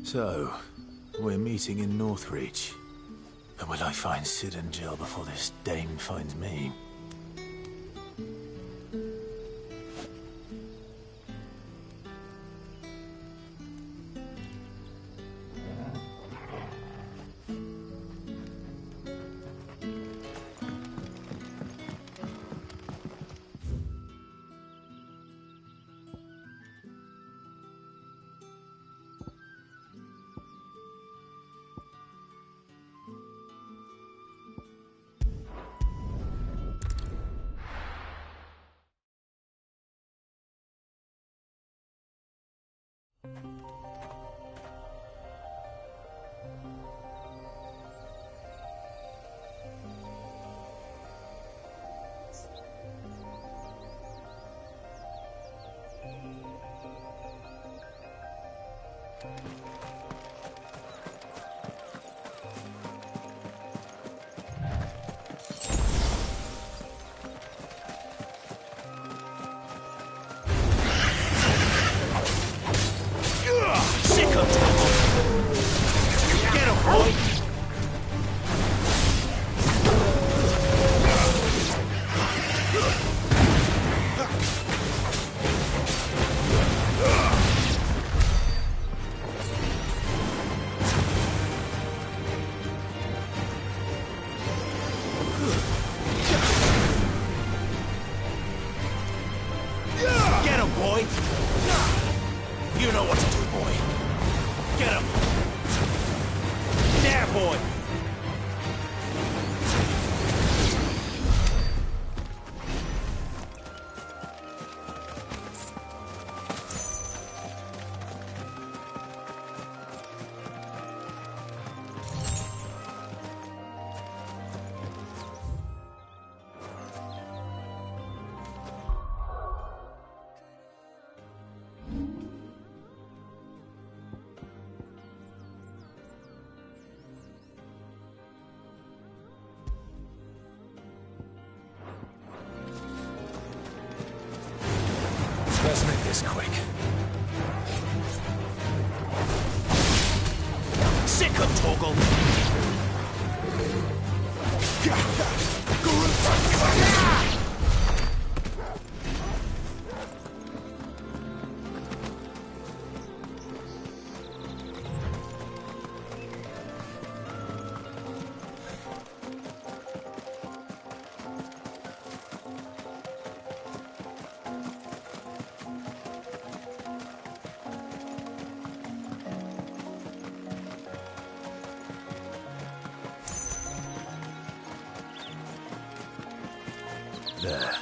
So, we're meeting in Northreach. But will I find Sid and Jill before this dame finds me? You know what to do, boy. Get him. There, boy. Let's make this quick. Sick of Torgal! There.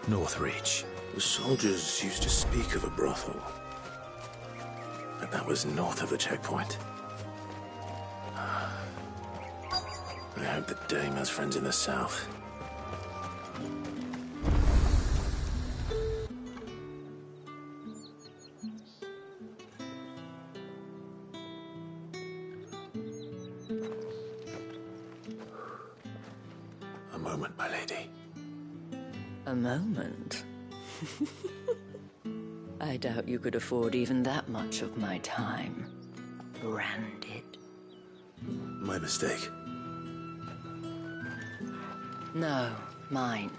Northreach. The soldiers used to speak of a brothel. But that was north of the checkpoint. I hope the dame has friends in the south. A moment, my lady. A moment? I doubt you could afford even that much of my time. Branded. My mistake. No, mine.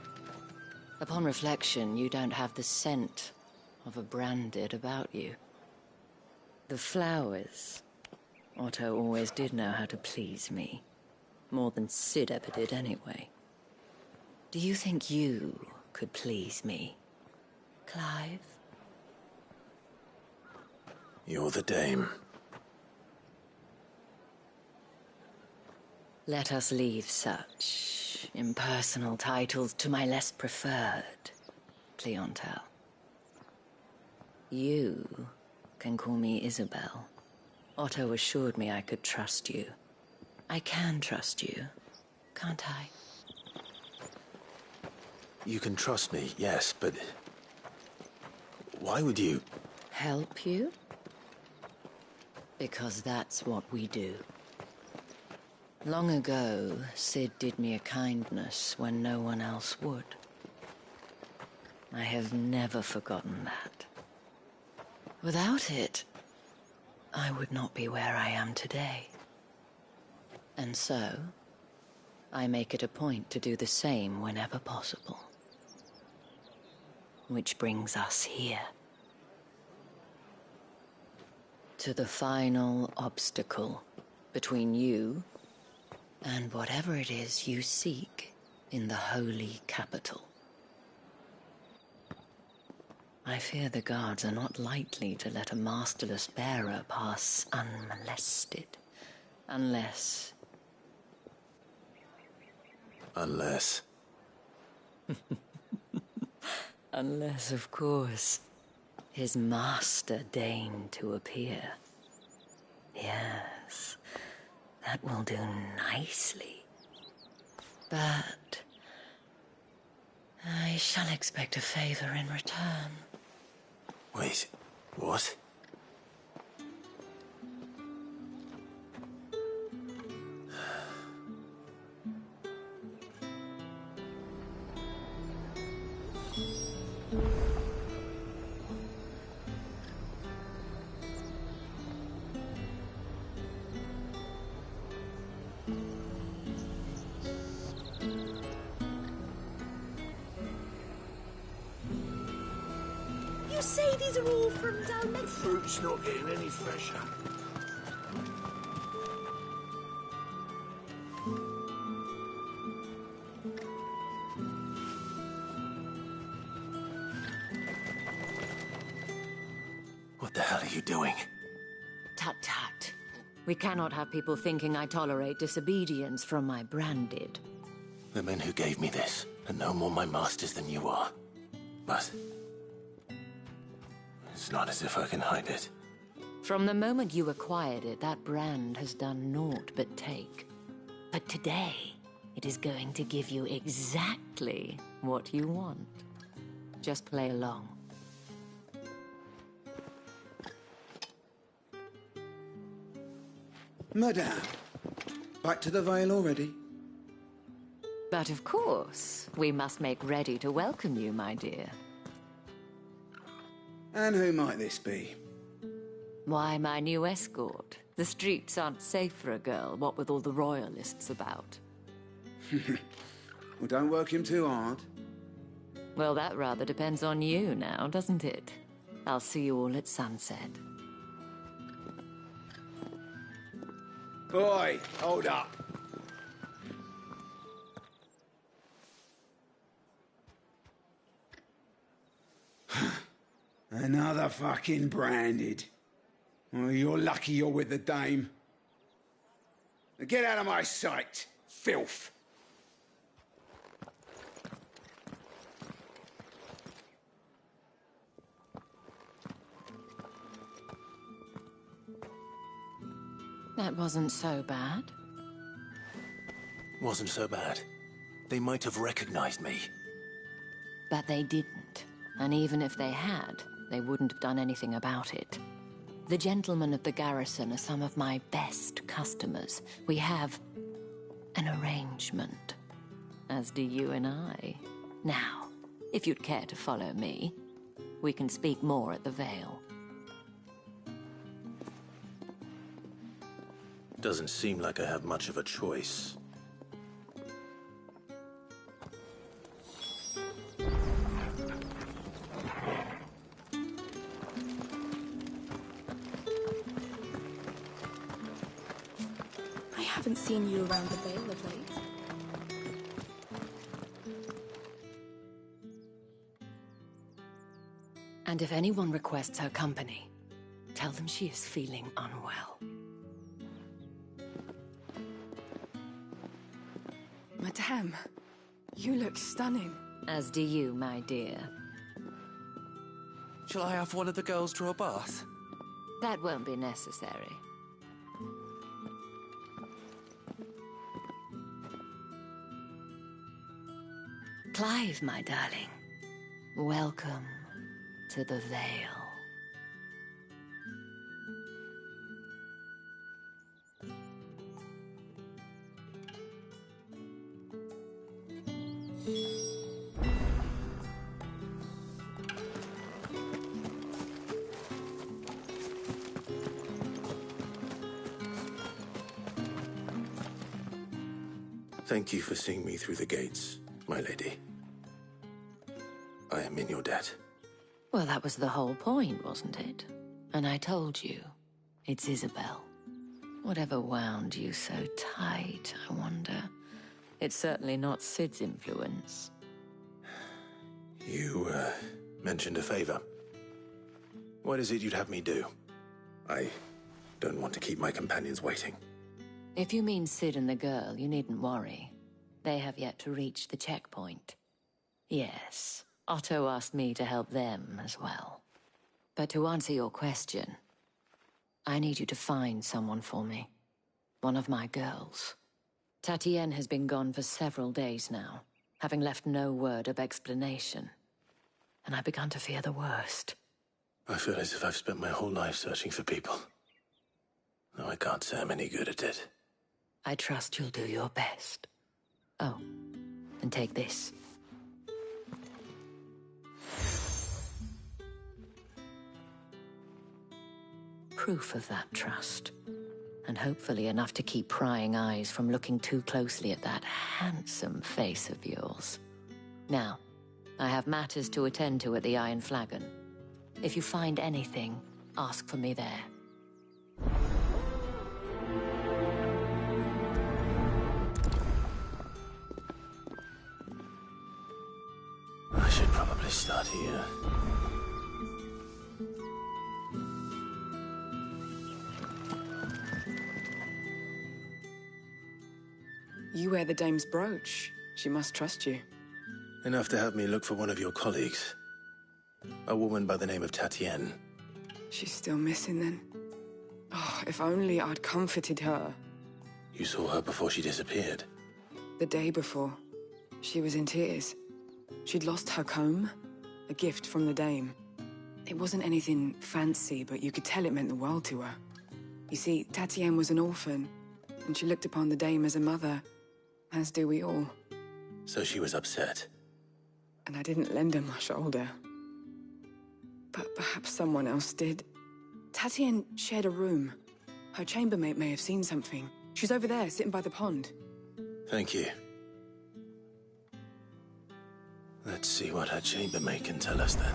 Upon reflection, you don't have the scent of a branded about you. The flowers. Otto always did know how to please me. More than Sid ever did anyway. Do you think you could please me, Clive? You're the dame. Let us leave such impersonal titles to my less preferred clientele. You can call me Isabel. Otto assured me I could trust you. I can trust you, can't I? You can trust me, yes, but... why would you... Help you? Because that's what we do. Long ago, Sid did me a kindness when no one else would. I have never forgotten that. Without it, I would not be where I am today. And so, I make it a point to do the same whenever possible. Which brings us here. To the final obstacle between you and whatever it is you seek in the holy capital. I fear the guards are not likely to let a masterless bearer pass unmolested. Unless... Unless... Unless, of course, his master deigned to appear. Yes, that will do nicely. But... I shall expect a favor in return. Wait, what? You say these are all from down there? Fruit's not getting any fresher. What the hell are you doing? Tut tut. We cannot have people thinking I tolerate disobedience from my branded. The men who gave me this are no more my masters than you are. But... it's not as if I can hide it. From the moment you acquired it, that brand has done naught but take. But today, it is going to give you exactly what you want. Just play along. Madame, back to the Vale already? But of course, we must make ready to welcome you, my dear. And who might this be? Why, my new escort. The streets aren't safe for a girl, what with all the royalists about. Well, don't work him too hard. Well, that rather depends on you now, doesn't it? I'll see you all at sunset. Oi, hold up. Another fucking branded. Oh, you're lucky you're with the dame. Now get out of my sight, filth. That wasn't so bad. Wasn't so bad. They might have recognized me. But they didn't. And even if they had, they wouldn't have done anything about it. The gentlemen of the garrison are some of my best customers. We have an arrangement, as do you and I. Now, if you'd care to follow me, we can speak more at the Vale. Doesn't seem like I have much of a choice. I haven't seen you around the Vale of late. And if anyone requests her company, tell them she is feeling unwell. Madame, you look stunning. As do you, my dear. Shall I have one of the girls draw a bath? That won't be necessary. Clive, my darling. Welcome to the Vale. Thank you for seeing me through the gates, my lady. I am in your debt. Well, that was the whole point, wasn't it? And I told you, it's Isabel. Whatever wound you so tight, I wonder. It's certainly not Sid's influence. You, mentioned a favor. What is it you'd have me do? I don't want to keep my companions waiting. If you mean Sid and the girl, you needn't worry. They have yet to reach the checkpoint. Yes, Otto asked me to help them as well. But to answer your question, I need you to find someone for me. One of my girls. Tatienne has been gone for several days now, having left no word of explanation. And I've begun to fear the worst. I feel as if I've spent my whole life searching for people. Though I can't say I'm any good at it. I trust you'll do your best. Oh, and take this. Proof of that trust. And hopefully enough to keep prying eyes from looking too closely at that handsome face of yours. Now, I have matters to attend to at the Iron Flagon. If you find anything, ask for me there. I should probably start here. You wear the dame's brooch. She must trust you. Enough to have me look for one of your colleagues. A woman by the name of Tatienne. She's still missing then. Oh, if only I'd comforted her. You saw her before she disappeared. The day before, she was in tears. She'd lost her comb, a gift from the dame. It wasn't anything fancy, but you could tell it meant the world to her. You see, Tatienne was an orphan, and she looked upon the dame as a mother, as do we all. So she was upset. And I didn't lend her my shoulder. But perhaps someone else did. Tatienne shared a room. Her chambermaid may have seen something. She's over there, sitting by the pond. Thank you. Let's see what her chambermaid can tell us then.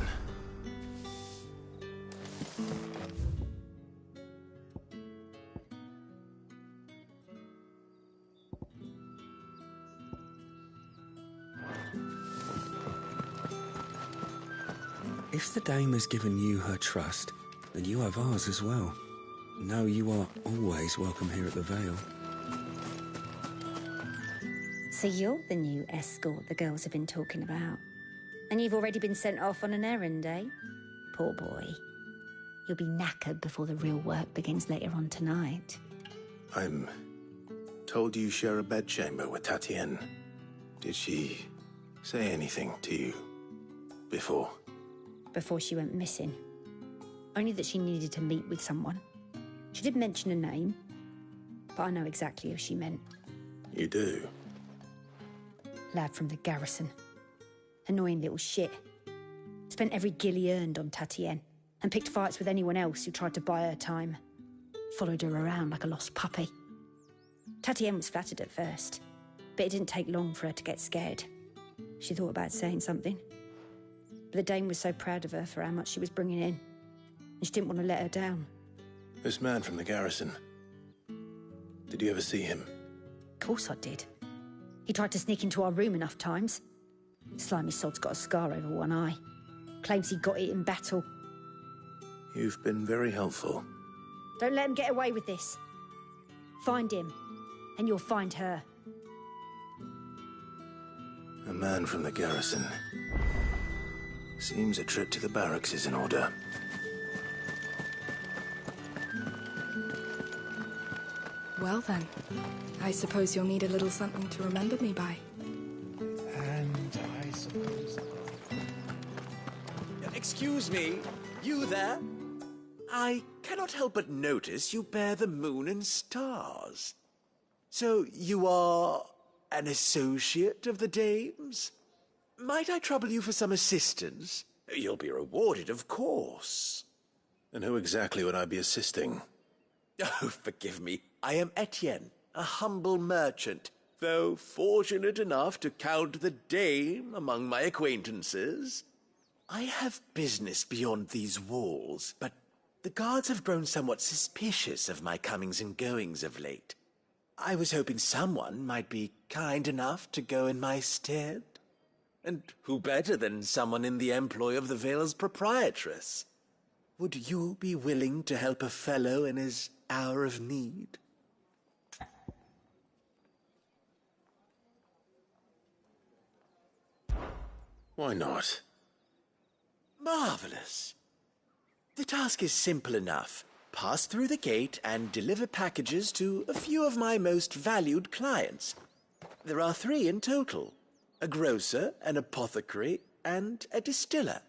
If the dame has given you her trust, then you have ours as well. No, you are always welcome here at the Vale. So you're the new escort the girls have been talking about. And you've already been sent off on an errand, eh? Poor boy. You'll be knackered before the real work begins later on tonight. I'm told you share a bedchamber with Tatienne. Did she say anything to you before? Before she went missing. Only that she needed to meet with someone. She did mention a name, but I know exactly who she meant. You do? Lad from the garrison. Annoying little shit. Spent every gil he earned on Tatienne, and picked fights with anyone else who tried to buy her time. Followed her around like a lost puppy. Tatienne was flattered at first, but it didn't take long for her to get scared. She thought about saying something. But the dame was so proud of her for how much she was bringing in, and she didn't want to let her down. This man from the garrison. Did you ever see him? Of course I did. He tried to sneak into our room enough times. Slimy sod's got a scar over one eye. Claims he got it in battle. You've been very helpful. Don't let him get away with this. Find him, and you'll find her. A man from the garrison. Seems a trip to the barracks is in order. Well then, I suppose you'll need a little something to remember me by. And I suppose... Excuse me, you there? I cannot help but notice you bear the moon and stars. So you are an associate of the dame's? Might I trouble you for some assistance? You'll be rewarded, of course. And who exactly would I be assisting? Oh, forgive me. I am Etienne, a humble merchant. though fortunate enough to count the dame among my acquaintances. I have business beyond these walls, but the guards have grown somewhat suspicious of my comings and goings of late. I was hoping someone might be kind enough to go in my stead. And who better than someone in the employ of the Vale's proprietress? Would you be willing to help a fellow in his hour of need? Why not? Marvelous. The task is simple enough. Pass through the gate and deliver packages to a few of my most valued clients. There are 3 in total: a grocer, an apothecary, and a distiller.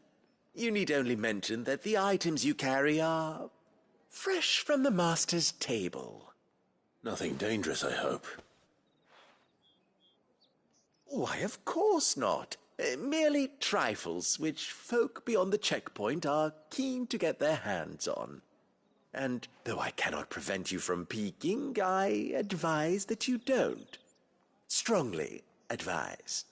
You need only mention that the items you carry are fresh from the master's table. Nothing dangerous, I hope. Why, of course not. Merely trifles which folk beyond the checkpoint are keen to get their hands on. And though I cannot prevent you from peeking, I advise that you don't. Strongly advise.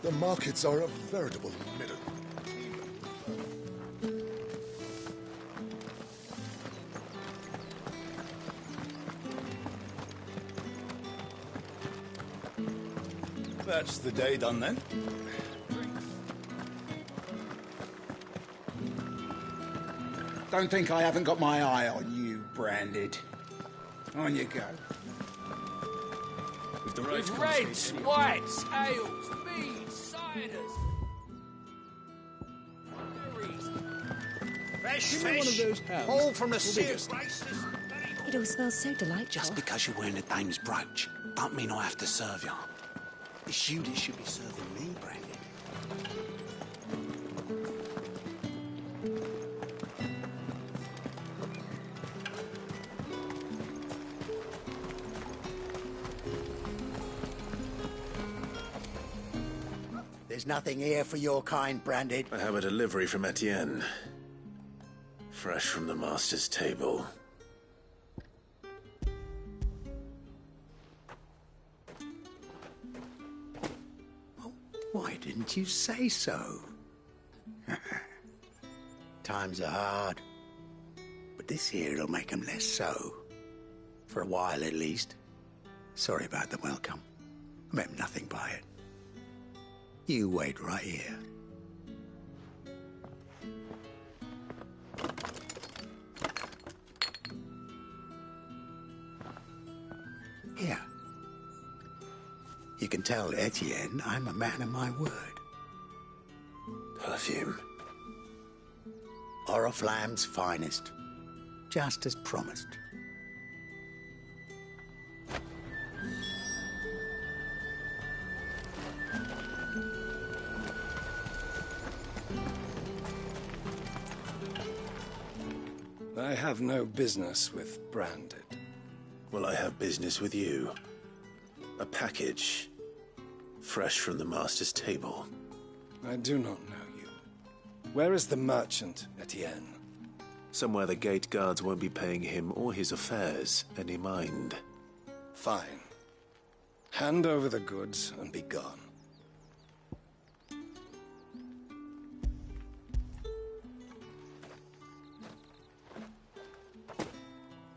The markets are a veritable middle. That's the day done then. Don't think I haven't got my eye on you, Branded. On you go. With reds, whites, ales, meads, ciders. Fresh fish, all from the sea. It all smells so delightful. Just because you're wearing a dame's brooch, don't mean I have to serve you. It's you that should be serving me, Brandon. There's nothing here for your kind, Branded. I have a delivery from Etienne. Fresh from the master's table. Why didn't you say so? Times are hard. But this here'll make 'em less so. For a while, at least. Sorry about the welcome. I meant nothing by it. You wait right here. Here. You can tell Etienne I'm a man of my word. Perfume. Oriflamme's finest. Just as promised. I have no business with Branded. Well, I have business with you. A package. Fresh from the master's table. I do not know you. Where is the merchant, Etienne? Somewhere the gate guards won't be paying him or his affairs any mind. Fine. Hand over the goods and be gone.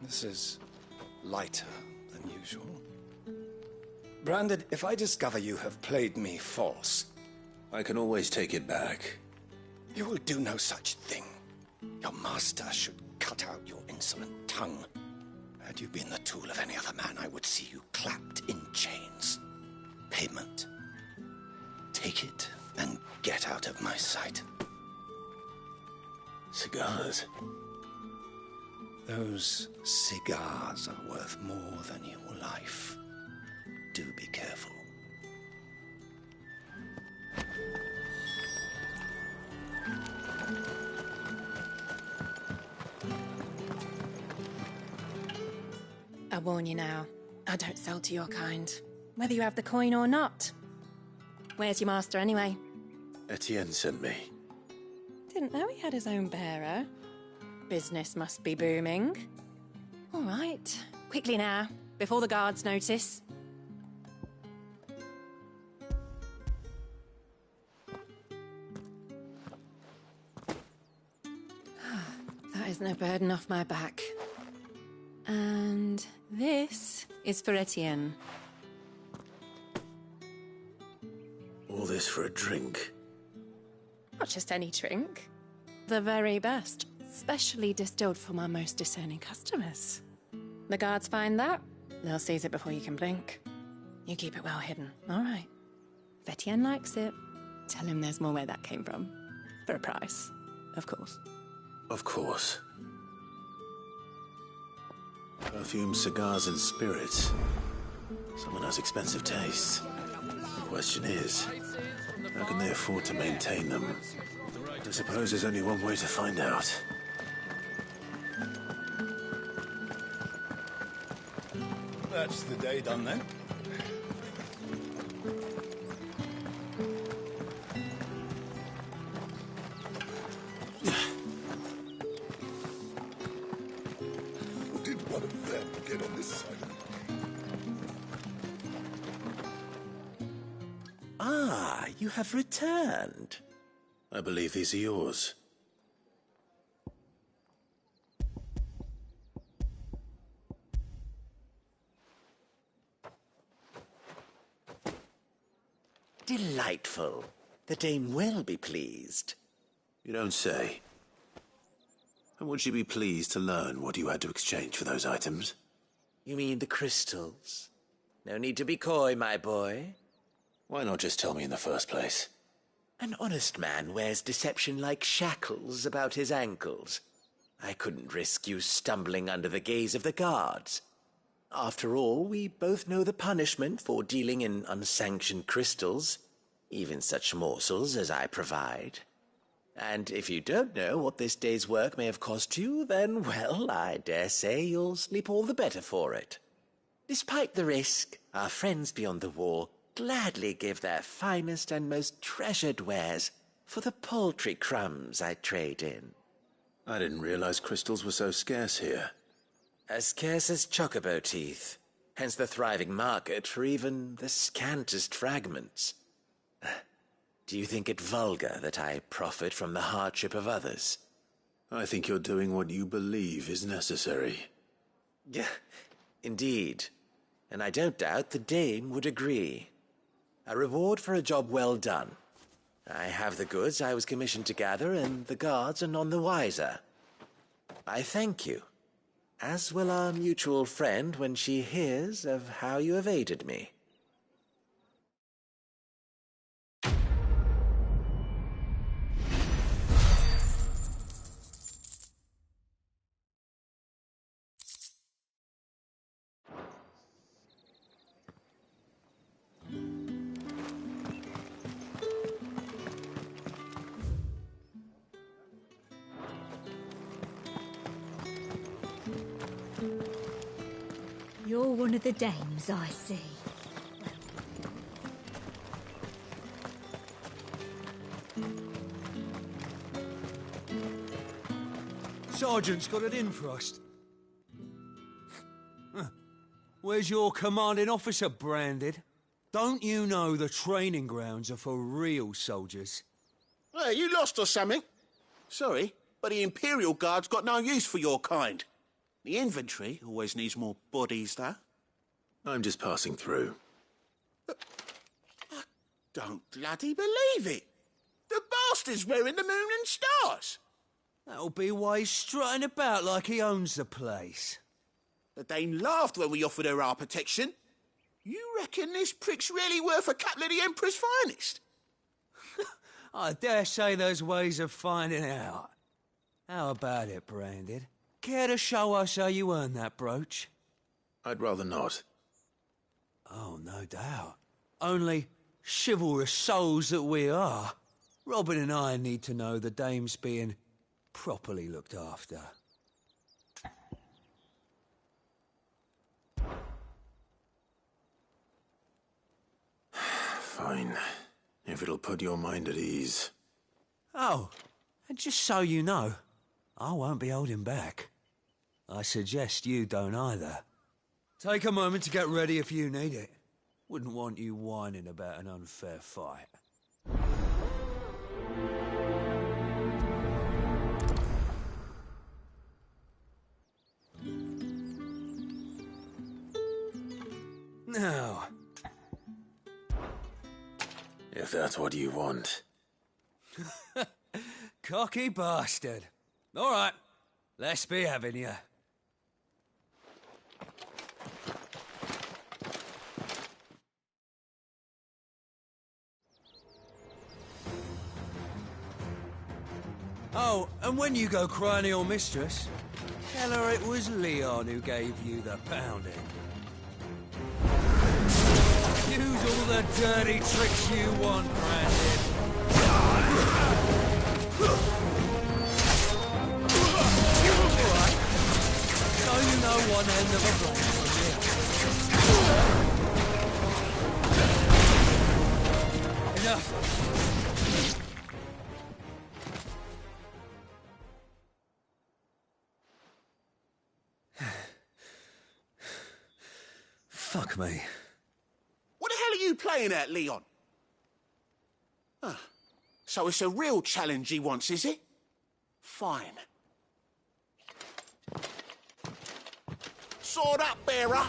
This is lighter than usual. Branded, if I discover you have played me false... I can always take it back. You will do no such thing. Your master should cut out your insolent tongue. Had you been the tool of any other man, I would see you clapped in chains. Payment. Take it and get out of my sight. Cigars. Those cigars are worth more than your life. Do be careful. I warn you now, I don't sell to your kind, whether you have the coin or not. Where's your master, anyway? Etienne sent me. Didn't know he had his own bearer. Business must be booming. All right. Quickly now, before the guards notice. That is no burden off my back. And this is for Etienne. All this for a drink? Not just any drink. The very best. Specially distilled for my most discerning customers. The guards find that, they'll seize it before you can blink. You keep it well hidden, all right? If Etienne likes it, tell him there's more where that came from. For a price, of course. Of course. Perfume, cigars, and spirits. Someone has expensive tastes. The question is, how can they afford to maintain them? I suppose there's only one way to find out. That's the day done then. Did one of them get on this side of the Ah, you have returned. I believe these are yours. Delightful. The dame will be pleased. You don't say. And would she be pleased to learn what you had to exchange for those items? You mean the crystals? No need to be coy, my boy. Why not just tell me in the first place? An honest man wears deception like shackles about his ankles. I couldn't risk you stumbling under the gaze of the guards. After all, we both know the punishment for dealing in unsanctioned crystals, even such morsels as I provide. And if you don't know what this day's work may have cost you, then, well, I dare say you'll sleep all the better for it. Despite the risk, our friends beyond the wall gladly give their finest and most treasured wares for the paltry crumbs I trade in. I didn't realize crystals were so scarce here. As scarce as chocobo teeth, hence the thriving market for even the scantest fragments. Do you think it vulgar that I profit from the hardship of others? I think you're doing what you believe is necessary. Yeah, indeed. And I don't doubt the dame would agree. A reward for a job well done. I have the goods I was commissioned to gather, and the guards are none the wiser. I thank you, as will our mutual friend when she hears of how you have aided me. You're one of the dames, I see. Sergeant's got it in for us. Where's your commanding officer branded? Don't you know the training grounds are for real soldiers? Hey, you lost or something? Sorry, but the Imperial Guard's got no use for your kind. The infantry always needs more bodies, though. I'm just passing through. I don't bloody believe it. The bastard's wearing the moon and stars. That'll be why he's strutting about like he owns the place. The Dane laughed when we offered her our protection. You reckon this prick's really worth a couple of the Emperor's finest? I dare say there's ways of finding out. How about it, Branded? Care to show us how you earned that brooch? I'd rather not. Oh, no doubt. Only chivalrous souls that we are, Robin and I need to know the dame's being properly looked after. Fine. If it'll put your mind at ease. Oh, and just so you know, I won't be holding back. I suggest you don't either. Take a moment to get ready if you need it. Wouldn't want you whining about an unfair fight. Now, If that's what you want. cocky bastard. All right, let's be having you. Oh, and when you go crying to your mistress, tell her it was Leon who gave you the pounding. Use all the dirty tricks you want, Brandon. Alright. So you know one end of a blade from the other. Enough. Fuck me. What the hell are you playing at, Leon? Ah, so it's a real challenge he wants, is it? Fine. Sword up, bearer.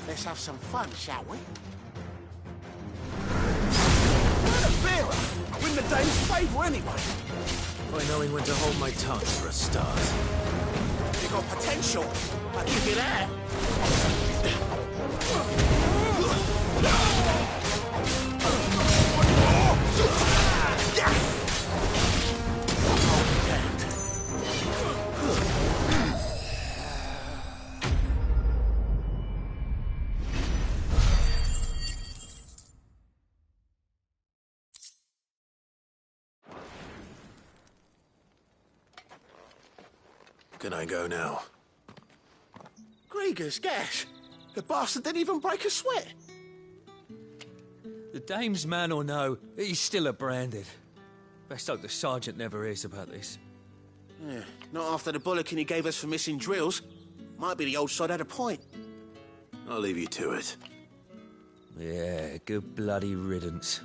Let's have some fun, shall we? What a bearer! Win the dame's favour anyway. By knowing when to hold my tongue for a start. You got potential. I'll give you that. Can I go now? Grieger's gas. The bastard didn't even break a sweat. The dame's man or no, he's still a branded. Best hope the sergeant never hears about this. Yeah, not after the bollocking he gave us for missing drills. Might be the old sod had a point. I'll leave you to it. Yeah, good bloody riddance.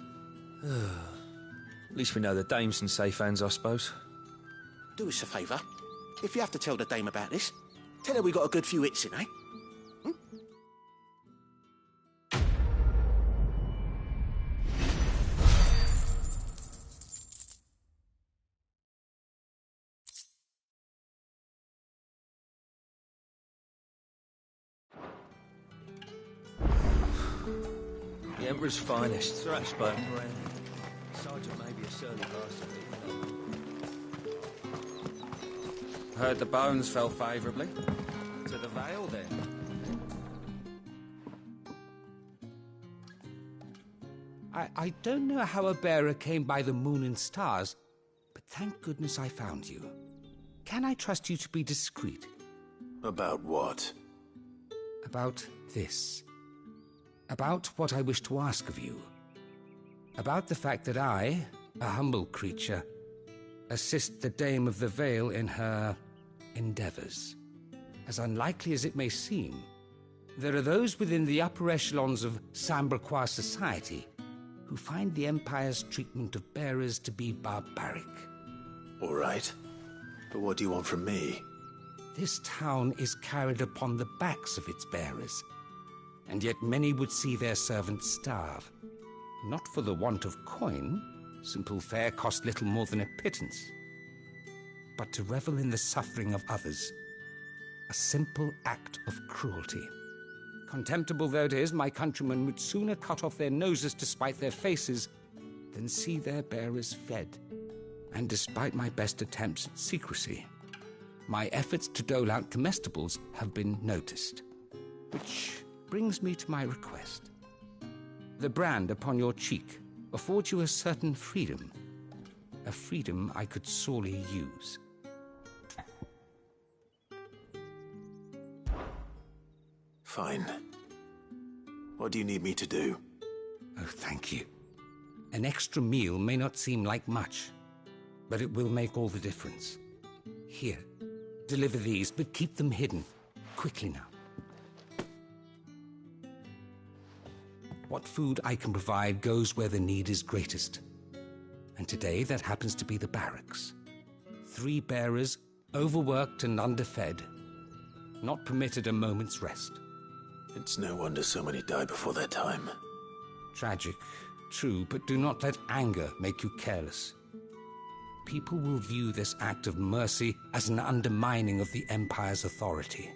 At least we know the dame's in safe hands, I suppose. Do us a favour. If you have to tell the dame about this, tell her we got a good few hits in, eh? The Emperor's finest, thrashed by a brand. Sergeant may be a surly bastard, but you know. Heard the bones fell favourably. To the Vale, then. I don't know how a bearer came by the moon and stars, but thank goodness I found you. Can I trust you to be discreet? About what? About this. About what I wish to ask of you. About the fact that I, a humble creature, assist the Dame of the Vale in her endeavours. As unlikely as it may seem, there are those within the upper echelons of Samberquois society who find the Empire's treatment of bearers to be barbaric. All right. But what do you want from me? This town is carried upon the backs of its bearers, and yet many would see their servants starve. Not for the want of coin, simple fare cost little more than a pittance, but to revel in the suffering of others, a simple act of cruelty. Contemptible though it is, my countrymen would sooner cut off their noses to spite their faces than see their bearers fed. And despite my best attempts at secrecy, my efforts to dole out comestibles have been noticed. Which brings me to my request. The brand upon your cheek affords you a certain freedom, a freedom I could sorely use. Fine. What do you need me to do? Oh, thank you. An extra meal may not seem like much, but it will make all the difference. Here, deliver these, but keep them hidden. Quickly now. What food I can provide goes where the need is greatest. And today, that happens to be the barracks. 3 bearers, overworked and underfed, not permitted a moment's rest. It's no wonder so many die before their time. Tragic, true, but do not let anger make you careless. People will view this act of mercy as an undermining of the Empire's authority.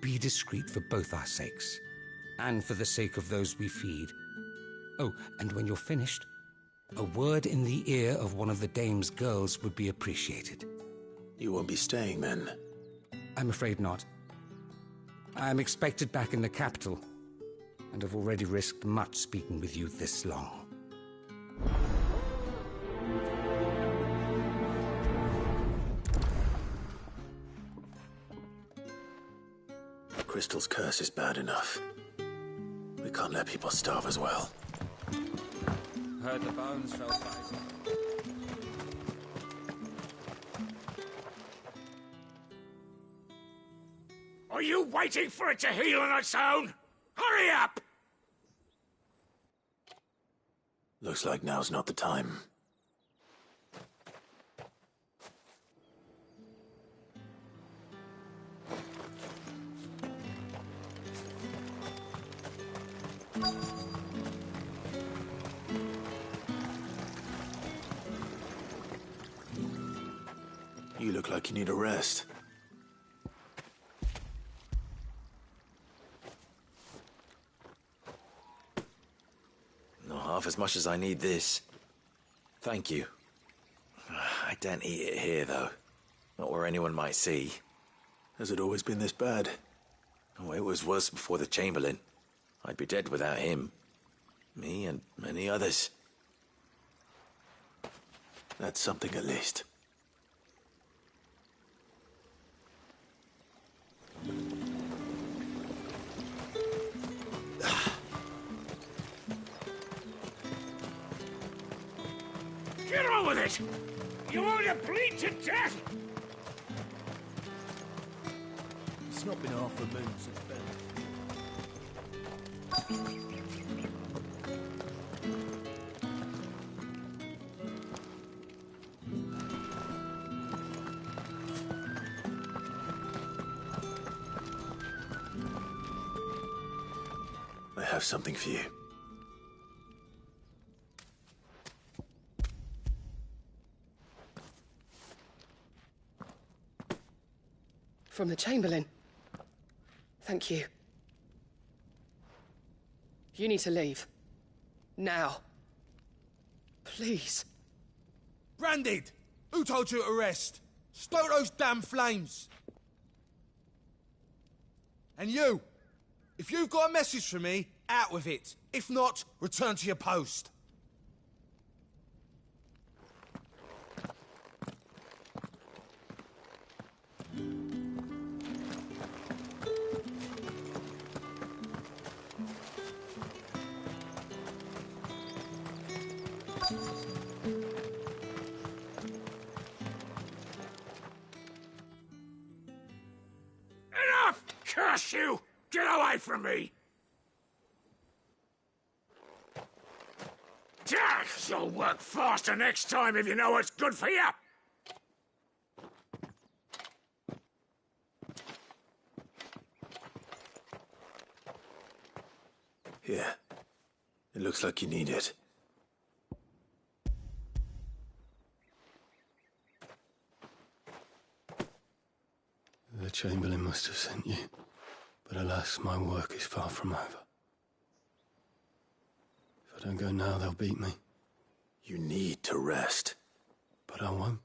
Be discreet for both our sakes, and for the sake of those we feed. Oh, and when you're finished, a word in the ear of one of the Dame's girls would be appreciated. You won't be staying then? I'm afraid not. I'm expected back in the capital, and have already risked much speaking with you this long. Crystal's curse is bad enough. We can't let people starve as well. Heard the bones fell fighting. Are you waiting for it to heal on its own? Hurry up! Looks like now's not the time. You look like you need a rest. Not half as much as I need this. Thank you. I daren't eat it here, though. Not where anyone might see. Has it always been this bad? Oh, it was worse before the Chamberlain. I'd be dead without him. Me and many others. That's something at least. Get on with it! You want to bleed to death? It's not been half a moon since then. I have something for you. From the Chamberlain. Thank you. You need to leave. Now. Please. Branded! Who told you to rest? Stoke those damn flames! And you! If you've got a message for me, out with it. If not, return to your post. Enough! Curse you! Get away from me! You'll work faster next time if you know what's good for you! Here. It looks like you need it. The Chamberlain must have sent you, but alas, my work is far from over. If I don't go now, they'll beat me. You need to rest. But I won't.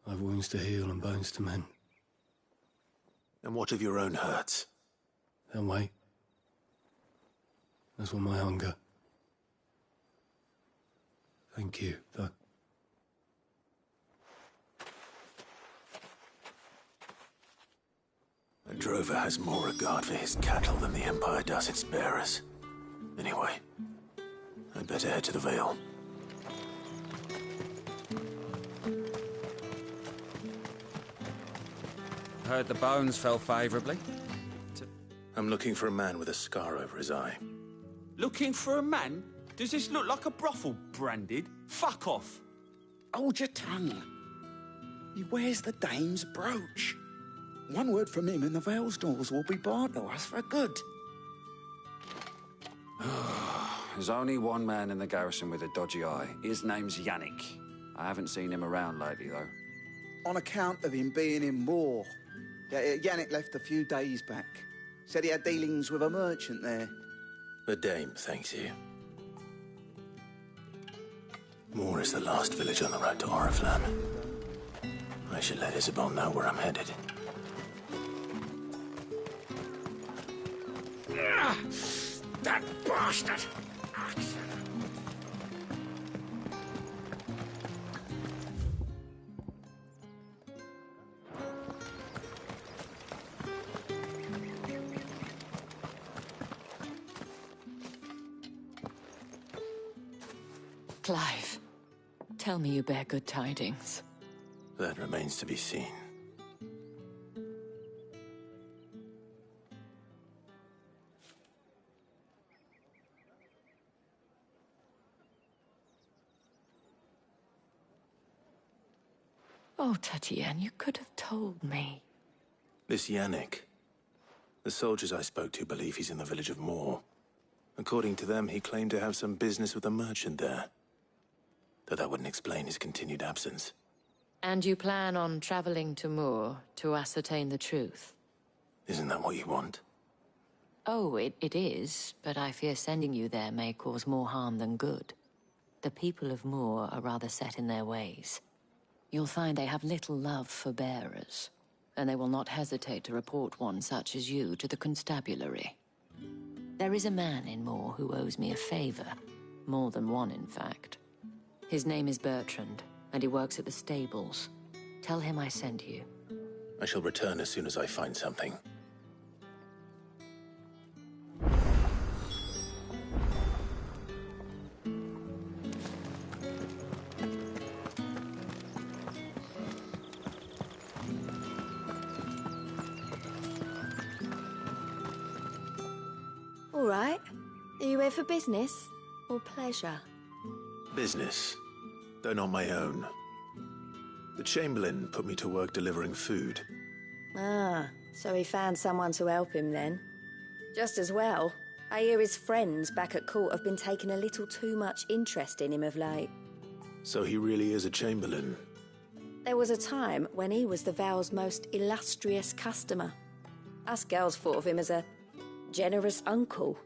I've wounds to heal and bones to mend. And what of your own hurts? They'll wait. As will my hunger. Thank you, though. A drover has more regard for his cattle than the Empire does its bearers. Anyway, I'd better Better head to the Vale. Heard the bones fell favourably. I'm looking for a man with a scar over his eye. Looking for a man? Does this look like a brothel, Branded? Fuck off! Hold your tongue. He wears the dame's brooch. One word from him and the Vale's doors will be barred to us for good. There's only one man in the garrison with a dodgy eye. His name's Yannick. I haven't seen him around lately, though. On account of him being in war. Yannick left a few days back. Said he had dealings with a merchant there. The dame thanks you. Moor is the last village on the road to Oriflamme. I should let Isabel know where I'm headed. That bastard! Clive, tell me you bear good tidings. That remains to be seen. Oh, Tatienne, you could have told me. This Yannick. The soldiers I spoke to believe he's in the village of Moor. According to them, he claimed to have some business with a merchant there. Though that wouldn't explain his continued absence. And you plan on traveling to Moor to ascertain the truth? Isn't that what you want? Oh, it is, but I fear sending you there may cause more harm than good. The people of Moor are rather set in their ways. You'll find they have little love for bearers, and they will not hesitate to report one such as you to the constabulary. There is a man in Moor who owes me a favor. More than one, in fact. His name is Bertrand, and he works at the stables. Tell him I sent you. I shall return as soon as I find something. All right. Are you here for business or pleasure? Business, though not my own. The Chamberlain put me to work delivering food. Ah, so he found someone to help him then. Just as well. I hear his friends back at court have been taking a little too much interest in him of late. So he really is a Chamberlain. There was a time when he was the Vale's most illustrious customer. Us girls thought of him as a generous uncle.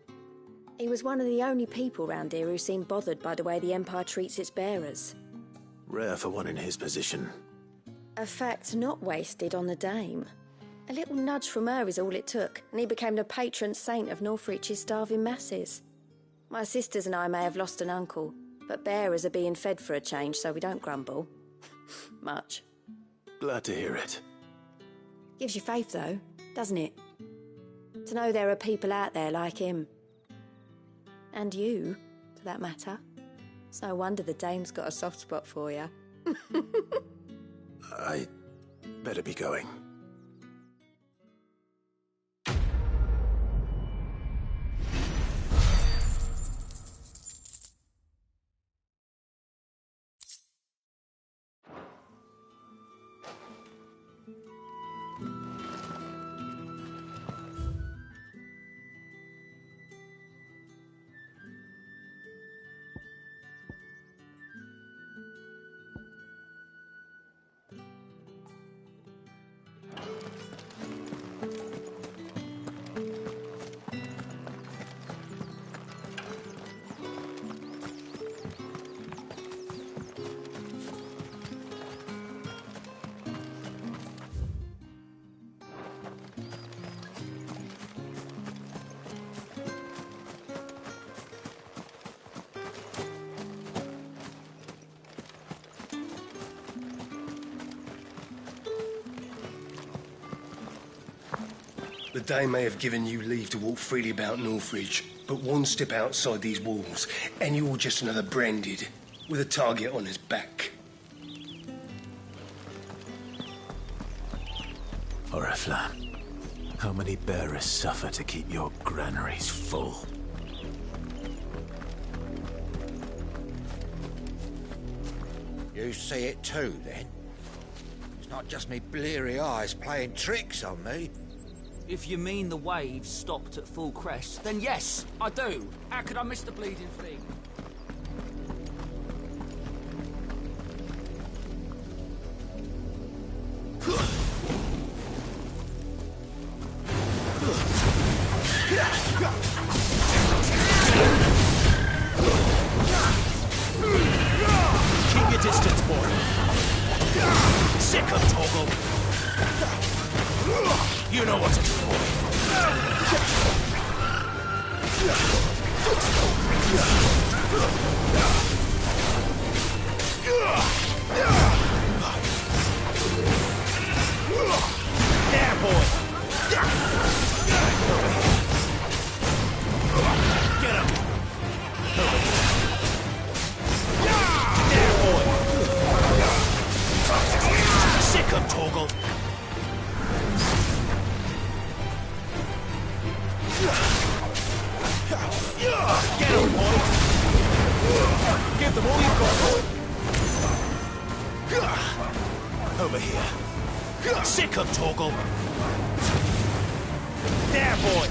He was one of the only people round here who seemed bothered by the way the Empire treats its bearers. Rare for one in his position. A fact not wasted on the dame. A little nudge from her is all it took, and he became the patron saint of Northreach's starving masses. My sisters and I may have lost an uncle, but bearers are being fed for a change, so we don't grumble. Much. Glad to hear it. Gives you faith, though, doesn't it? To know there are people out there like him. And you, for that matter. It's no wonder the dame's got a soft spot for you. I better be going. The Dame may have given you leave to walk freely about Northridge, But one step outside these walls, and you're just another branded with a target on his back. Oriflamme, how many bearers suffer to keep your granaries full? You see it too, then? It's not just me bleary eyes playing tricks on me. If you mean the waves stopped at full crest, then yes, I do. How could I miss the bleeding thing? Keep your distance, boy. Sick of Toggle. You know what to do, boy. There, boy. Get him. There, boy. Sick of Toggle. Get him, boy! Give them all you've got, boy! Over here. Sick of Toggle! There, boy!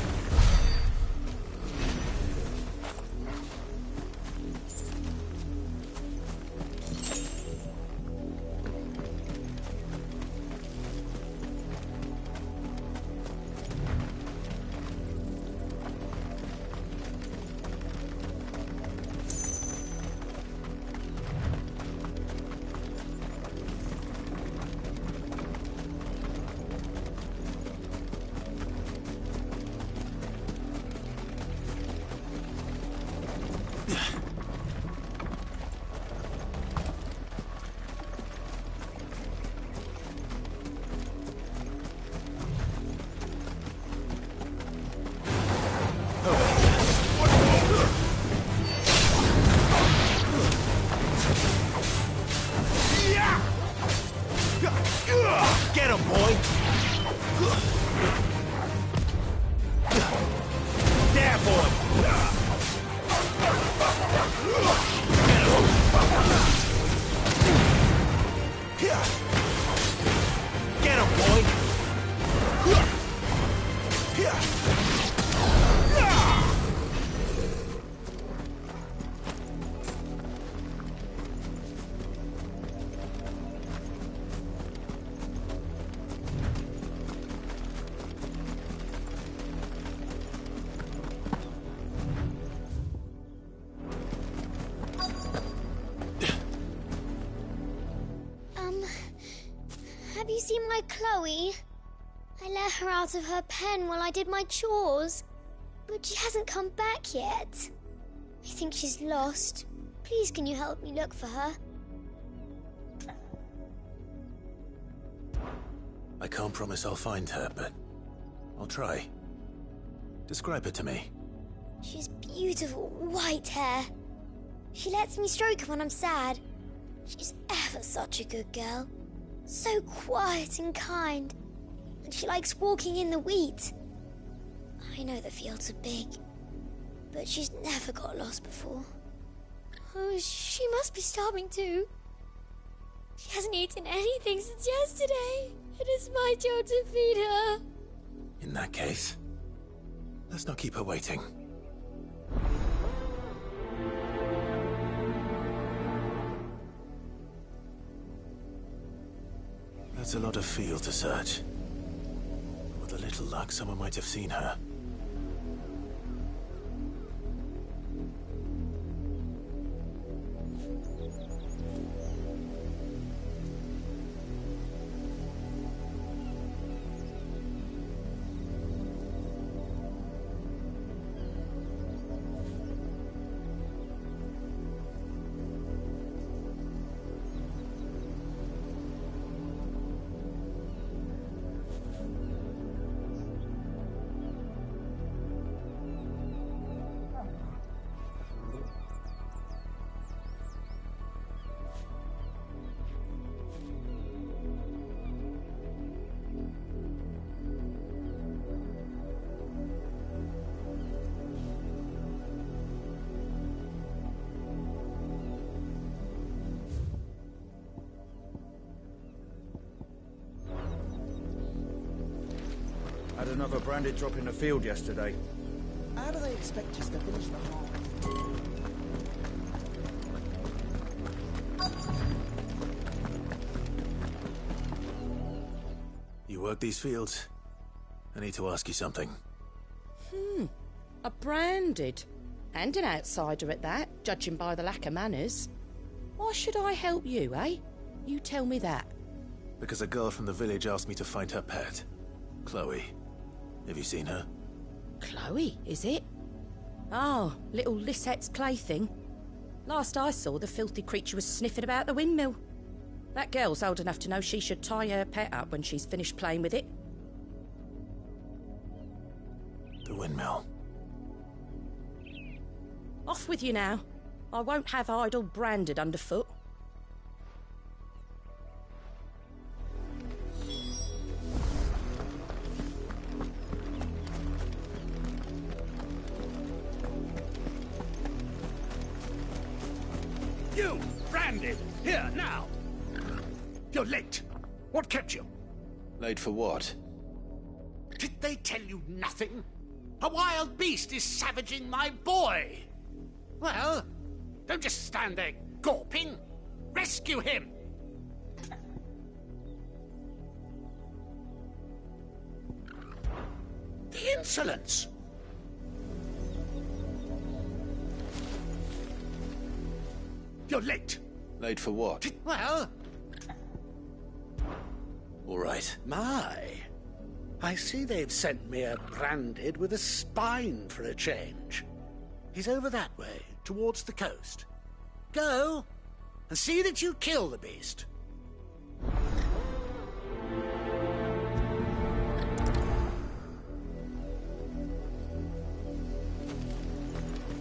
Get him, boy! There, boy! Get him! Get him, boy! Have you seen my Chloe? I let her out of her pen while I did my chores, but she hasn't come back yet. I think she's lost. Please, can you help me look for her? I can't promise I'll find her, but I'll try. Describe her to me. She's beautiful white hair. She lets me stroke her when I'm sad. She's ever such a good girl. So quiet and kind. And she likes walking in the wheat. I know the fields are big, but she's never got lost before. Oh, she must be starving too. She hasn't eaten anything since yesterday. It is my job to feed her. In that case, let's not keep her waiting. That's a lot of field to search. With a little luck, someone might have seen her. Had another branded drop in the field yesterday. How do they expect us to finish the harvest? You work these fields? I need to ask you something. A branded. And an outsider at that, judging by the lack of manners. Why should I help you, eh? You tell me that. Because a girl from the village asked me to find her pet. Chloe. Have you seen her? Chloe, is it? Oh, little Lisette's plaything. Last I saw, the filthy creature was sniffing about the windmill. That girl's old enough to know she should tie her pet up when she's finished playing with it. The windmill. Off with you now. I won't have idle branded underfoot. You, branded, here now. You're late. What kept you? Late for what? Did they tell you nothing? A wild beast is savaging my boy. Well, don't just stand there gawping. Rescue him. The insolence. You're late. Late for what? Well... All right. My. I see they've sent me a branded with a spine for a change. He's over that way, towards the coast. Go, and see that you kill the beast.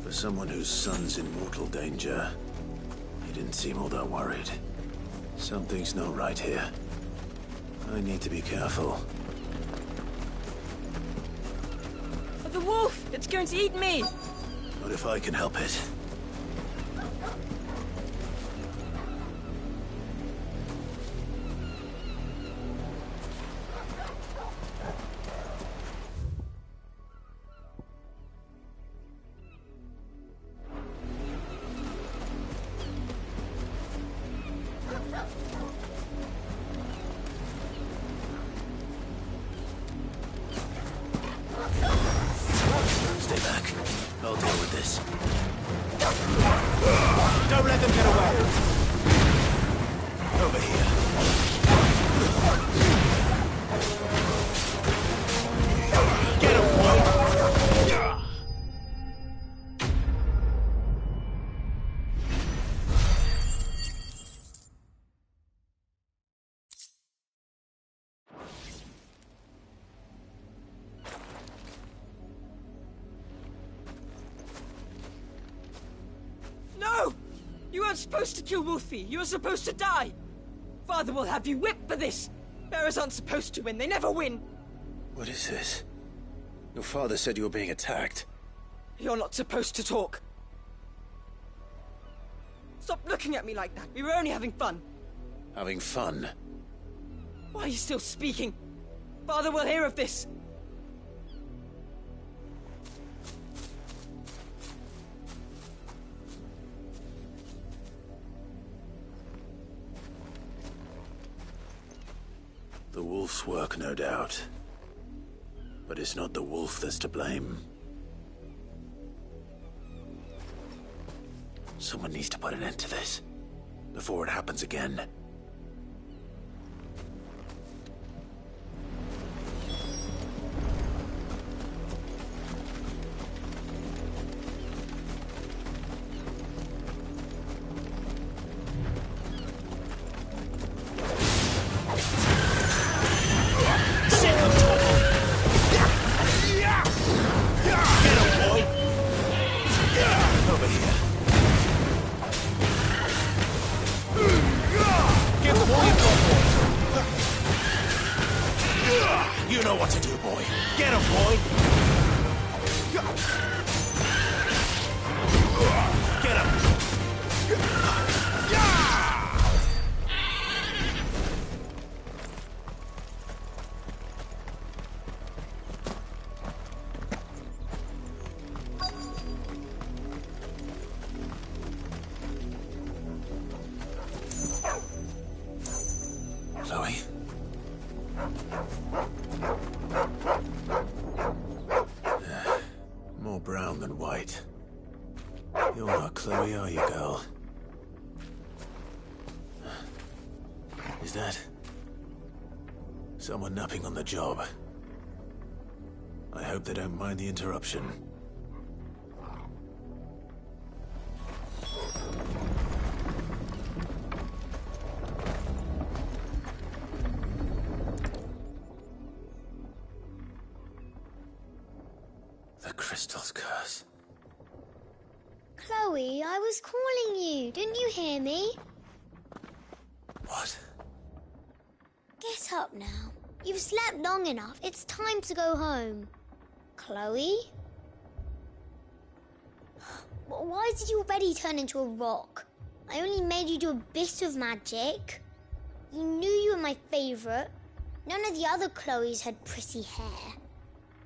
For someone whose son's in mortal danger, he didn't seem all that worried. Something's not right here. I need to be careful. The wolf! It's going to eat me! Not if I can help it. Stay back. I'll deal with this. Don't let them get away. Over here. Get him, boy. No! You weren't supposed to kill Wolfie. You were supposed to die. Father will have you whipped for this. Bearers aren't supposed to win. They never win. What is this? Your father said you were being attacked. You're not supposed to talk. Stop looking at me like that. We were only having fun. Having fun? Why are you still speaking? Father will hear of this. The wolf's work, no doubt. But it's not the wolf that's to blame. Someone needs to put an end to this, before it happens again. You know what to do, boy. Get him, boy. Get him. More brown than white. You're not Chloe, are you, girl? Is that someone napping on the job? I hope they don't mind the interruption. The crystal's curse. Chloe, I was calling you. Didn't you hear me? What? Get up now. You've slept long enough. It's time to go home. Chloe? Why did you already turn into a rock? I only made you do a bit of magic. You knew you were my favourite. None of the other Chloes had pretty hair.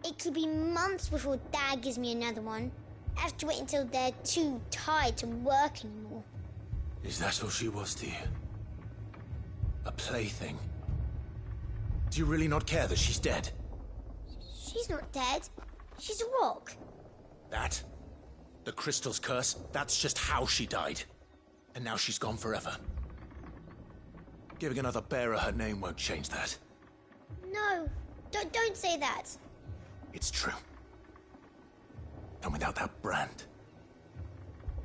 It could be months before Dad gives me another one. I have to wait until they're too tired to work anymore. Is that all she was to you? A plaything? Do you really not care that she's dead? She's not dead. She's a rock. That? The crystal's curse? That's just how she died. And now she's gone forever. Giving another bearer her name won't change that. No, don't say that. It's true. And without that brand,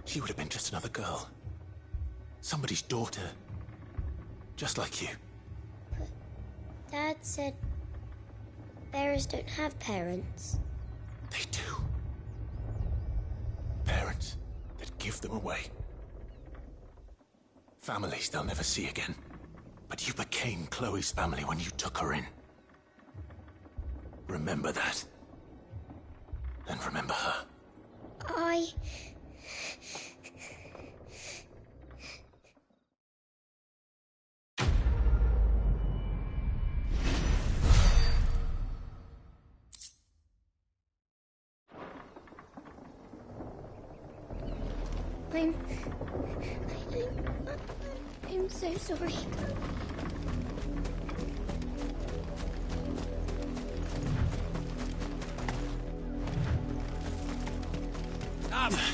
she would have been just another girl. Somebody's daughter. Just like you. But Dad said bearers don't have parents. They do. Parents that give them away. Families they'll never see again. But you became Chloe's family when you took her in. Remember that. And remember her. I'm so sorry.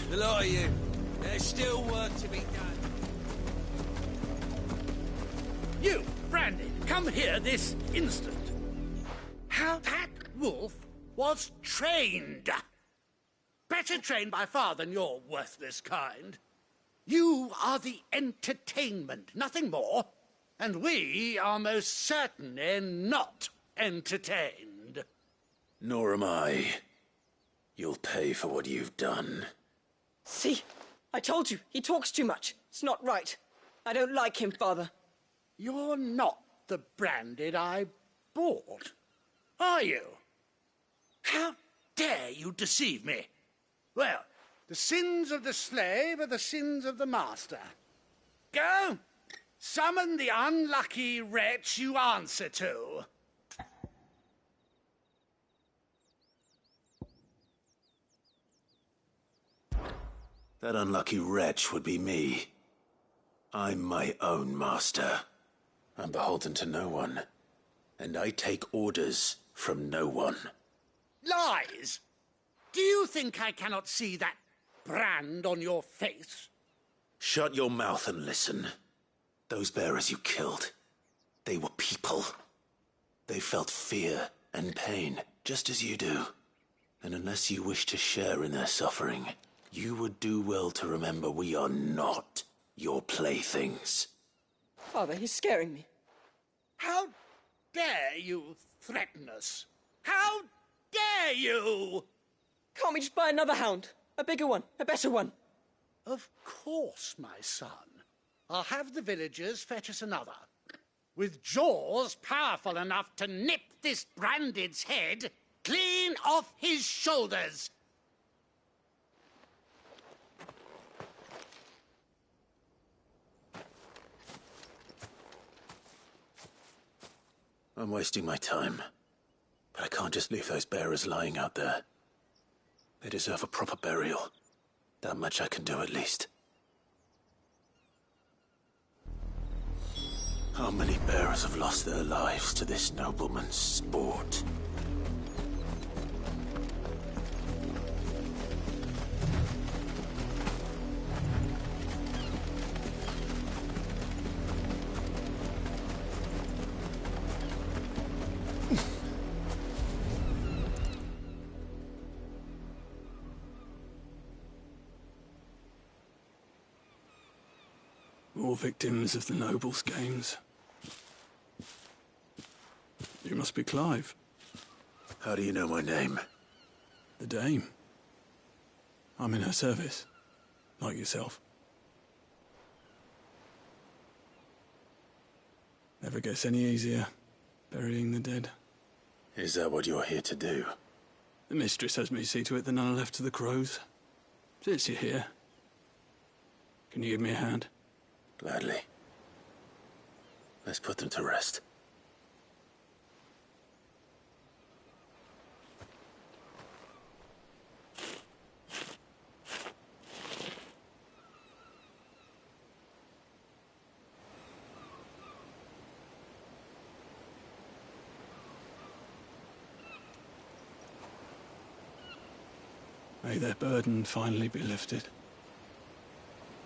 The lot of you. There's still work to be done. You, Brandy, come here this instant. How that wolf was trained. Better trained by far than your worthless kind. You are the entertainment, nothing more. And we are most certainly not entertained. Nor am I. You'll pay for what you've done. See? I told you, he talks too much. It's not right. I don't like him, Father. You're not the Branded I bought, are you? How dare you deceive me? Well, the sins of the slave are the sins of the master. Go! Summon the unlucky wretch you answer to. That unlucky wretch would be me. I'm my own master. I'm beholden to no one. And I take orders from no one. Lies! Do you think I cannot see that brand on your face? Shut your mouth and listen. Those bearers you killed, they were people. They felt fear and pain, just as you do. And unless you wish to share in their suffering, you would do well to remember we are not your playthings. Father, he's scaring me. How dare you threaten us? How dare you? Can't we just buy another hound? A bigger one, a better one. Of course, my son. I'll have the villagers fetch us another. With jaws powerful enough to nip this Branded's head clean off his shoulders. I'm wasting my time. But I can't just leave those bearers lying out there. They deserve a proper burial. That much I can do at least. Chloe, How many bearers have lost their lives to this nobleman's sport? More victims of the Nobles' games. You must be Clive. How do you know my name? The Dame. I'm in her service, like yourself. Never gets any easier, burying the dead. Is that what you're here to do? The mistress has me see to it that none are left to the crows. Since you're here, can you give me a hand? Gladly. Let's put them to rest. May their burden finally be lifted.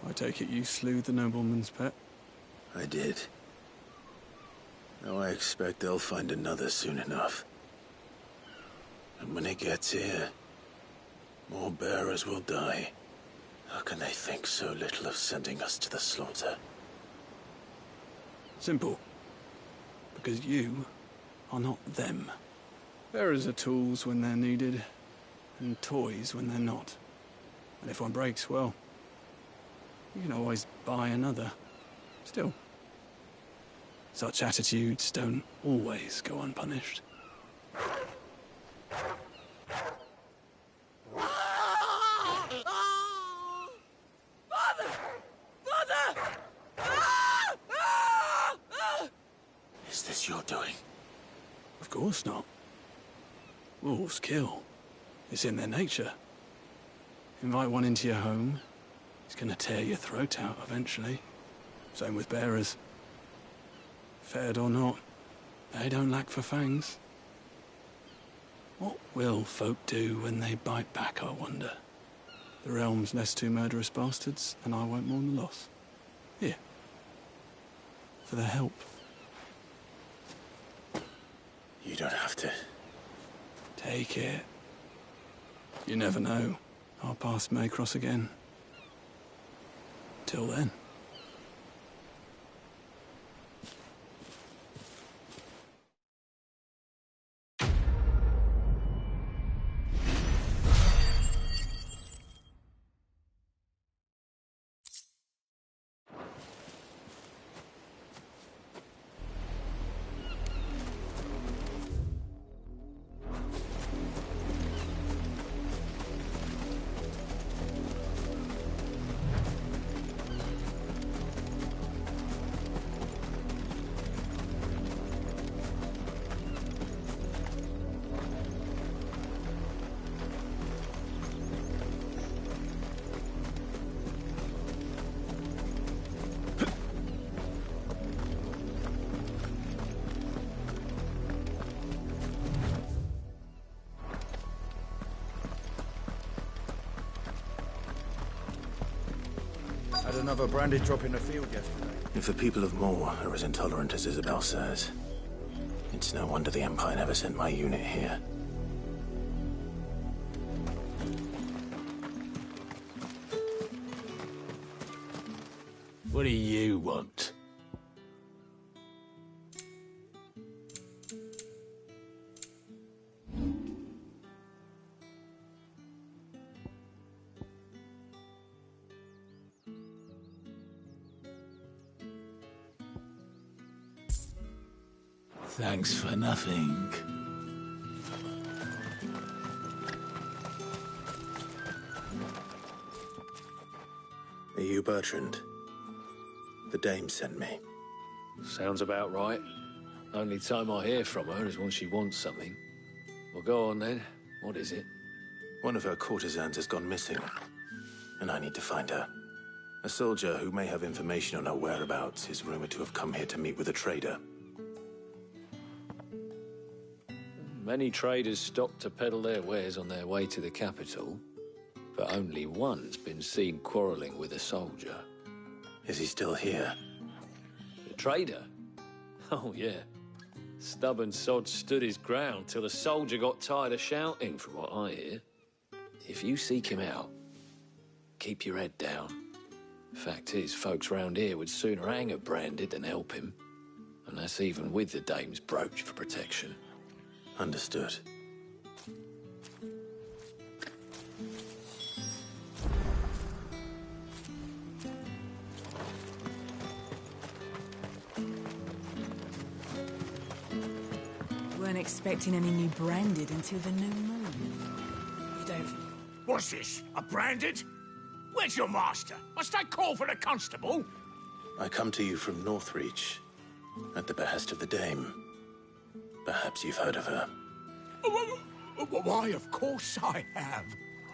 I take it you slew the nobleman's pet? I did. Now I expect they'll find another soon enough. And when it gets here, more bearers will die. How can they think so little of sending us to the slaughter? Simple. Because you are not them. Bearers are tools when they're needed, and toys when they're not. And if one breaks, well, you can always buy another. Still, such attitudes don't always go unpunished. Is this your doing? Of course not. Wolves kill. It's in their nature. Invite one into your home, he's gonna tear your throat out eventually. Same with bearers. Fed or not, they don't lack for fangs. What will folk do when they bite back, I wonder? The realm's less two murderous bastards, and I won't mourn the loss. Here. For their help. You don't have to. Take it. You never know. Our paths may cross again. Till then. Had another branded drop in the field yesterday. If the people of Moor are as intolerant as Isabel says, it's no wonder the Empire never sent my unit here. What do you want? Thanks for nothing. Are you Bertrand? The Dame sent me. Sounds about right. Only time I hear from her is when she wants something. Well, go on then. What is it? One of her courtesans has gone missing, and I need to find her. A soldier who may have information on her whereabouts is rumored to have come here to meet with a trader. Many traders stop to peddle their wares on their way to the capital, but only one's been seen quarrelling with a soldier. Is he still here? The trader? Oh, yeah. Stubborn sod stood his ground till the soldier got tired of shouting, from what I hear. If you seek him out, keep your head down. Fact is, folks round here would sooner hang a branded than help him. And that's even with the dame's brooch for protection. Understood. Weren't expecting any new branded until the new moon. You don't... What's this? A branded? Where's your master? Must I call for the constable? I come to you from Northreach, at the behest of the Dame. Perhaps you've heard of her. Why, of course I have.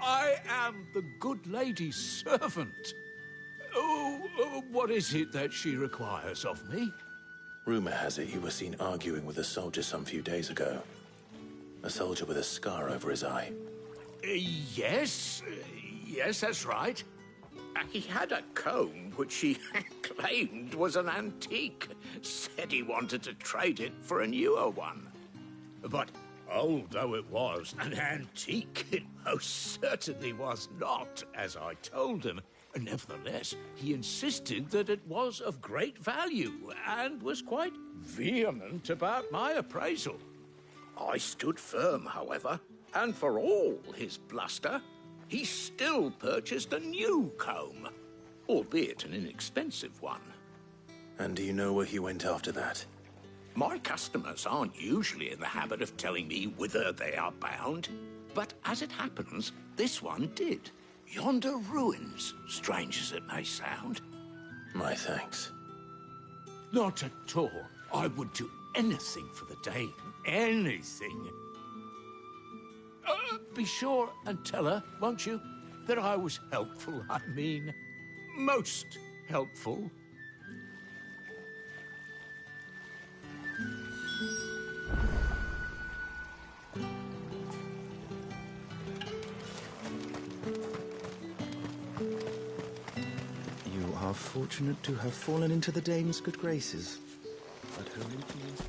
I am the good lady's servant. What is it that she requires of me? Rumor has it you were seen arguing with a soldier some few days ago. A soldier with a scar over his eye. Yes, that's right. He had a comb which he claimed was an antique. Said he wanted to trade it for a newer one. But old though it was, an antique it most certainly was not, as I told him. Nevertheless, he insisted that it was of great value and was quite vehement about my appraisal. I stood firm, however, and for all his bluster, he still purchased a new comb, albeit an inexpensive one. And do you know where he went after that? My customers aren't usually in the habit of telling me whither they are bound, but as it happens, this one did. Yonder ruins, strange as it may sound. My thanks. Not at all. I would do anything for the Dame. Anything. Be sure and tell her, won't you, that I was helpful. I mean, most helpful. You are fortunate to have fallen into the Dame's good graces. But her influence...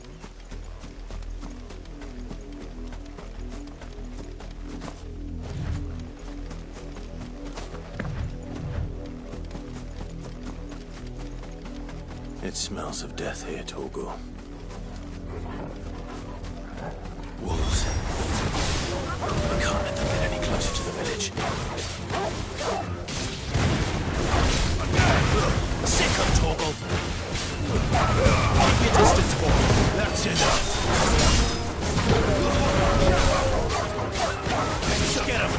It smells of death here, Torgal. Wolves. We can't let them get any closer to the village. Sick of Torgal! Keep your distance, boy. That's enough. Get him!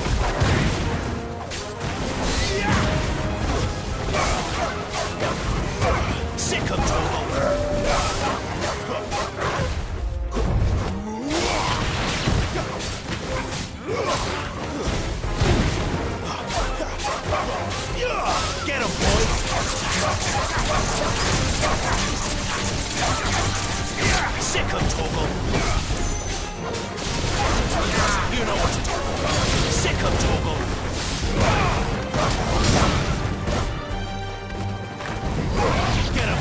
Sick of Torgal! Get him, boy! Sick of Torgal! You know what to do. Sick of Torgal! Get him!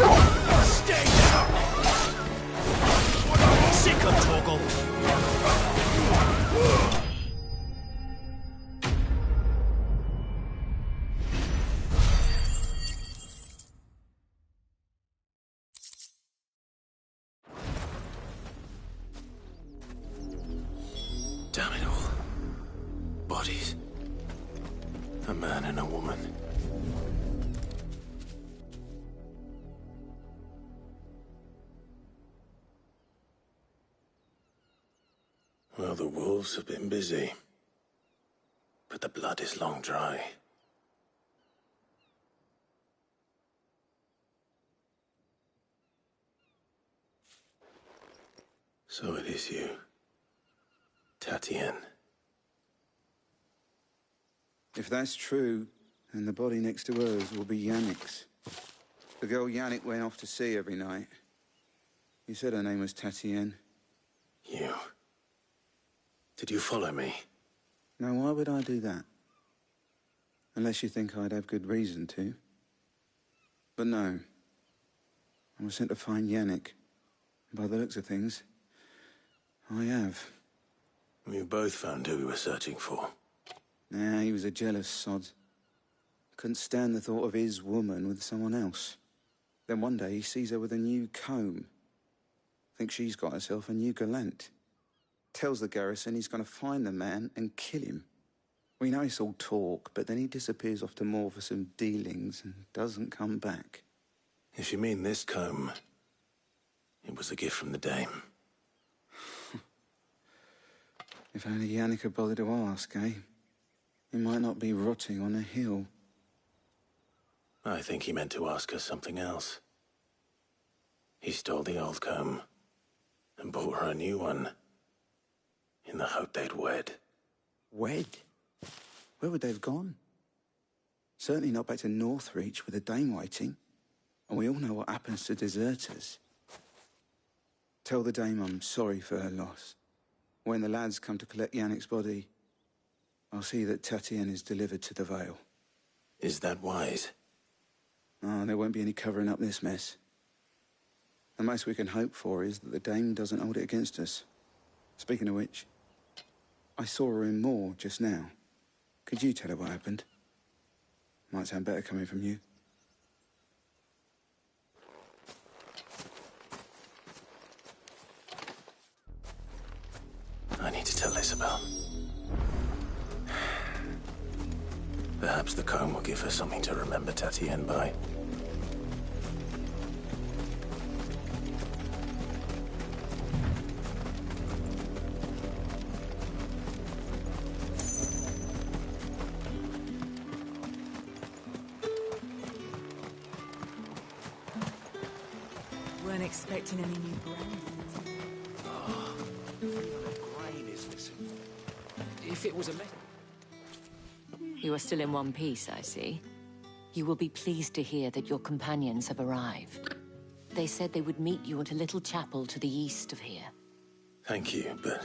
Stay down! Sick of Torgal! Damn it all. Bodies. A man and a woman. Well, the wolves have been busy. But the blood is long dry. So it is you, Tatienne. If that's true, And the body next to hers will be Yannick's. The girl Yannick went off to see every night. He said her name was Tatienne. You... Did you follow me? Now, why would I do that? Unless you think I'd have good reason to. But no. I was sent to find Yannick. By the looks of things, I have. We both found who we were searching for. Nah, he was a jealous sod. Couldn't stand the thought of his woman with someone else. Then one day he sees her with a new comb. Thinks she's got herself a new gallant. Tells the garrison he's going to find the man and kill him. We know it's all talk, but then he disappears off to Moor for some dealings and doesn't come back. If you mean this comb, it was a gift from the Dame. If only Yannick had bothered to ask, eh? He might not be rotting on a hill. I think he meant to ask her something else. He stole the old comb and bought her a new one in the hope they'd wed. Wed? Where would they have gone? Certainly not back to Northreach with a Dame waiting. And we all know what happens to deserters. Tell the Dame I'm sorry for her loss. When the lads come to collect Yannick's body, I'll see that Tatienne is delivered to the Vale. Is that wise? Oh, there won't be any covering up this mess. The most we can hope for is that the Dame doesn't hold it against us. Speaking of which, I saw her in Moor just now. Could you tell her what happened? Might sound better coming from you. I need to tell Isabel. Perhaps the comb will give her something to remember Tatienne by. Weren't expecting any new brand. If it was a mess. You are still in one piece, I see. You will be pleased to hear that your companions have arrived. They said they would meet you at a little chapel to the east of here. Thank you, but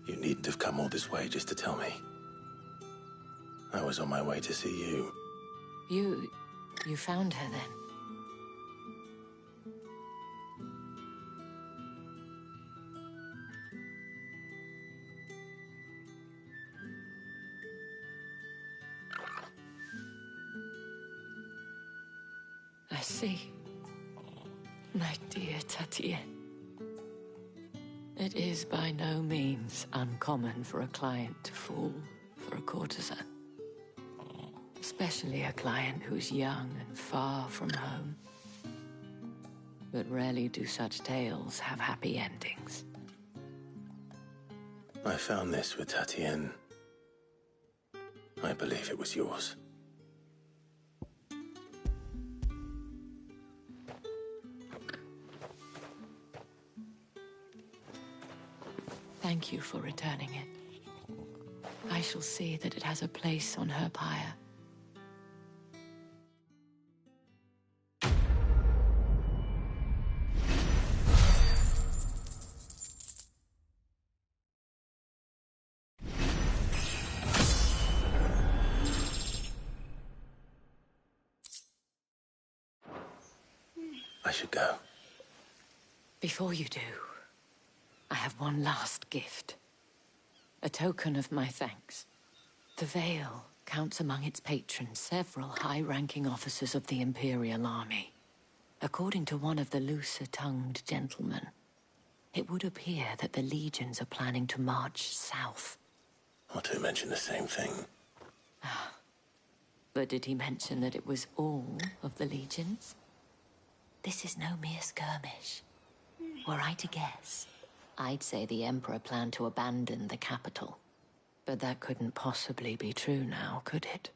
you needn't have come all this way just to tell me. I was on my way to see you. You found her then? I see. My dear Tatienne. It is by no means uncommon for a client to fall for a courtesan. Especially a client who's young and far from home. But rarely do such tales have happy endings. I found this with Tatienne. I believe it was yours. Thank you for returning it. I shall see that it has a place on her pyre. I should go. Before you do, I have one last gift. A token of my thanks. The Vale counts among its patrons several high-ranking officers of the Imperial Army. According to one of the looser-tongued gentlemen, it would appear that the legions are planning to march south. Or to mention the same thing. But did he mention that it was all of the legions? This is no mere skirmish. Were I to guess, I'd say the Emperor planned to abandon the capital. But that couldn't possibly be true now, could it?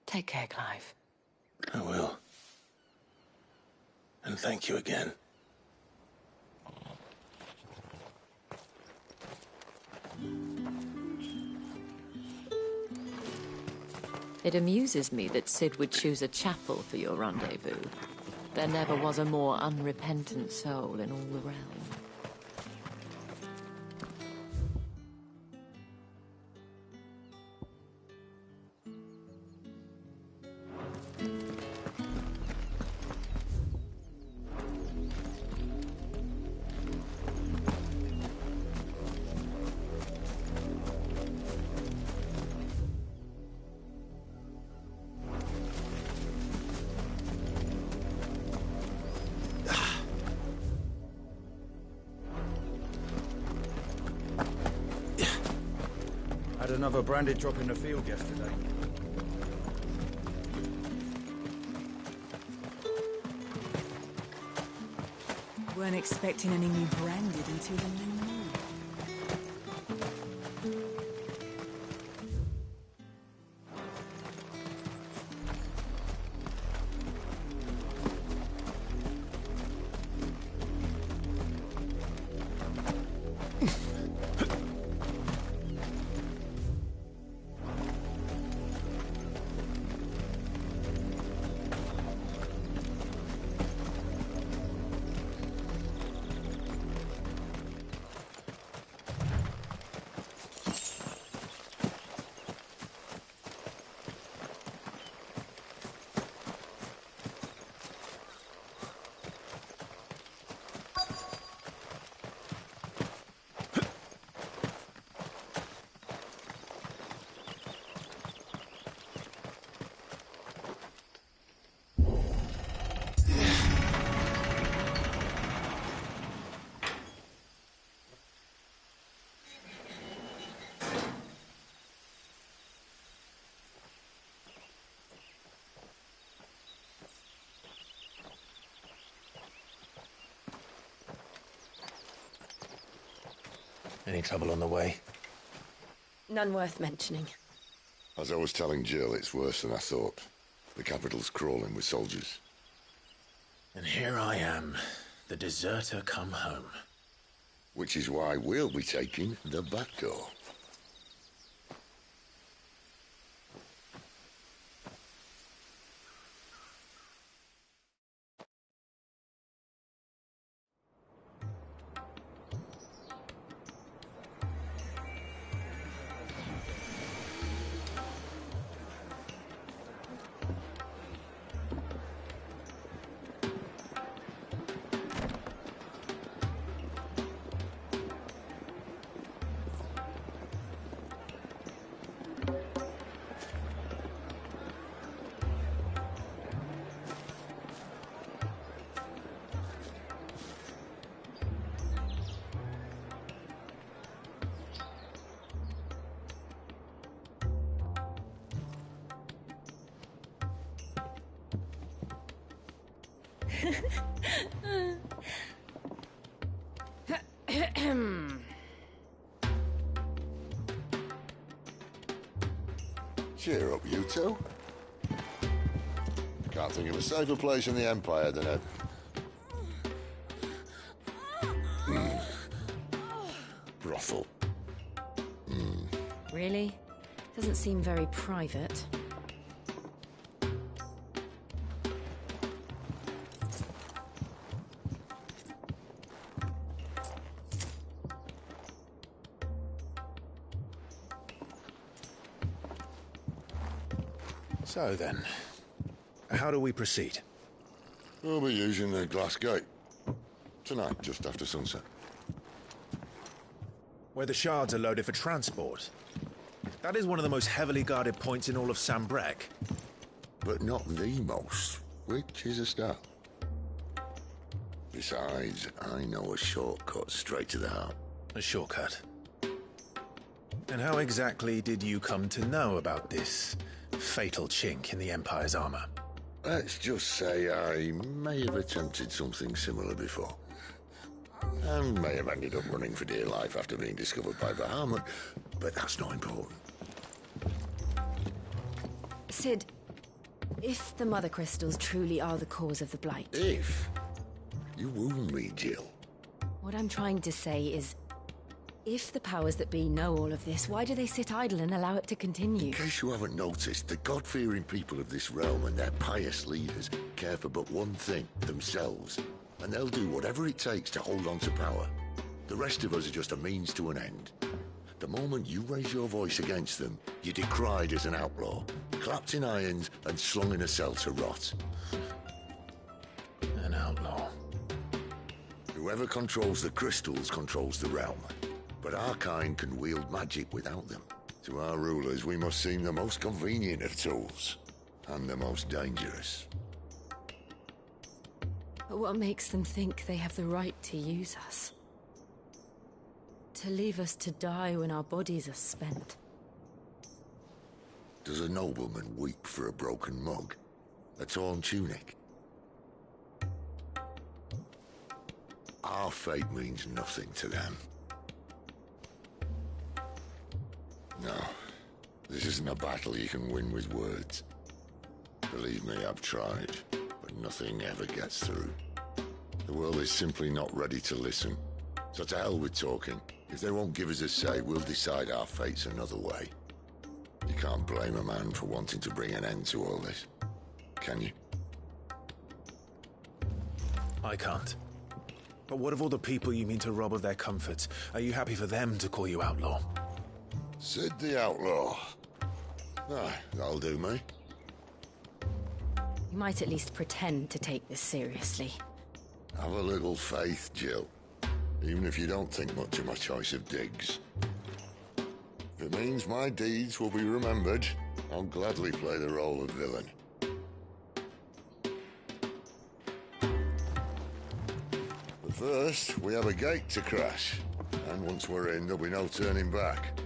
Take care, Clive. I will. And thank you again. It amuses me that Cid would choose a chapel for your rendezvous. There never was a more unrepentant soul in all the realm. Had another branded drop in the field yesterday. Weren't expecting any new branded until the new moon. Any trouble on the way? None worth mentioning. As I was telling Jill, it's worse than I thought. The capital's crawling with soldiers. And here I am, the deserter come home. Which is why we'll be taking the back door. Cheer up, you two. Can't think of a safer place in the Empire than a... brothel. Really? Doesn't seem very private. So then, how do we proceed? We'll be using the glass gate. Tonight, just after sunset. Where the shards are loaded for transport. That is one of the most heavily guarded points in all of Sambrec. But not the most, which is a start. Besides, I know a shortcut straight to the heart. A shortcut? And how exactly did you come to know about this fatal chink in the Empire's armor? Let's just say I may have attempted something similar before. And may have ended up running for dear life after being discovered by Bahamut, but that's not important. Cid, if the Mother Crystals truly are the cause of the Blight... If? You wound me, Jill. What I'm trying to say is... If the powers that be know all of this, why do they sit idle and allow it to continue? In case you haven't noticed, the God-fearing people of this realm and their pious leaders care for but one thing, themselves. And they'll do whatever it takes to hold on to power. The rest of us are just a means to an end. The moment you raise your voice against them, you're decried as an outlaw, clapped in irons and slung in a cell to rot. An outlaw. Whoever controls the crystals controls the realm. But our kind can wield magic without them. To our rulers, we must seem the most convenient of tools. And the most dangerous. But what makes them think they have the right to use us? To leave us to die when our bodies are spent? Does a nobleman weep for a broken mug? A torn tunic? Our fate means nothing to them. No, this isn't a battle you can win with words. Believe me, I've tried, but nothing ever gets through. The world is simply not ready to listen. So to hell with talking. If they won't give us a say, we'll decide our fates another way. You can't blame a man for wanting to bring an end to all this, can you? I can't. But what of all the people you mean to rob of their comforts? Are you happy for them to call you outlaw? Sid the Outlaw. Ah, that'll do me. You might at least pretend to take this seriously. Have a little faith, Jill. Even if you don't think much of my choice of digs. If it means my deeds will be remembered, I'll gladly play the role of villain. But first, we have a gate to crash. And once we're in, there'll be no turning back.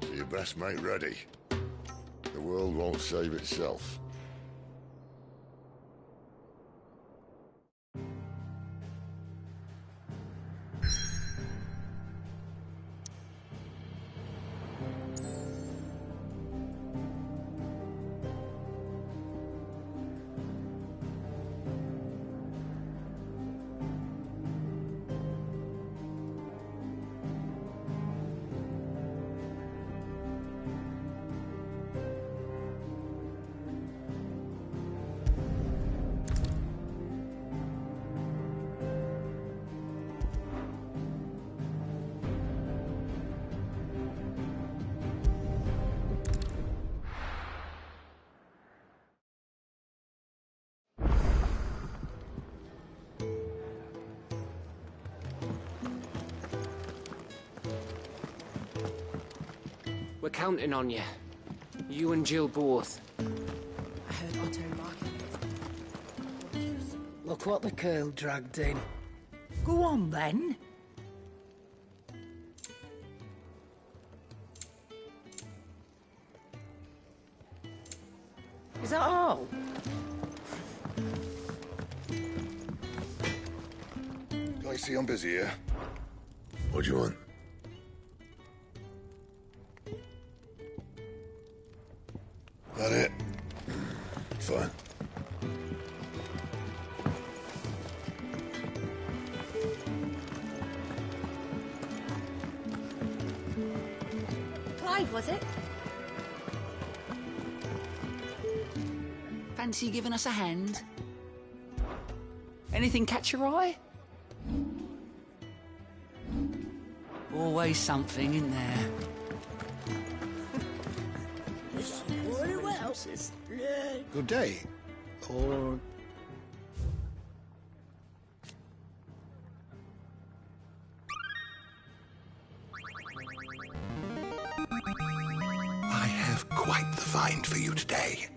So you best make ready. The world won't save itself. We're counting on you. You and Jill both. I heard Otto barking. Look what the girl dragged in. Go on, then. Is that all? I see I'm busy here. What do you want? That it? Fine. Clive, was it? Fancy giving us a hand? Anything catch your eye? Always something, in there? Very well. Good day. Or... I have quite the find for you today.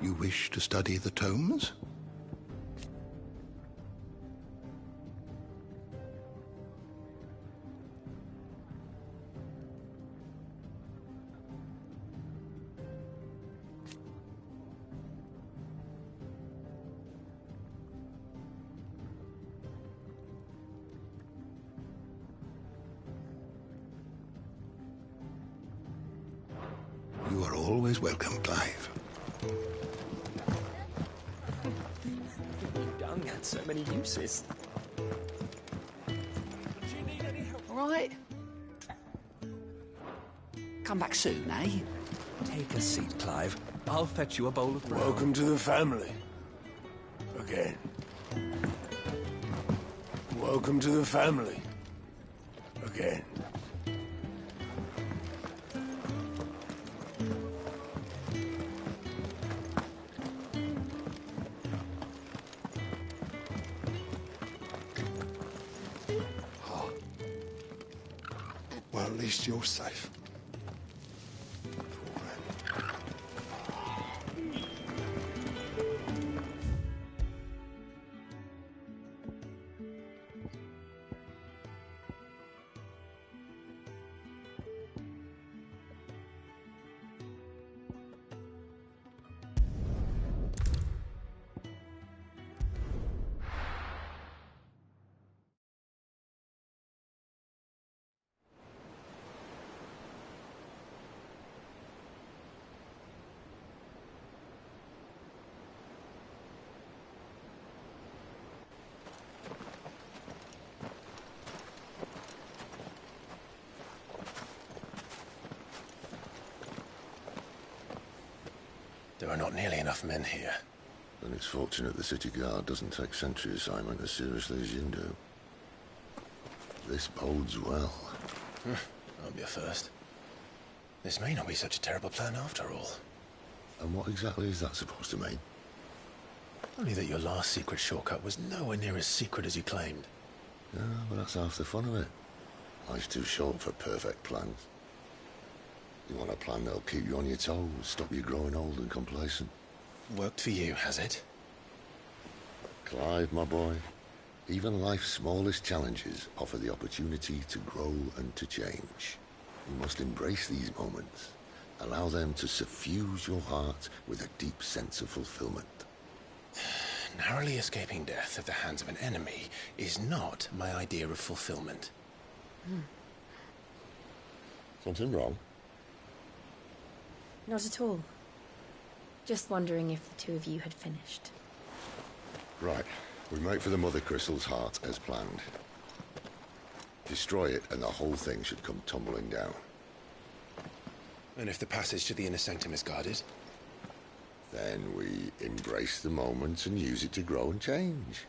You wish to study the tomes? You are always welcome, Clive. Dung had so many uses. Do you need any help? All right. Come back soon, eh? Take a seat, Clive. I'll fetch you a bowl of brown. Welcome to the family. Again. Welcome to the family. Again. Well, at least you're safe. There are not nearly enough men here. Then it's fortunate the city guard doesn't take sentry assignment as seriously as you do. This bodes well. I'll be a first. This may not be such a terrible plan after all. And what exactly is that supposed to mean? Only that your last secret shortcut was nowhere near as secret as you claimed. Yeah, but that's half the fun of it. Life's too short for perfect plans. You want a plan that'll keep you on your toes, stop you growing old and complacent. Worked for you, has it? Clive, my boy, even life's smallest challenges offer the opportunity to grow and to change. You must embrace these moments. Allow them to suffuse your heart with a deep sense of fulfillment. Narrowly escaping death at the hands of an enemy is not my idea of fulfillment. Something wrong? Not at all. Just wondering if the two of you had finished. Right. We make for the Mother Crystal's heart as planned. Destroy it and the whole thing should come tumbling down. And if the passage to the inner sanctum is guarded? Then we embrace the moment and use it to grow and change.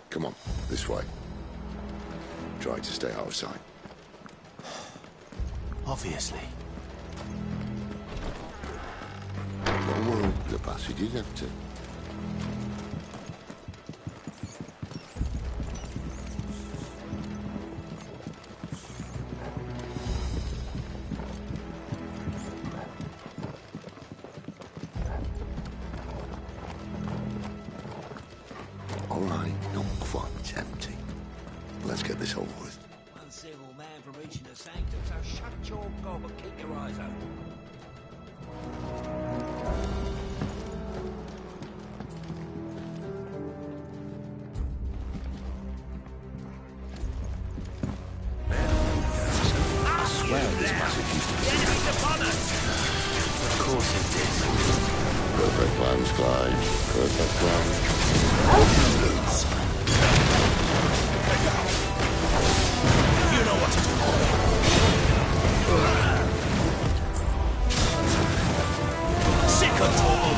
Come on, this way. Try to stay out of sight. Obviously. Don't worry, the passage is empty. All right, not quite empty. Let's get this over with. One civil man from reaching the sanctum, so shut your gob and keep your eyes open. I swear this passage used to be... Of course it did. Perfect plans, Clive. Perfect plans. You know what to do. Sick of trouble.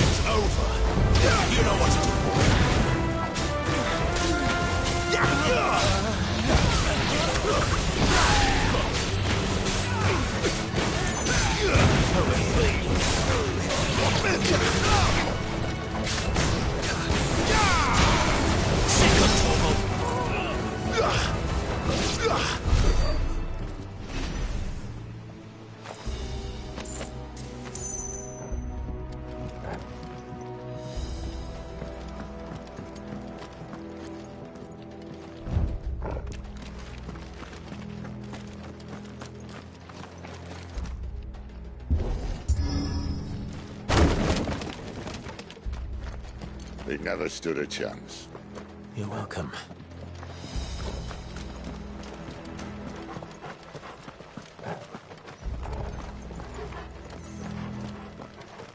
It's over. You know what to do. It never stood a chance. You're welcome.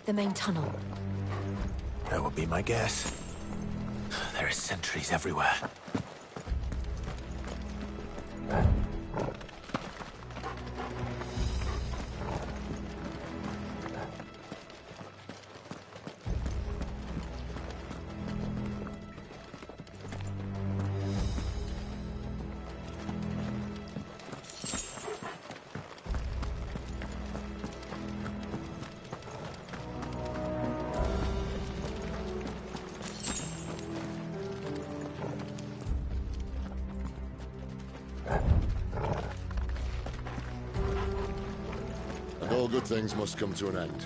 The main tunnel. That would be my guess. There are sentries everywhere. And all good things must come to an end.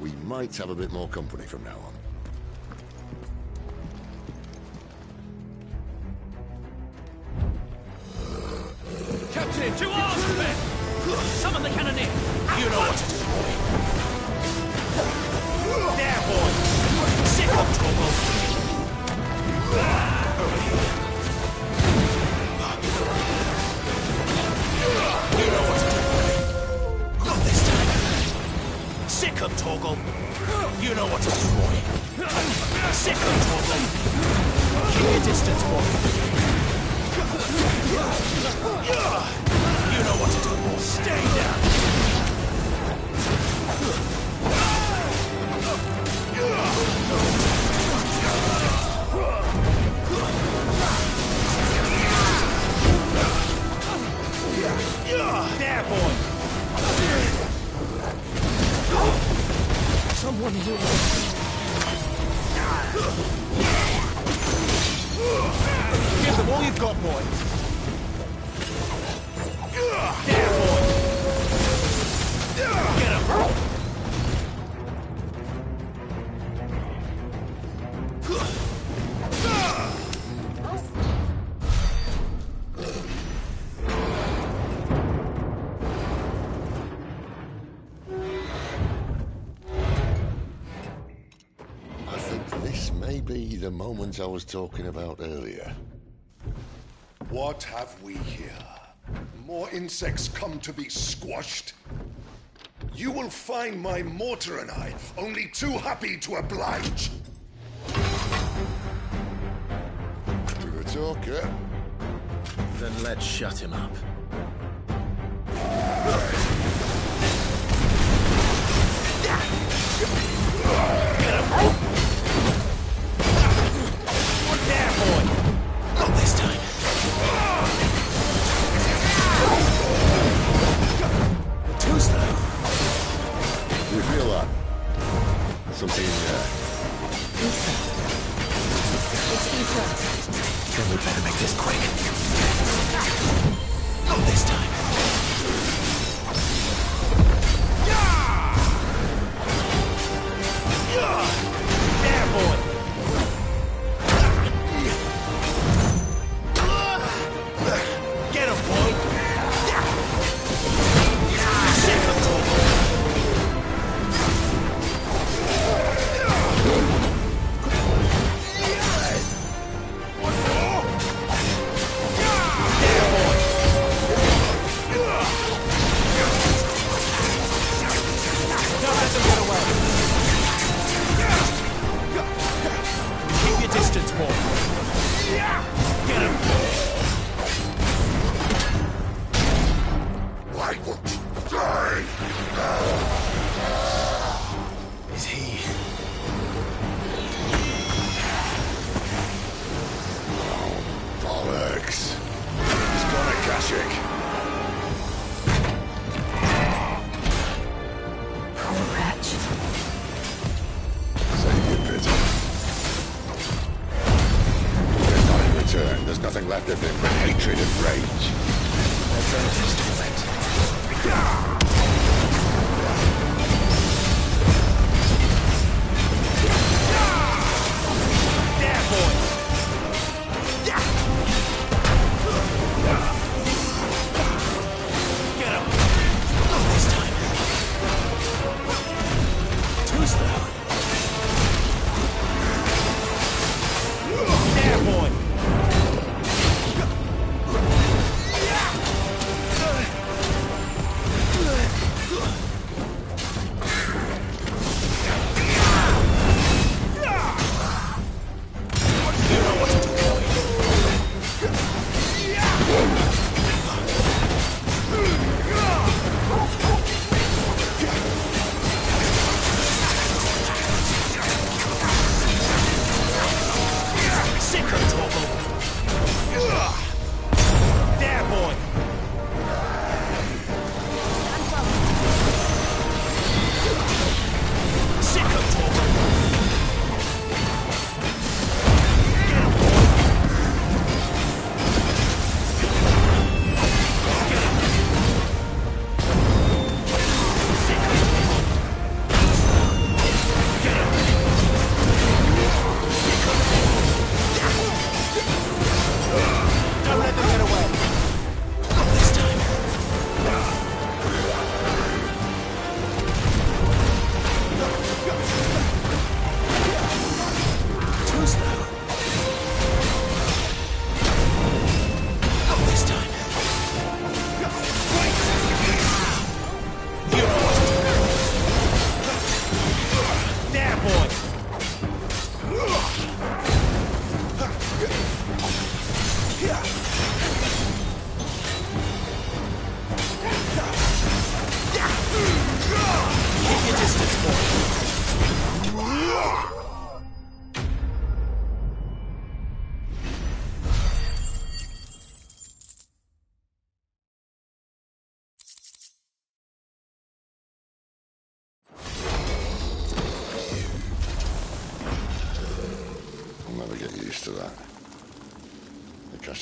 We might have a bit more company from now on. Captain, to arms, men! Summon the cannoneer! You know what to do, boy. There, boy! Sit up, Torgal! You know what to do, boy. Not this time. Sick up, Torgal! You know what to do, boy. Sick up, Torgal! Keep your distance, boy. You know what to do, boy. Stay down! There, boy! Someone here. Give them all you've got, boy. There, boy! Get him! I think this may be the moment I was talking about earlier. What have we here? More insects come to be squashed? You will find my mortar and I only too happy to oblige. To the talker. Then let's shut him up. There, boy! Not this time. Too slow. You feel that? Something, It's ether. Then we better make this quick. Not this time. There, boy! Get him, boy! Sick of Torgal! There, boy! Don't let them get away! Keep your distance, boy! Get him! Why won't you die? Is he... bollocks. He's got a Kashik. Poor wretch. Say your pity. Get not in return. There's nothing left of him but hatred and rage. Let's end this torment. There, boy! Get him! Not this time. Too slow.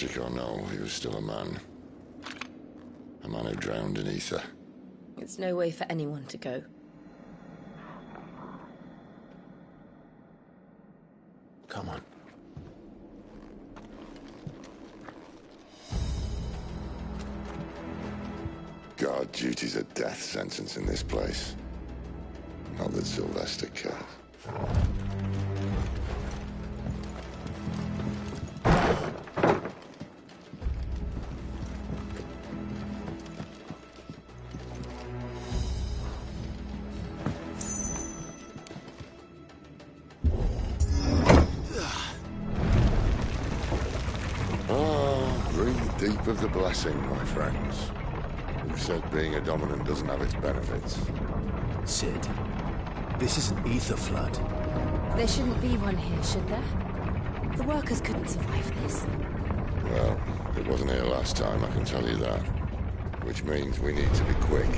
Magic or no, he was still a man. A man who drowned in ether. It's no way for anyone to go. Come on. Guard duty's a death sentence in this place. Not that Sylvester cares. Deep of the blessing, my friends. Who said being a dominant doesn't have its benefits? Sid, this is an ether flood. There shouldn't be one here, should there? The workers couldn't survive this. Well, it wasn't here last time, I can tell you that. Which means we need to be quick.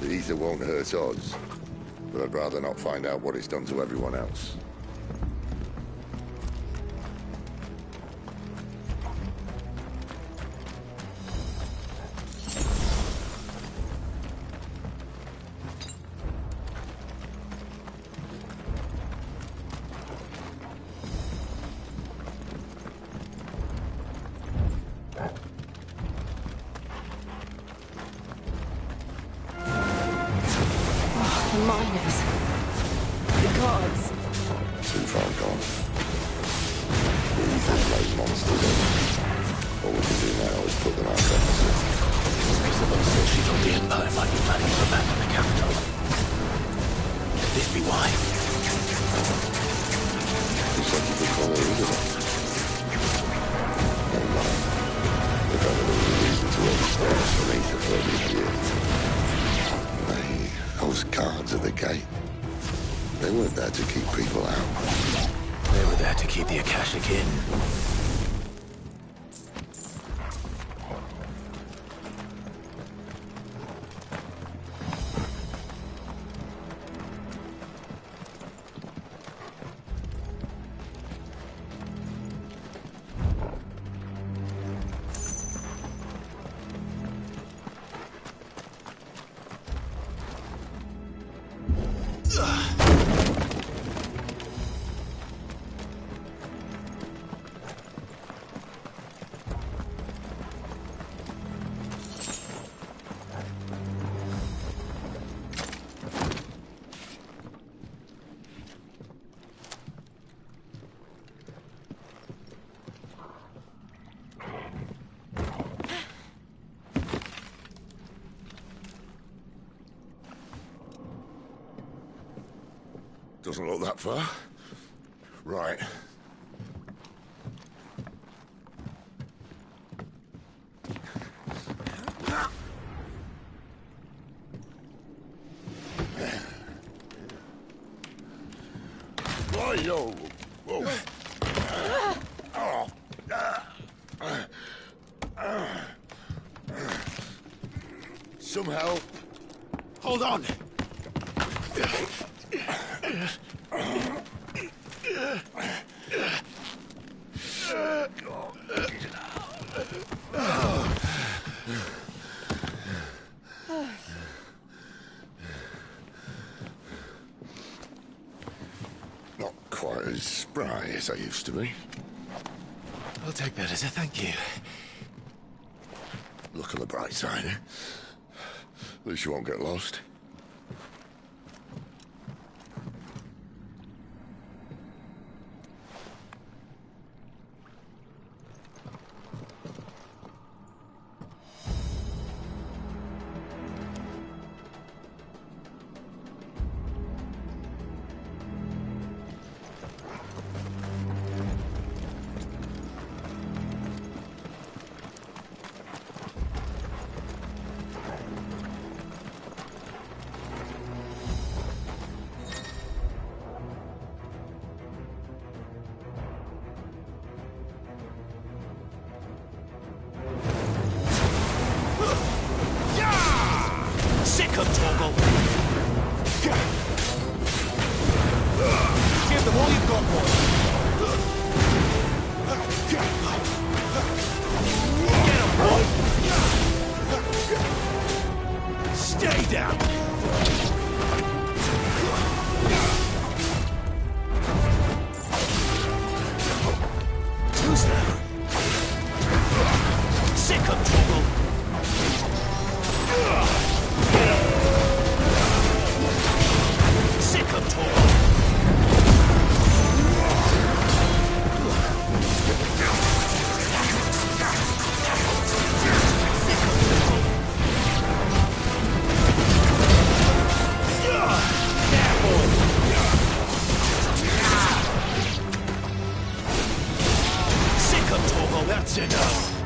The ether won't hurt us, but I'd rather not find out what it's done to everyone else. Those guards at the gate, they weren't there to keep people out. They were there to keep the Akashic in. Doesn't look that far. Right. Whoa. Whoa. Some help. Hold on. Not quite as spry as I used to be. I'll take that as a thank you. Look on the bright side, eh? At least you won't get lost. Give them all you've got, boy. Sick 'em, Torgal! Sick 'em, Torgal! Sick 'em, Torgal, that's enough!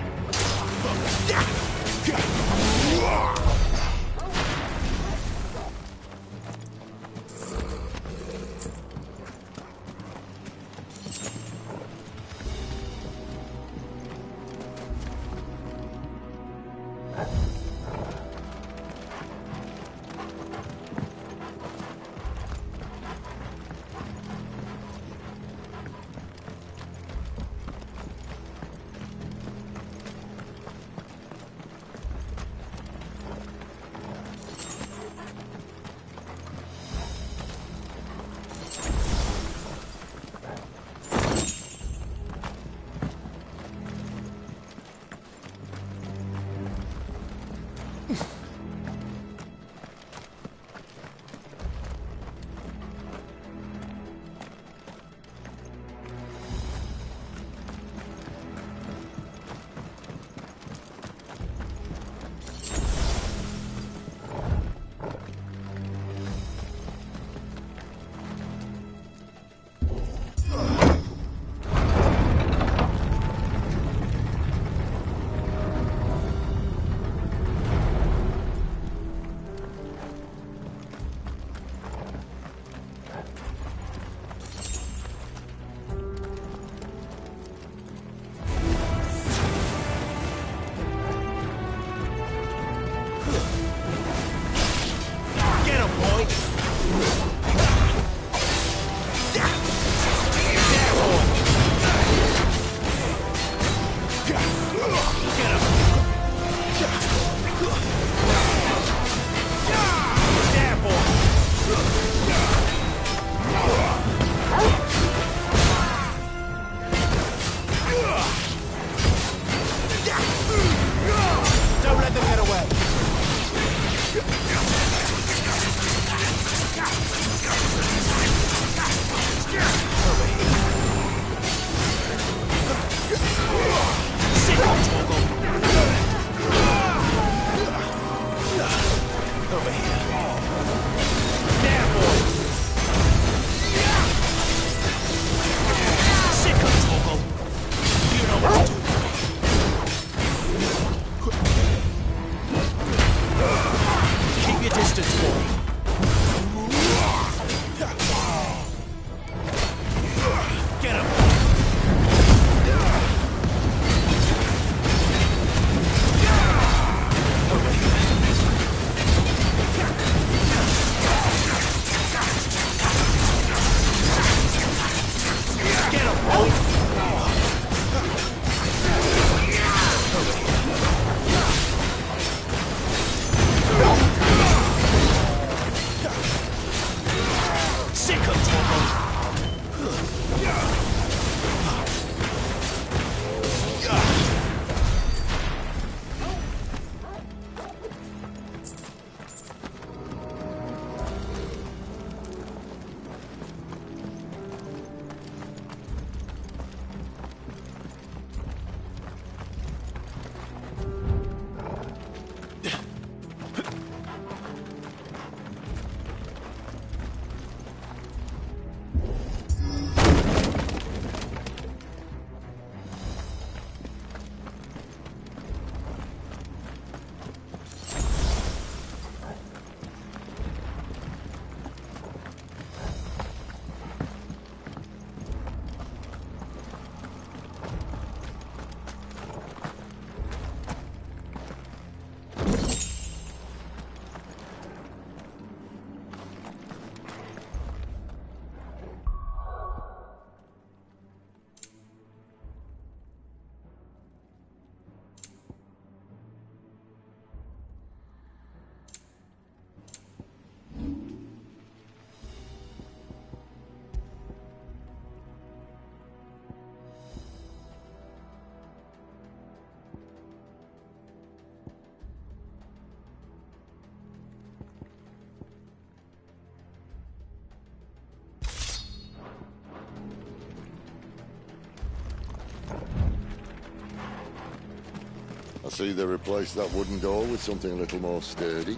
I see they replaced that wooden door with something a little more sturdy.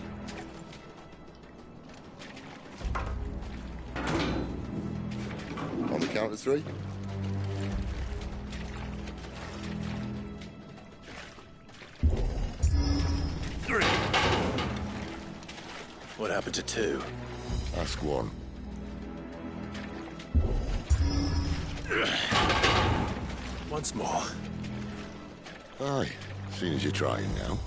On the count of 3. What happened to 2? Ask 1. Once more. Aye, seeing as you're trying now.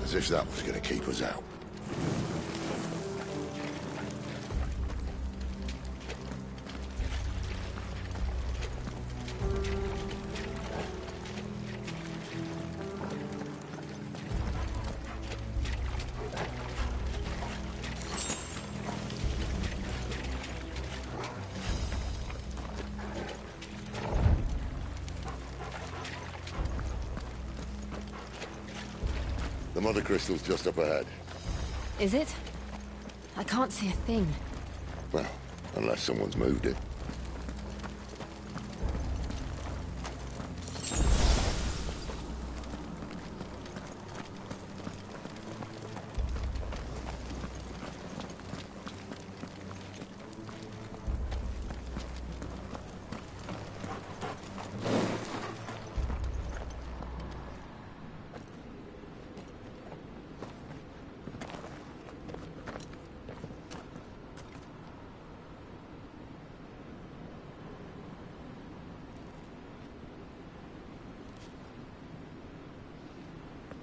As if that was going to keep us out. The mother crystal's just up ahead. Is it? I can't see a thing. Well, unless someone's moved it.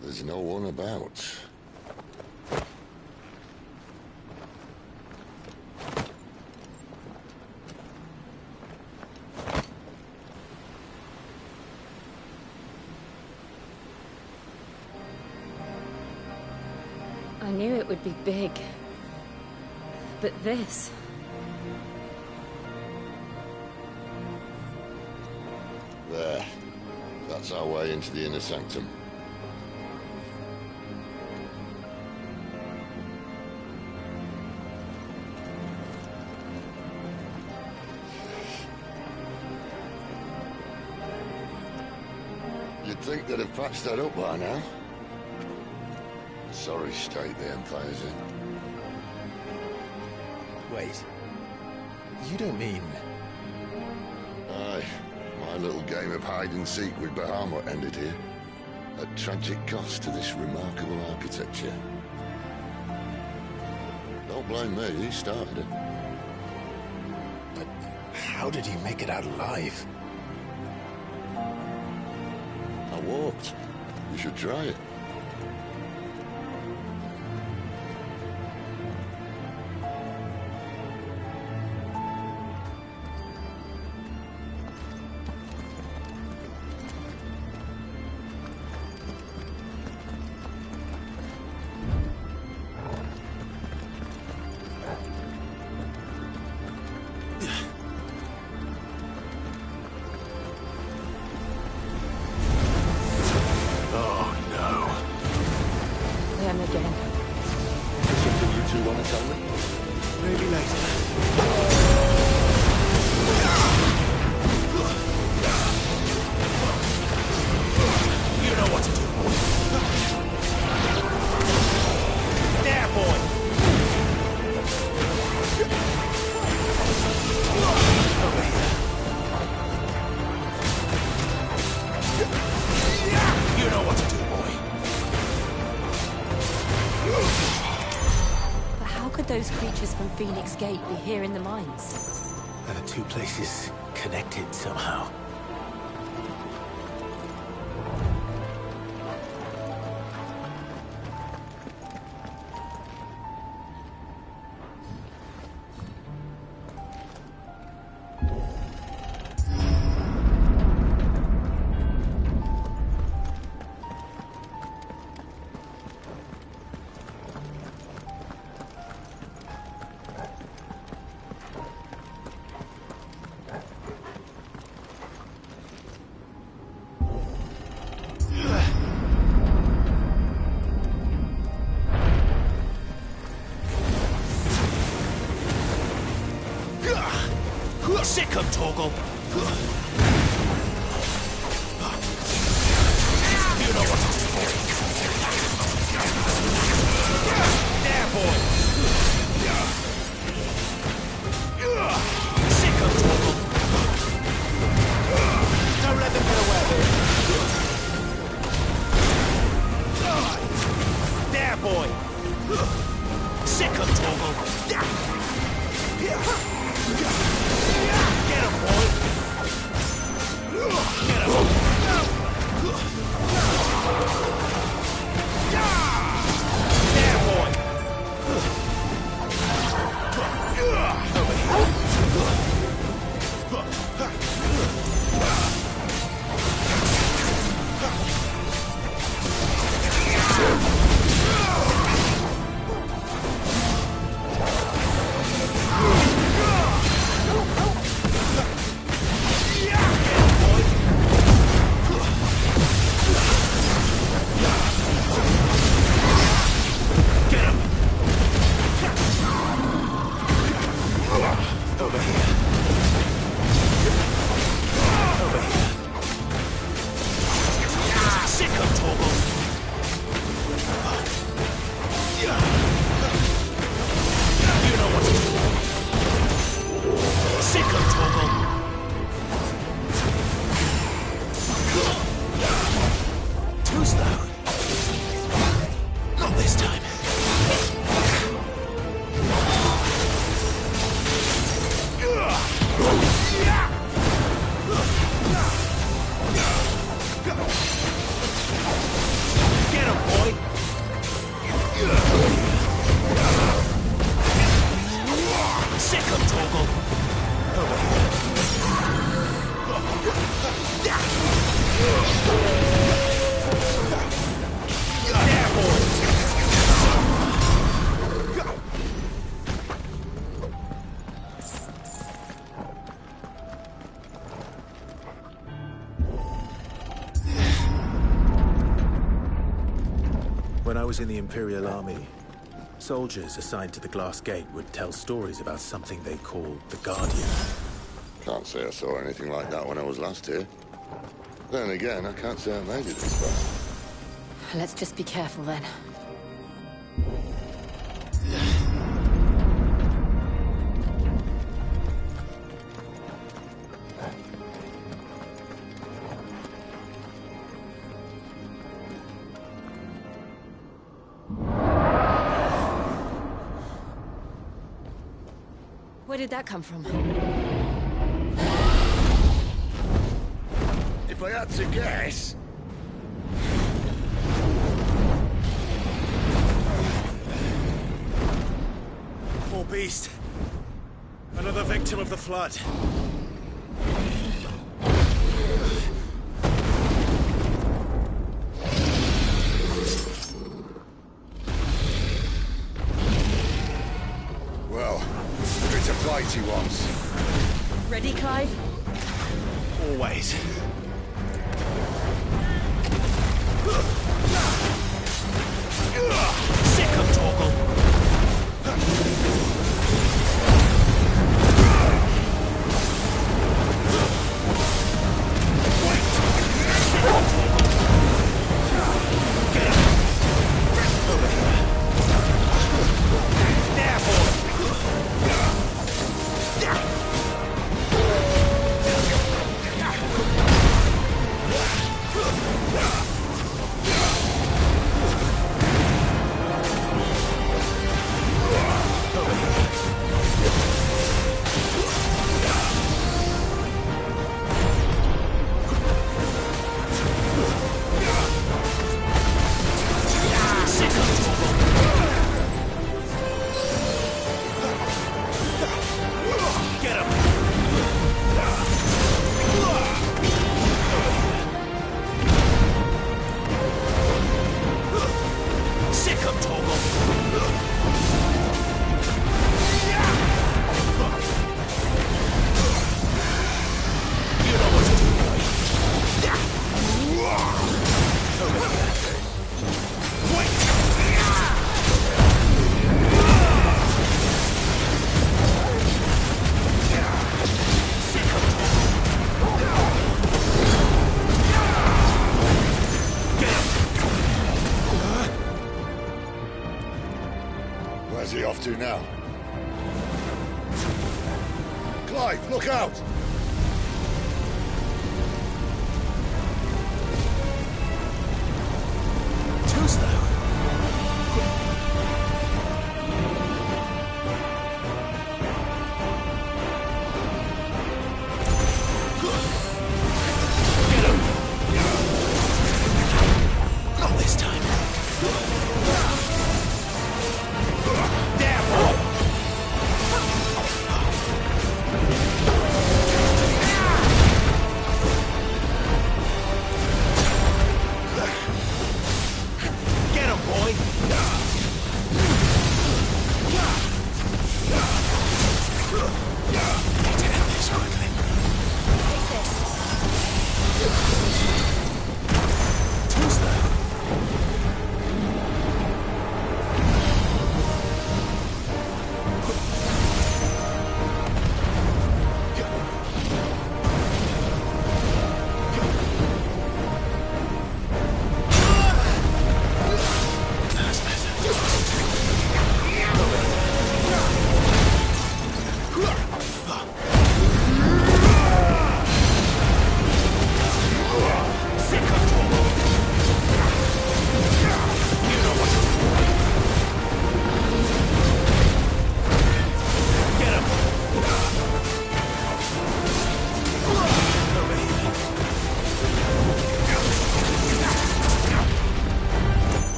There's no one about. I knew it would be big. But this... There. That's our way into the inner sanctum. You'd think they'd have patched that up by now. Sorry state the Empire's in. Wait. You don't mean... Aye. My little game of hide-and-seek with Bahamut ended here. At tragic cost to this remarkable architecture. Don't blame me, he started it. But how did he make it out alive? I walked. You should try it. Those creatures from Phoenix Gate be here in the mines? Are the two places connected somehow? Sick 'em, Torgal. You know what to do. There, boy. Sick 'em, Torgal. Don't let them get away. There, boy. Sick 'em, Torgal. Get him, boy. Get him. There, boy. When I was in the Imperial Army, soldiers assigned to the Glass Gate would tell stories about something they called the Guardian. Can't say I saw anything like that when I was last here. Then again, I can't say I made it this far. Let's just be careful then. Where did that come from? If I had to guess... Poor beast. Another victim of the Flood. Well, it's a fight he wants. Ready, Clive? Always. Sick 'em, Torgal. Clive, look out! Too slow. Not this time. Damn, boy! Get him, boy! Need to end this quickly. Too slow. That's Sick of trouble. You know what to do. Get him. Over here.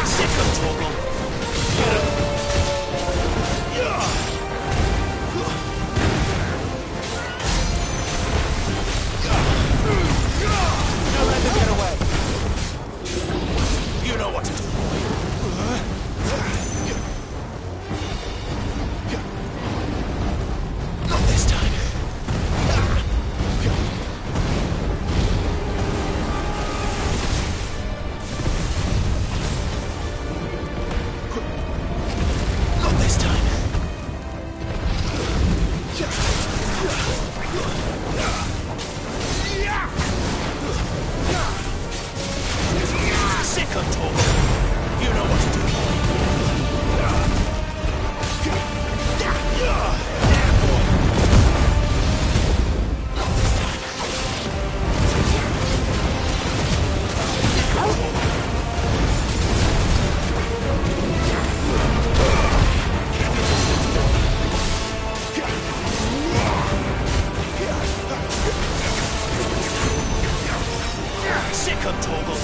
Sick of trouble. Get him. Don't let them get away. You know what to do, boy. Not this time. Not this time. Sick of talk. You know what to do, boy. Damn, boy. Not this time. Sick of Torgal.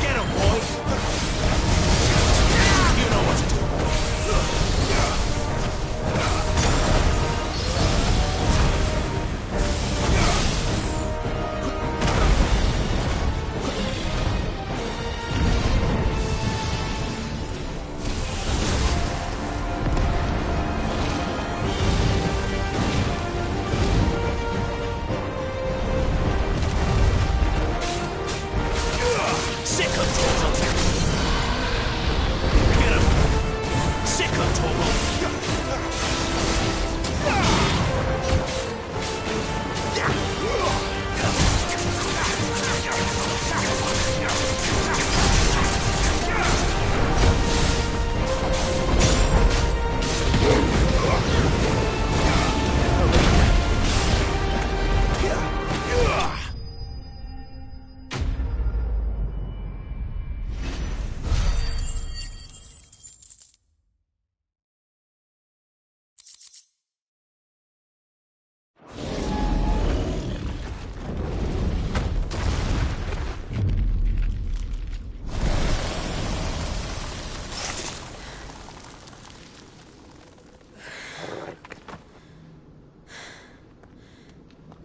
Get him, boy. You know what to do. Sick of Torgal. Get him. Sick of Torgal.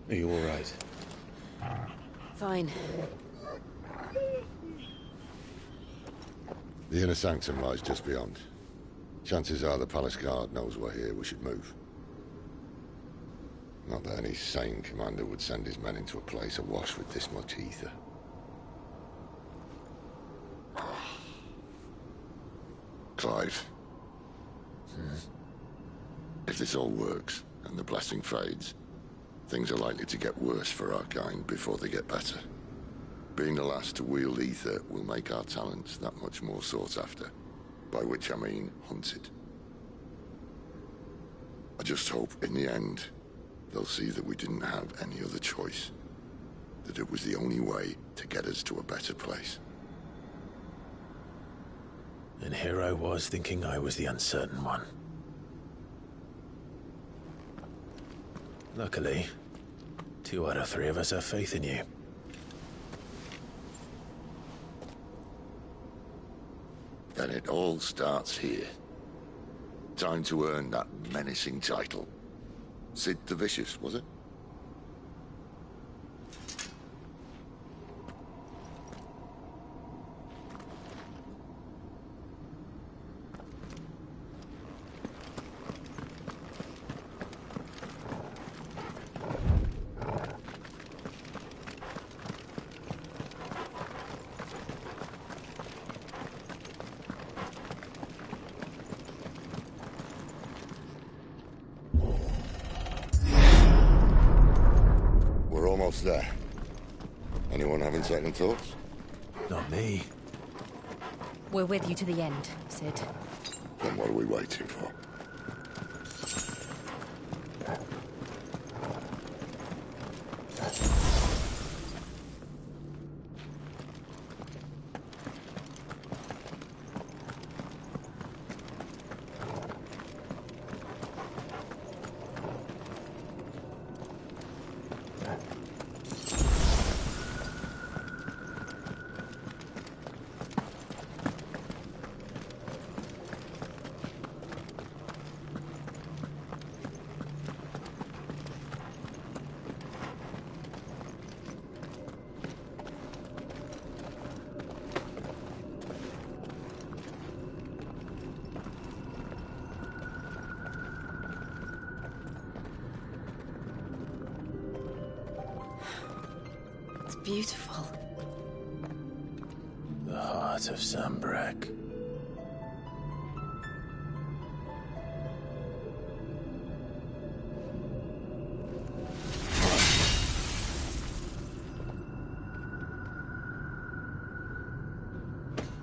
Are you all right? Fine. The inner sanctum lies just beyond. Chances are the palace guard knows we're here. We should move. Not that any sane commander would send his men into a place awash with this much ether. Clive. If this all works, and the blessing fades, things are likely to get worse for our kind before they get better. Being the last to wield ether will make our talents that much more sought after. By which I mean hunted. I just hope, in the end, they'll see that we didn't have any other choice. That it was the only way to get us to a better place. And here I was thinking I was the uncertain one. Luckily, 2 out of 3 of us have faith in you. Then it all starts here. Time to earn that menacing title. Sid the Vicious, was it? There. Anyone having second thoughts? Not me. We're with you to the end, Sid. Then what are we waiting for? Beautiful. The heart of Sambrek.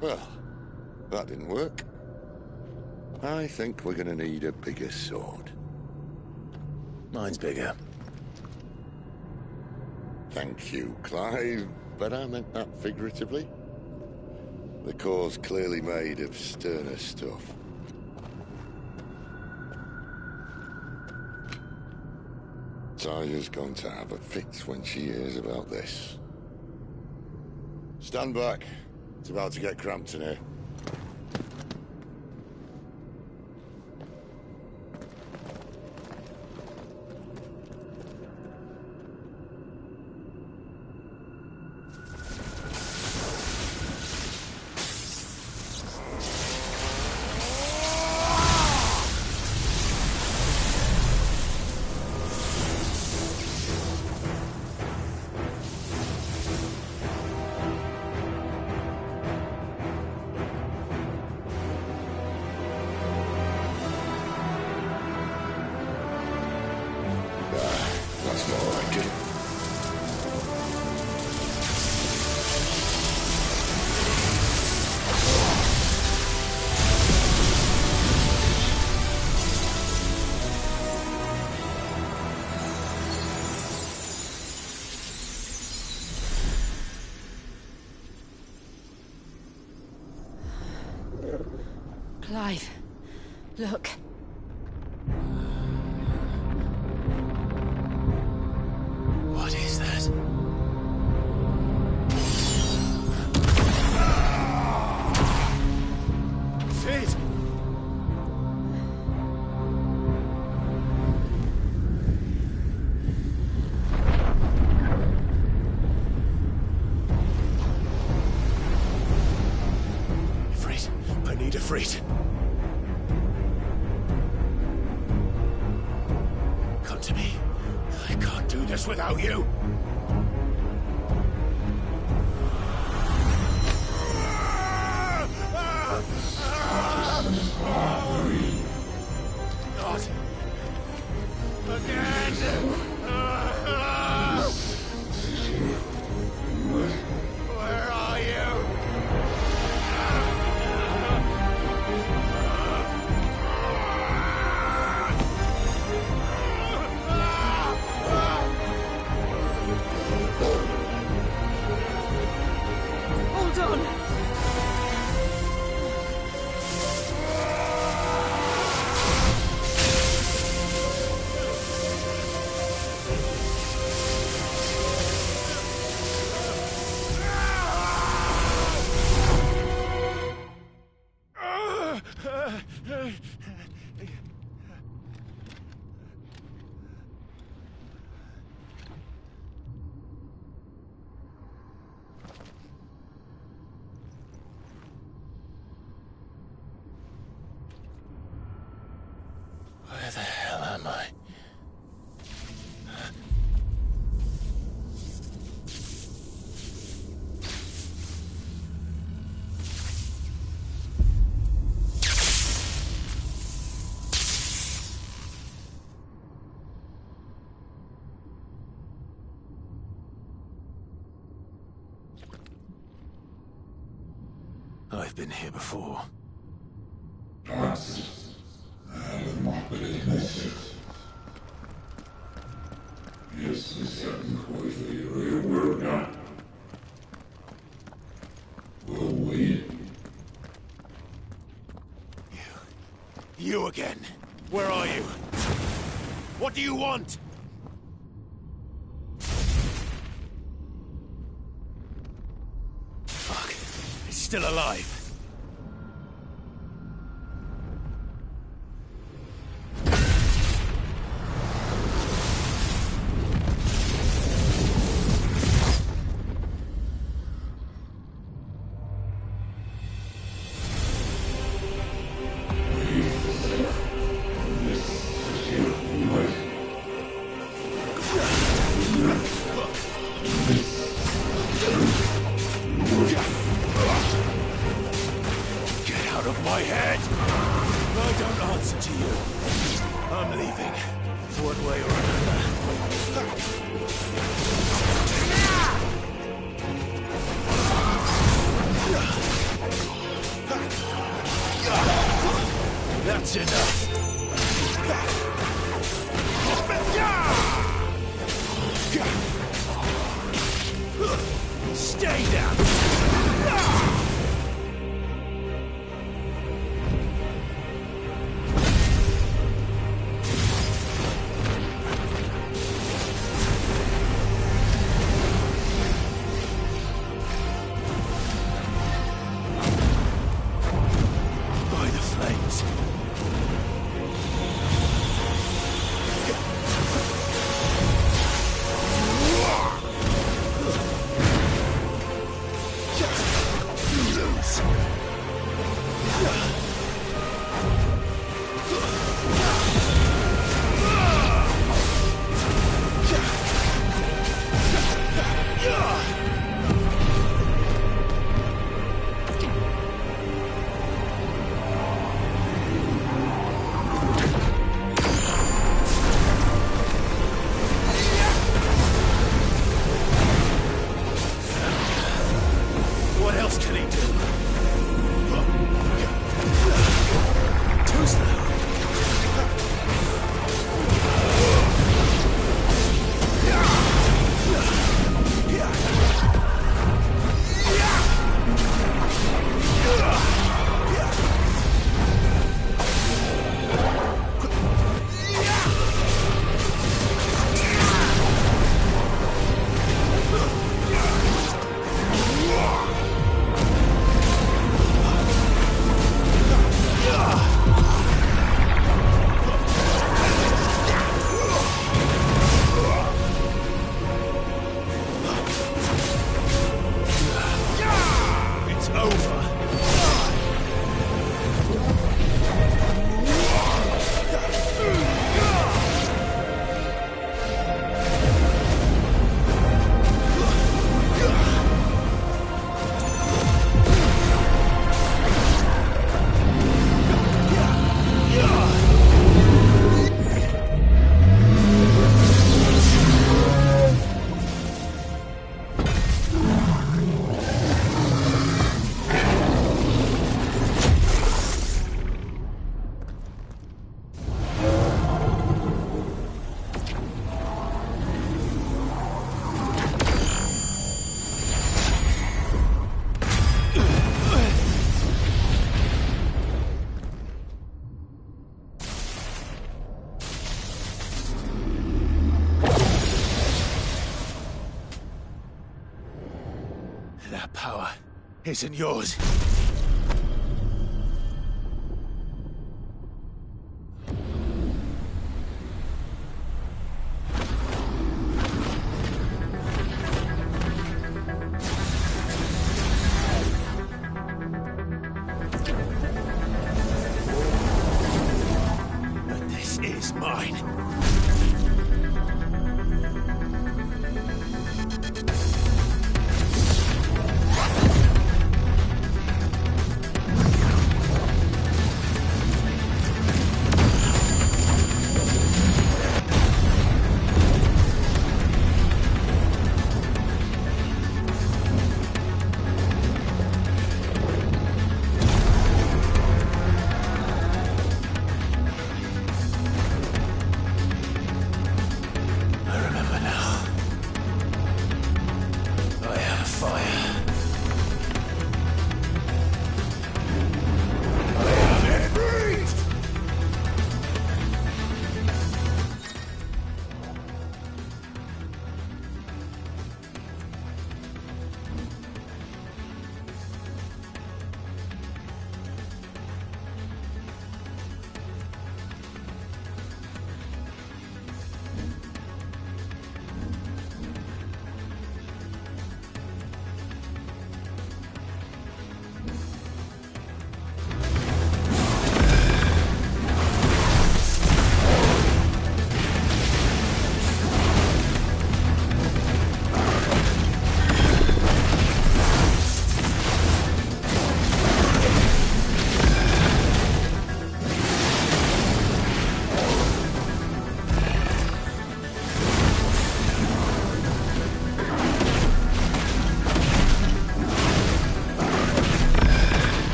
Well, that didn't work. I think we're gonna need a bigger sword. Mine's bigger. Thank you, Clive, but I meant that figuratively. The core's clearly made of sterner stuff. Taya's going to have a fit when she hears about this. Stand back. It's about to get cramped in here. Clive, look. What is that? Sid! Ifrit, I need Ifrit. Come to me. do this without you. Not again. Where are you? Hold on. Where the hell am I? I've been here before. You again. Where are you? What do you want? Fuck. It's still alive. Get out of my head! I don't answer to you. I'm leaving. One way or another. That's enough. Stay down! By the flames. isn't yours. But this is mine.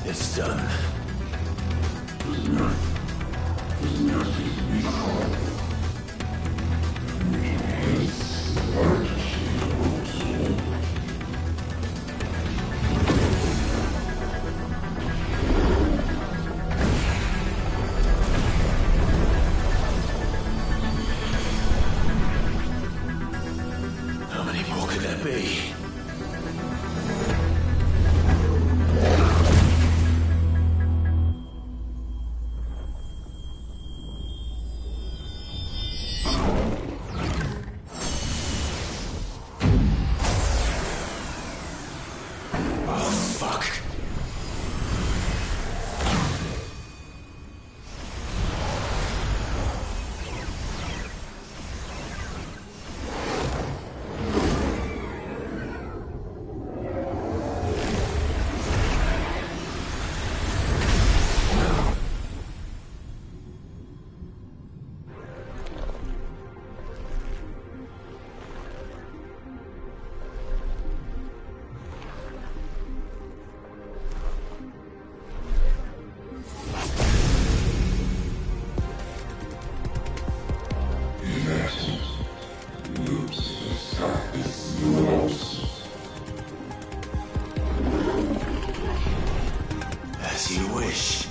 It's done. How many more could there be? As you wish.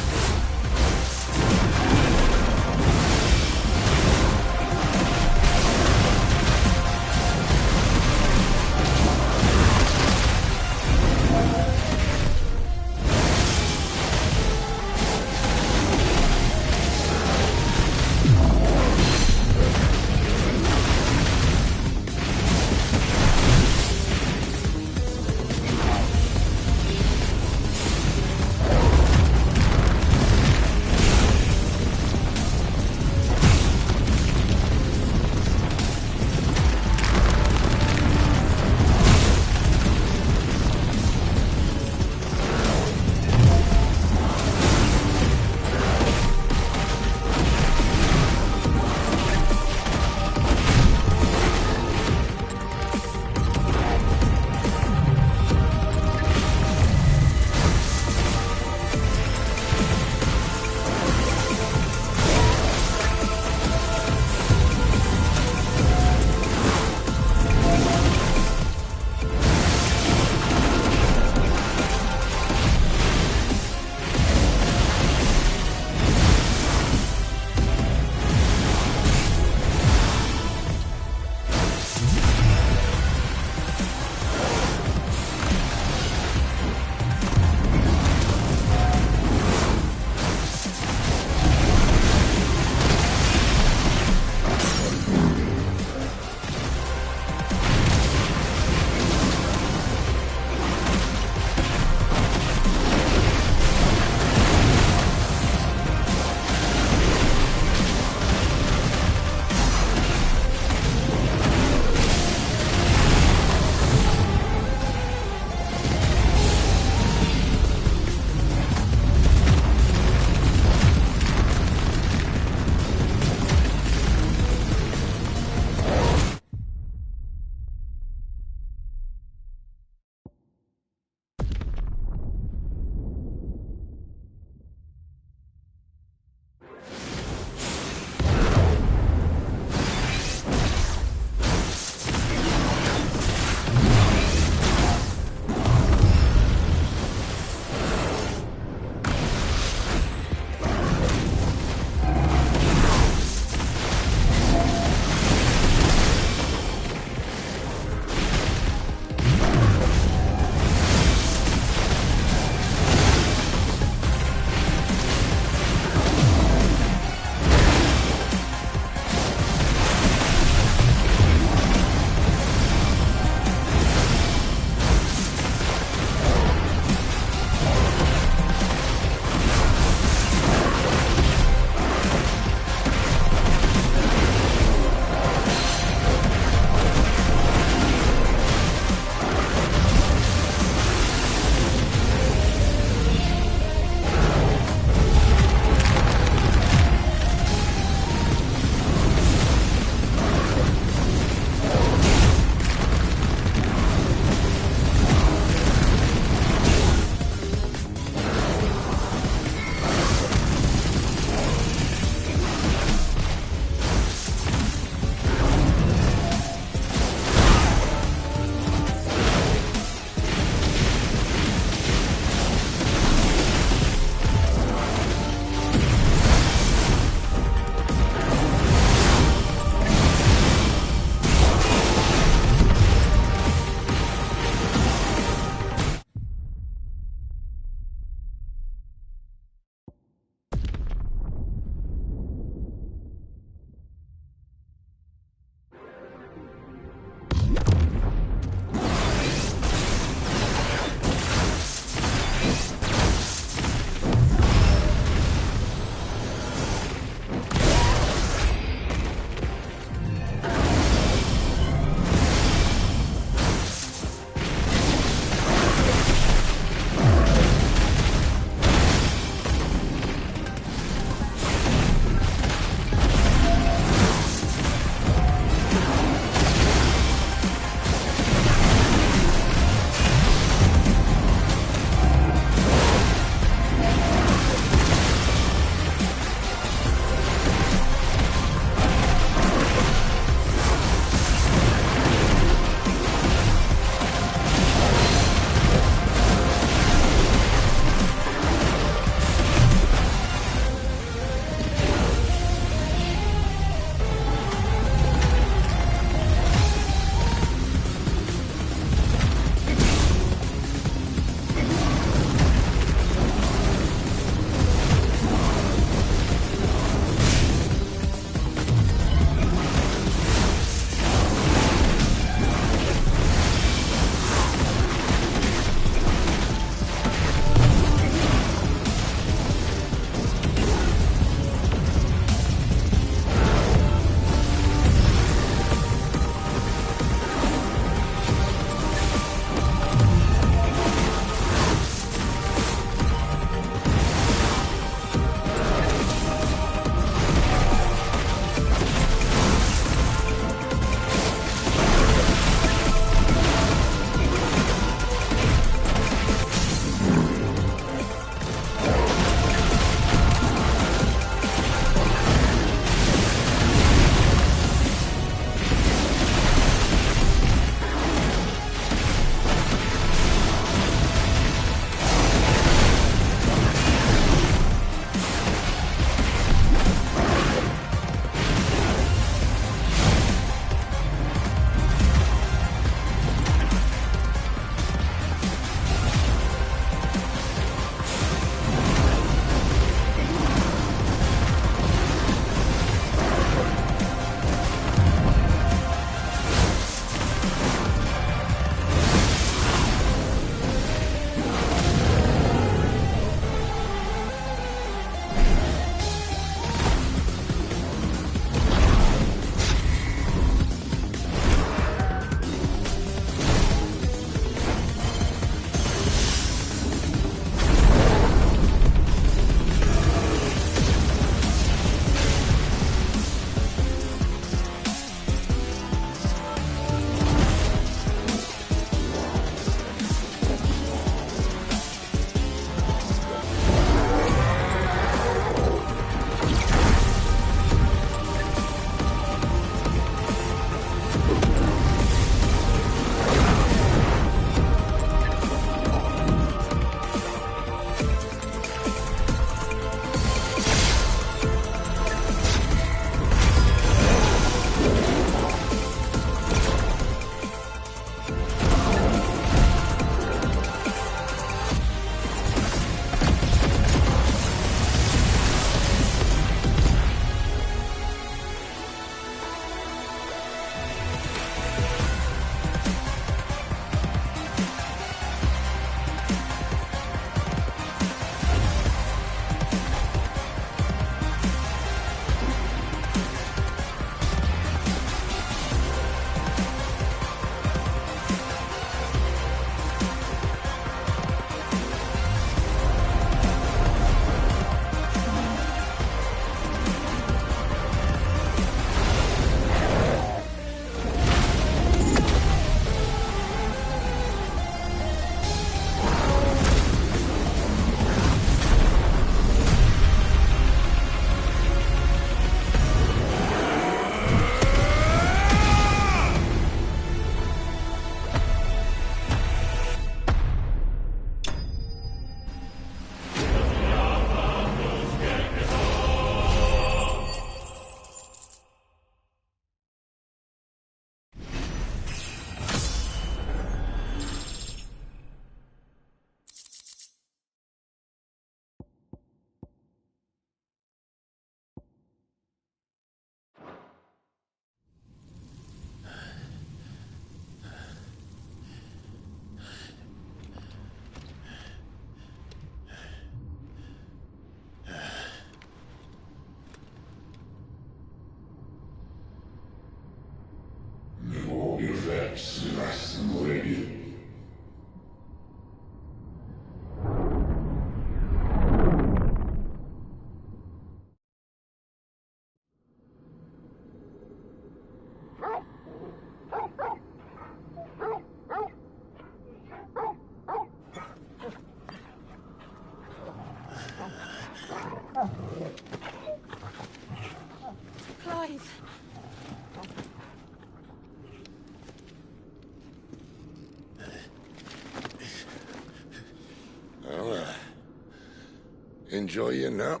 Enjoy your nap?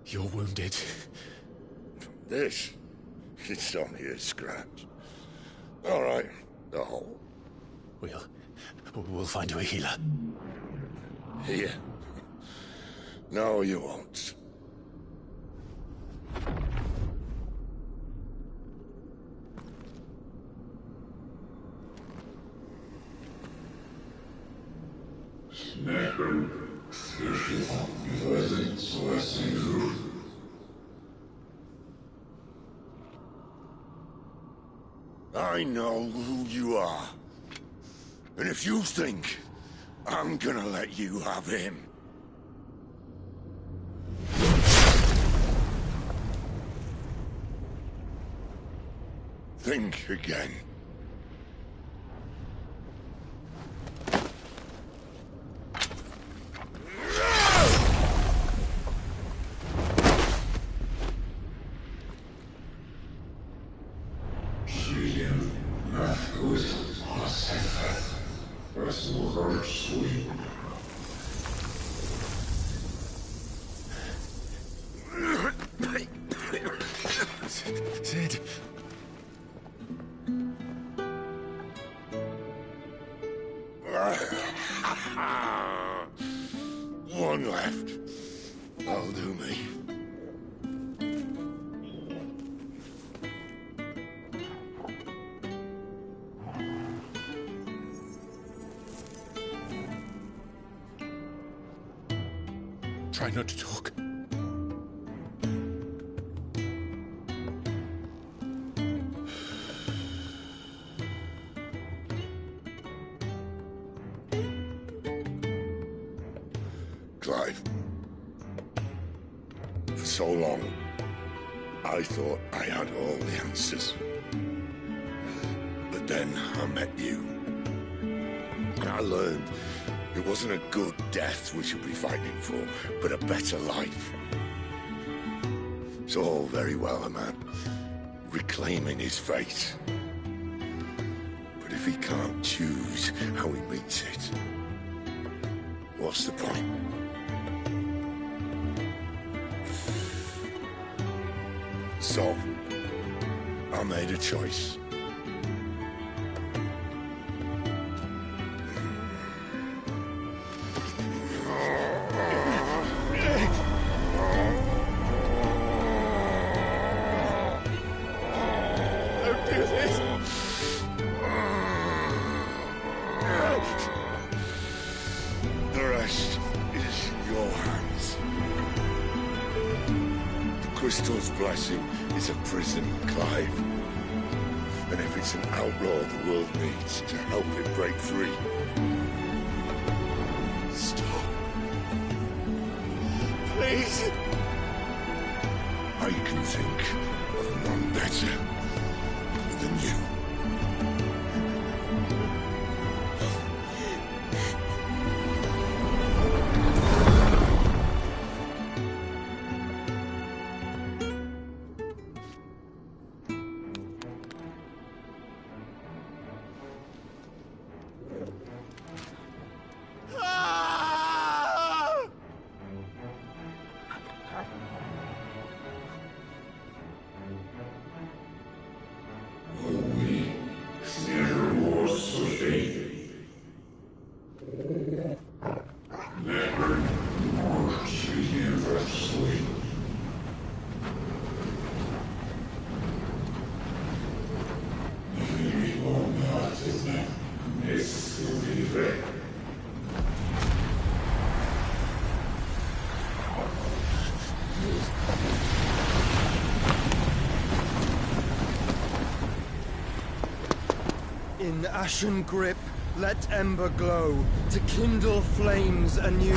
You're wounded. This? It's only a scratch. All right, the hole. We'll find you a healer. Here. No, you won't. I know who you are. And if you think I'm gonna let you have him... think again. Sid. One left. That'll do me. Try not to talk. Clive. For so long, I thought I had all the answers. But then I met you. And I learned it wasn't a good death we should be fighting for, but a better life. It's all very well, a man reclaiming his fate. But if he can't choose how he meets it, what's the point? So, I made a choice. Don't do this! The rest is in your hands. The Crystal's blessing is a prison, Clive. And if it's an outlaw the world needs to help it break free... Stop. Please! I can think of none better than you. In ashen grip, let ember glow, to kindle flames anew.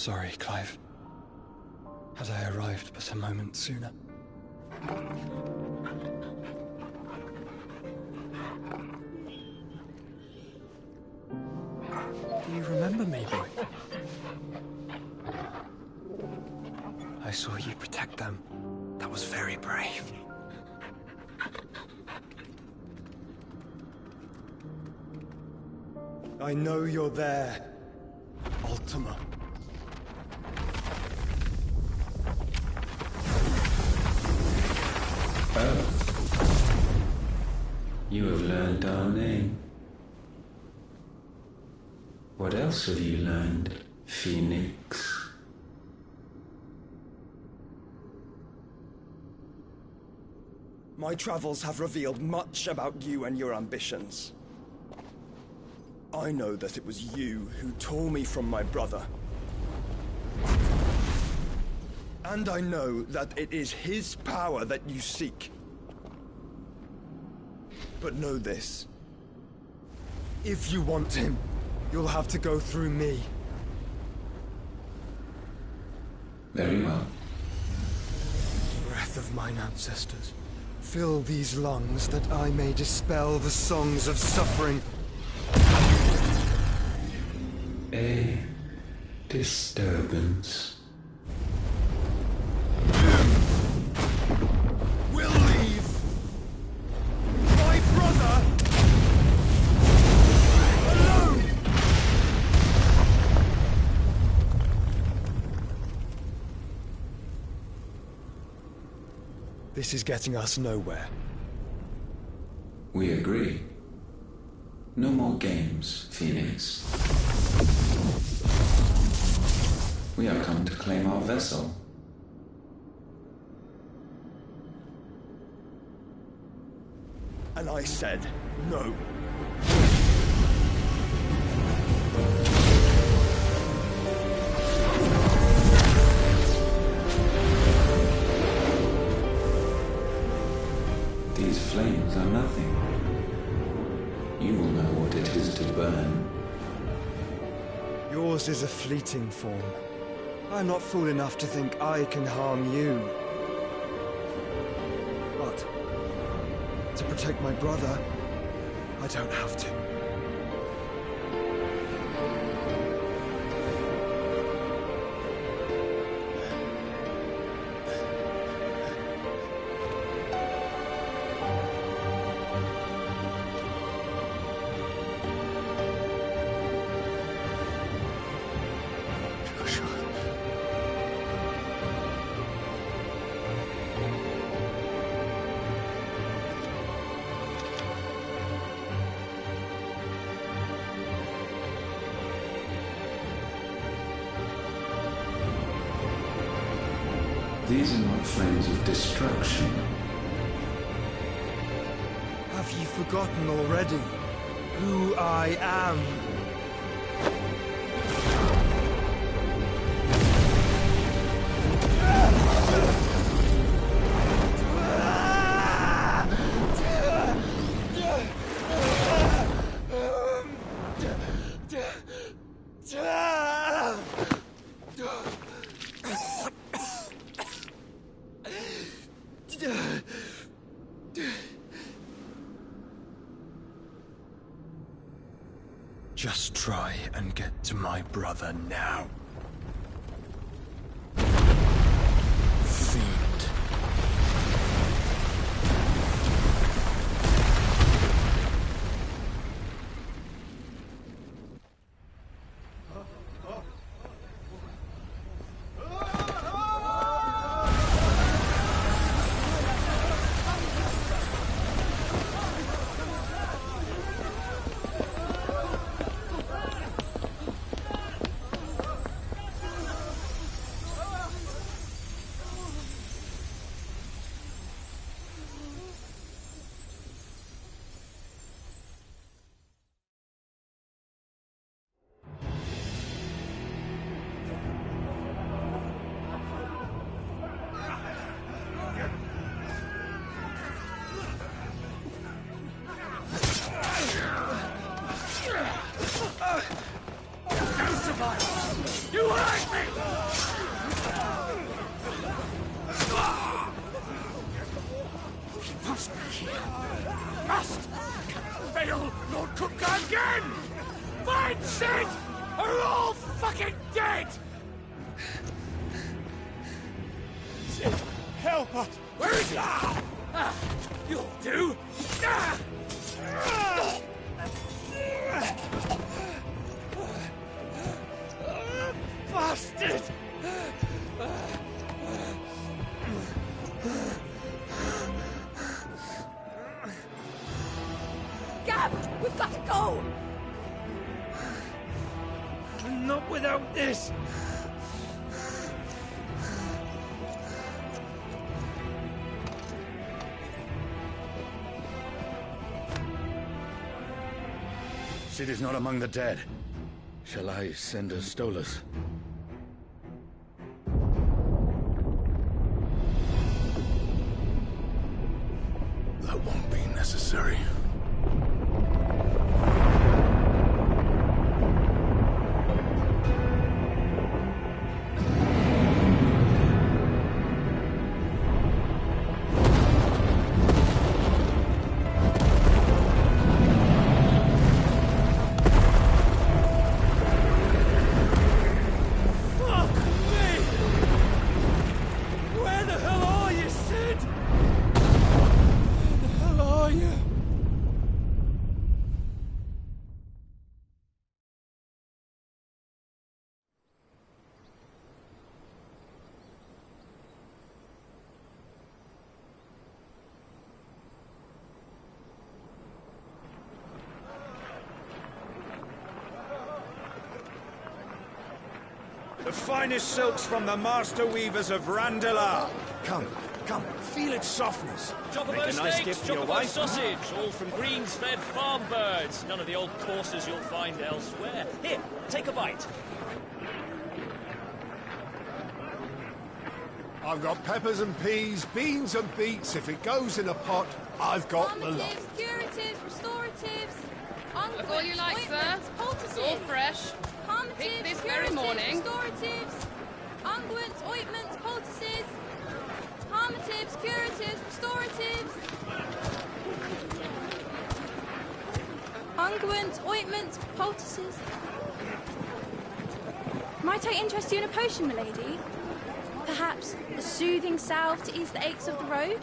sorry, Clive. Had I arrived but a moment sooner. Do you remember me, boy? I saw you protect them. That was very brave. I know you're there, Ultima. Oh. You have learned our name. What else have you learned, Phoenix? My travels have revealed much about you and your ambitions. I know that it was you who tore me from my brother. And I know that it is his power that you seek. But know this. If you want him, you'll have to go through me. Very well. Breath of mine ancestors, fill these lungs that I may dispel the songs of suffering. A disturbance. We'll leave. My brother alone. This is getting us nowhere. We agree. No more games, Phoenix. We have come to claim our vessel. And I said no. These flames are nothing. You will know what it is to burn. Yours is a fleeting form. I'm not fool enough to think I can harm you. But to protect my brother, I don't have to. These are not flames of destruction. Have you forgotten already who I am? Just try and get to my brother now. Fiend. help us! Where is he? You'll do! Bastard! Gab, we've got to go! Not without this! Sid is not among the dead. Shall I send a Stolas? That won't be necessary. The finest silks from the master weavers of Randalar. Come, come, feel its softness. Chocobo Make a nice steaks, gift for your chocobo wife. sausage, all from greens-fed farm birds. None of the old courses you'll find elsewhere. Here, take a bite. I've got peppers and peas, beans and beets. If it goes in a pot, I've got the lot. Curatives, restoratives, Look all you like, sir. It's all fresh. Picked this very morning. Restoratives, unguents, ointments, poultices, harmatives, curatives, restoratives, unguents, ointments, poultices. Might I interest you in a potion, milady? Perhaps a soothing salve to ease the aches of the road?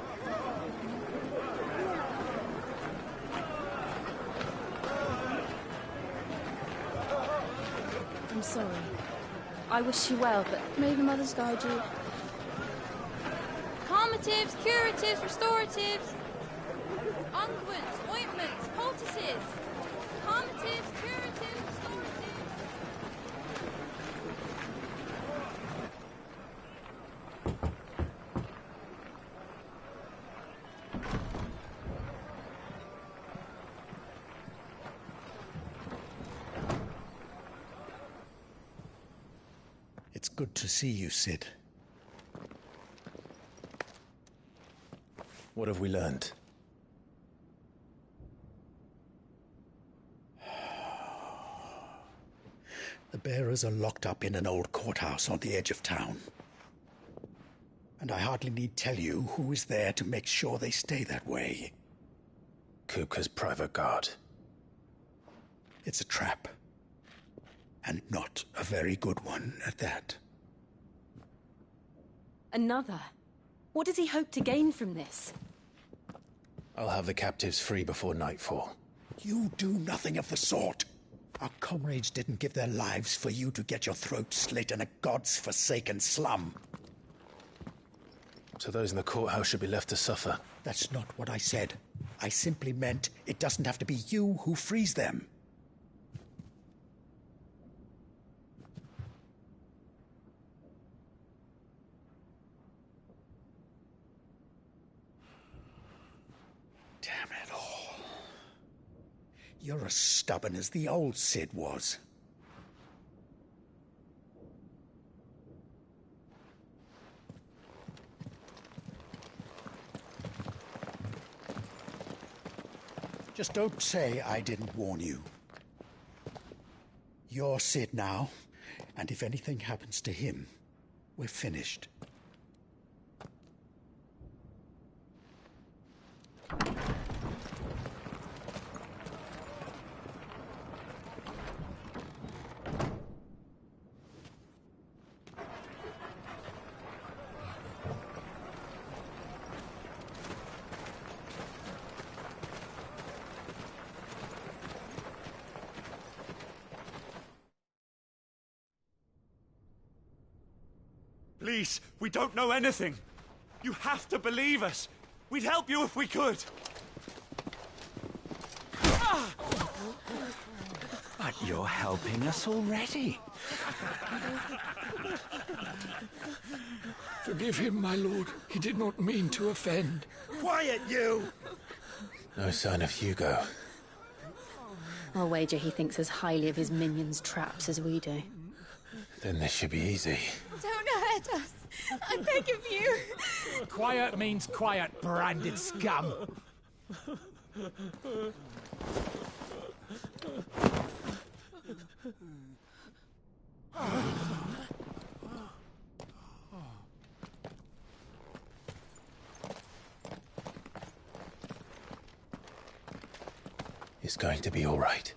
I'm sorry. I wish you well, but may the mothers guide you. Calmatives, curatives, restoratives, unguents, ointments, poultices. Calmatives, curatives, restoratives. It's good to see you, Sid. What have we learned? The bearers are locked up in an old courthouse on the edge of town. And I hardly need tell you who is there to make sure they stay that way. Kupka's private guard. It's a trap. And not a very good one at that. Another? What does he hope to gain from this? I'll have the captives free before nightfall. You do nothing of the sort. Our comrades didn't give their lives for you to get your throat slit in a god's-forsaken slum. So those in the courthouse should be left to suffer. That's not what I said. I simply meant it doesn't have to be you who frees them. Damn it all. You're as stubborn as the old Sid was. Just don't say I didn't warn you. You're Sid now, and if anything happens to him, we're finished. Please, we don't know anything. You have to believe us. We'd help you if we could. But you're helping us already. Forgive him, my lord. He did not mean to offend. Quiet, you! No sign of Hugo. I'll wager he thinks as highly of his minions' traps as we do. Then this should be easy. Don't hurt us. I beg of you. Quiet means quiet, branded scum. It's going to be all right.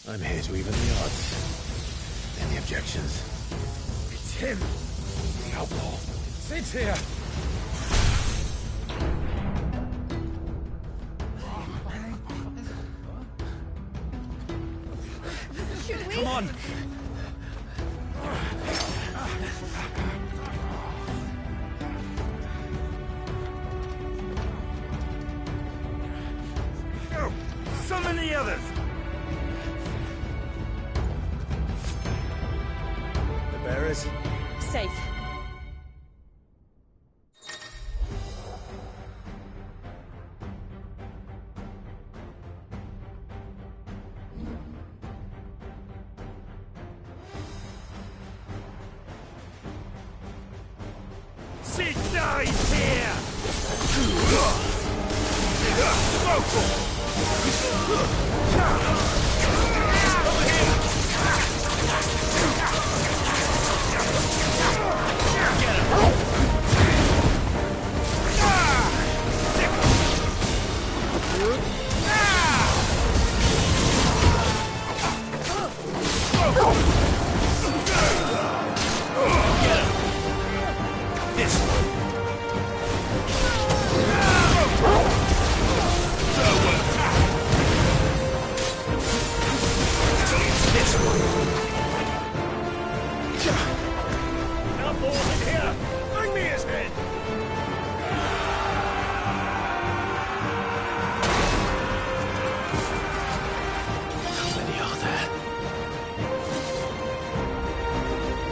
I'm here to even the odds. Any objections? It's him, the outlaw. Sit here. Should we? Come on. Go! Summon the others! The bearers? Safe. Seek dies here!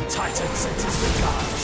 Titan sends his regards.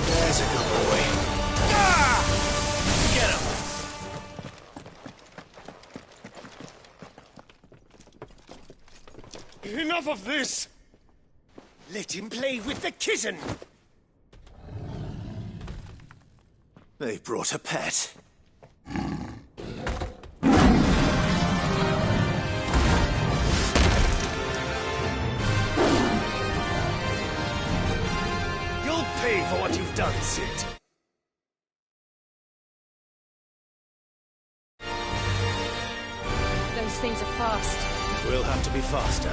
There's a good boy. Get him! Enough of this! Let him play with the kitten! They brought a pet. You'll pay for what you've done, Sid. Those things are fast. We'll have to be faster.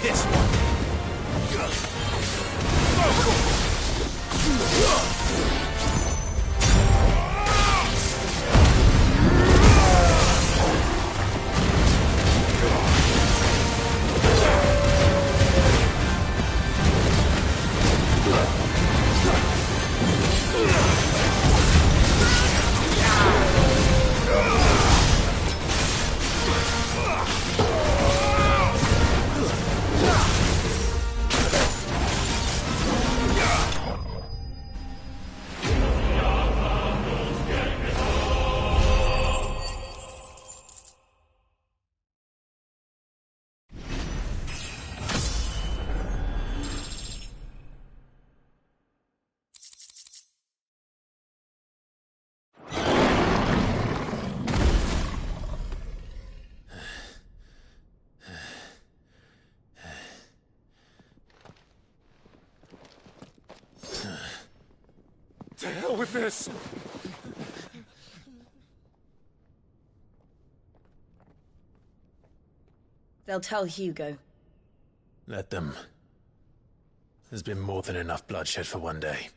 This one. To hell with this! They'll tell Hugo. Let them. There's been more than enough bloodshed for one day.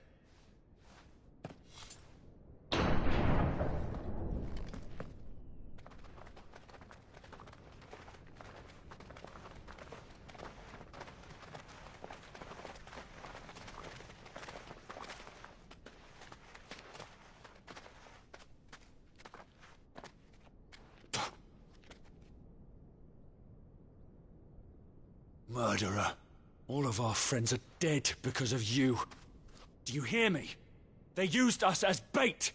Murderer. All of our friends are dead because of you. Do you hear me? They used us as bait.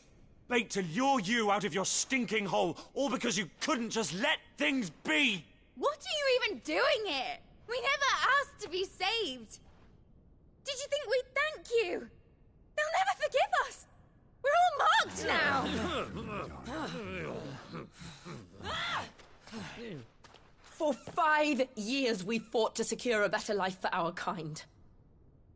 Bait to lure you out of your stinking hole, all because you couldn't just let things be. What are you even doing here? We never asked to be saved. Did you think we'd thank you? They'll never forgive us. We're all marked now. For 5 years we fought to secure a better life for our kind.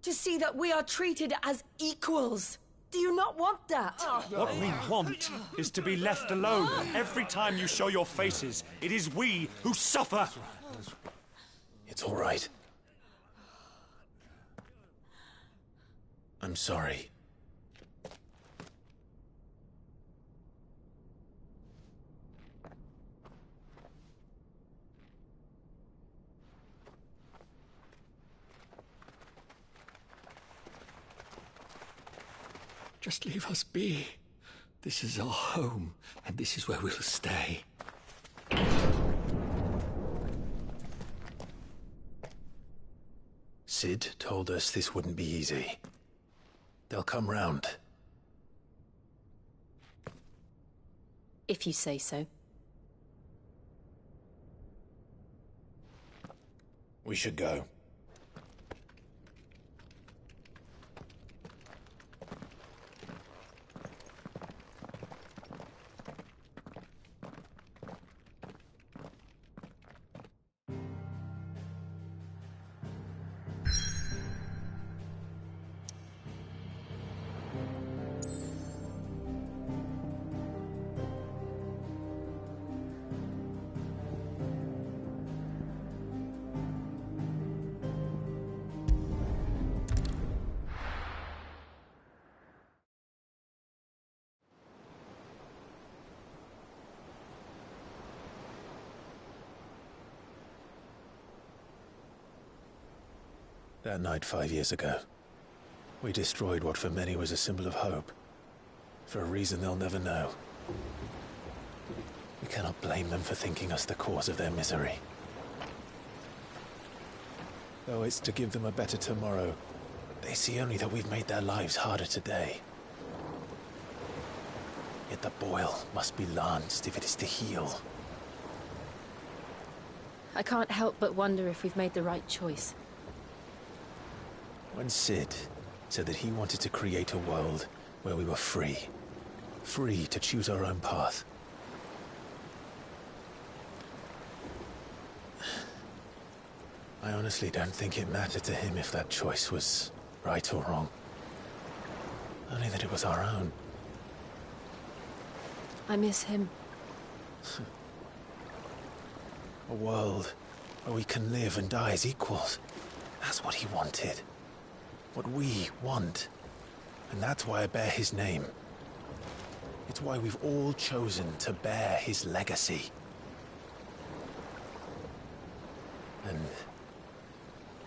To see that we are treated as equals. Do you not want that? What we want is to be left alone. Every time you show your faces, it is we who suffer. It's all right. I'm sorry. Just leave us be. This is our home, and this is where we'll stay. Sid told us this wouldn't be easy. They'll come round. If you say so. We should go. That night 5 years ago, we destroyed what for many was a symbol of hope. For a reason they'll never know. We cannot blame them for thinking us the cause of their misery. Though it's to give them a better tomorrow, they see only that we've made their lives harder today. Yet the boil must be lanced if it is to heal. I can't help but wonder if we've made the right choice. When Sid said that he wanted to create a world where we were free. Free to choose our own path. I honestly don't think it mattered to him if that choice was right or wrong. Only that it was our own. I miss him. A world where we can live and die as equals. That's what he wanted. What we want. And that's why I bear his name. It's why we've all chosen to bear his legacy. And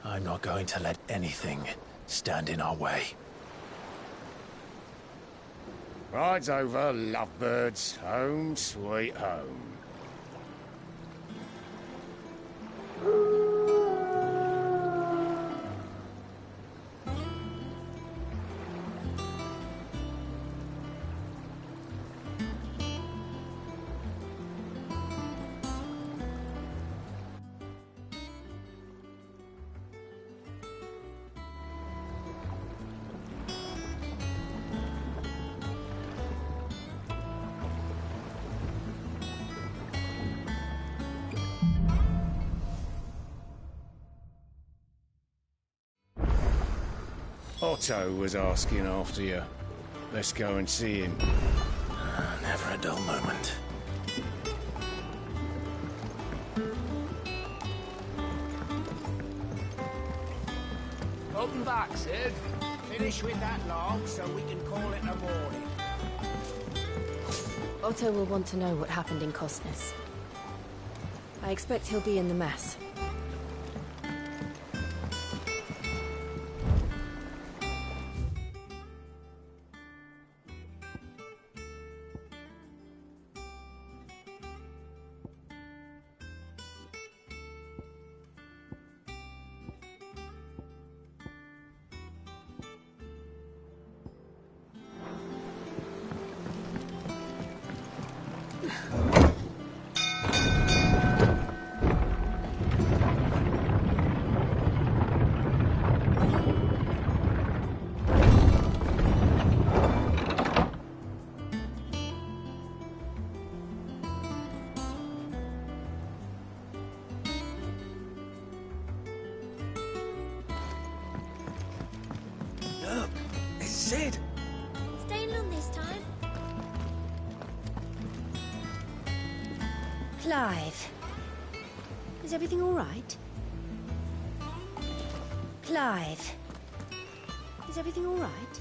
I'm not going to let anything stand in our way. Rides over, lovebirds. Home sweet home. Otto was asking after you. Let's go and see him. Never a dull moment. Open back, Sid. Finish with that log so we can call it a morning. Otto will want to know what happened in Costness. I expect he'll be in the mess. Look, it's Sid. Staying long this time? Clive. Is everything all right? Clive. Is everything all right?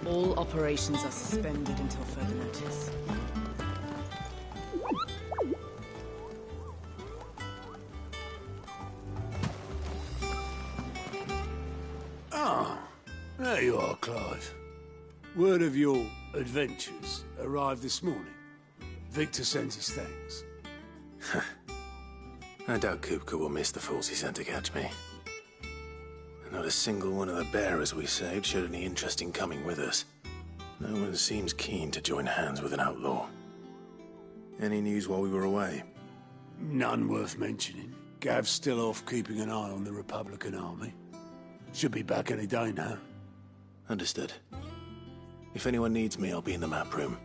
All operations are suspended until further notice. Ah, there you are, Clive. Word of your adventures arrived this morning. Victor sends his thanks. I doubt Kupka will miss the fools he sent to catch me. Not a single one of the bearers we saved showed any interest in coming with us. No one seems keen to join hands with an outlaw. Any news while we were away? None worth mentioning. Gav's still off keeping an eye on the Republican army. Should be back any day now. Understood. If anyone needs me, I'll be in the map room.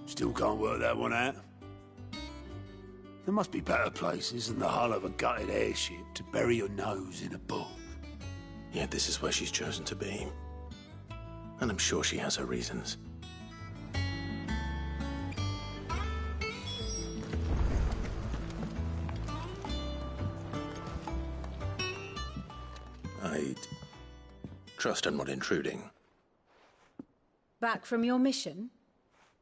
Still can't work that one out. There must be better places than the hull of a gutted airship to bury your nose in a book. Yet this is where she's chosen to be. And I'm sure she has her reasons. I'd trust I'm not intruding. Back from your mission?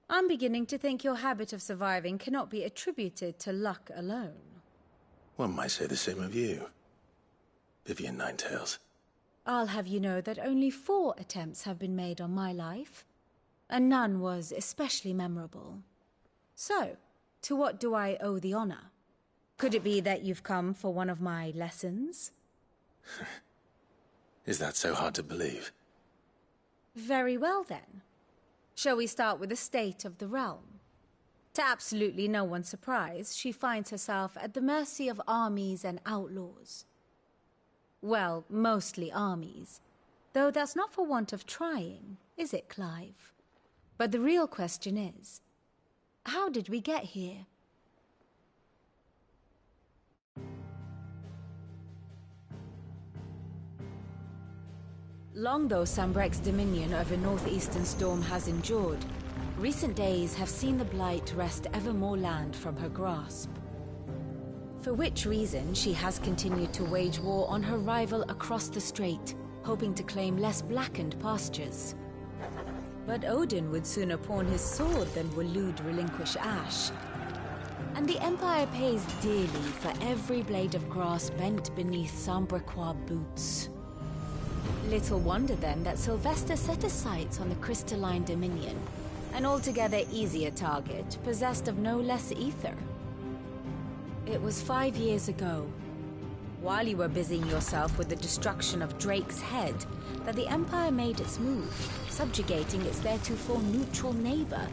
I'm beginning to think your habit of surviving cannot be attributed to luck alone. One might say the same of you, Vivian Ninetails. I'll have you know that only 4 attempts have been made on my life, and none was especially memorable. So, to what do I owe the honor? Could it be that you've come for one of my lessons? Is that so hard to believe? Very well then. Shall we start with the state of the realm? To absolutely no one's surprise, she finds herself at the mercy of armies and outlaws. Well, mostly armies. Though that's not for want of trying, is it, Clive? But the real question is, how did we get here? Long though Sambrek's dominion over northeastern Storm has endured, recent days have seen the Blight wrest ever more land from her grasp. For which reason she has continued to wage war on her rival across the strait, hoping to claim less blackened pastures. But Odin would sooner pawn his sword than Waloed relinquish Ash. And the Empire pays dearly for every blade of grass bent beneath Sambrequois boots. Little wonder then that Sylvester set his sights on the Crystalline Dominion, an altogether easier target, possessed of no less ether. It was 5 years ago, while you were busying yourself with the destruction of Drake's head, that the Empire made its move, subjugating its theretofore neutral neighbor.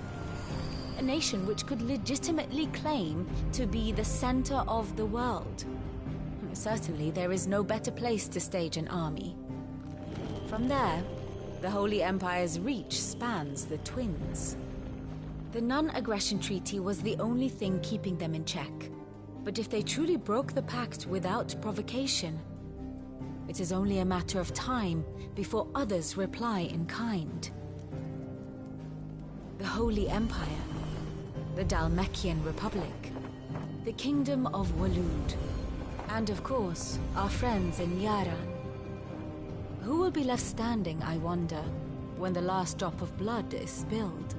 A nation which could legitimately claim to be the center of the world. Certainly, there is no better place to stage an army. From there, the Holy Empire's reach spans the Twins. The non-aggression treaty was the only thing keeping them in check. But if they truly broke the pact without provocation, it is only a matter of time before others reply in kind. The Holy Empire, the Dhalmekian Republic, the Kingdom of Waloed, and of course, our friends in Yaran. Who will be left standing, I wonder, when the last drop of blood is spilled?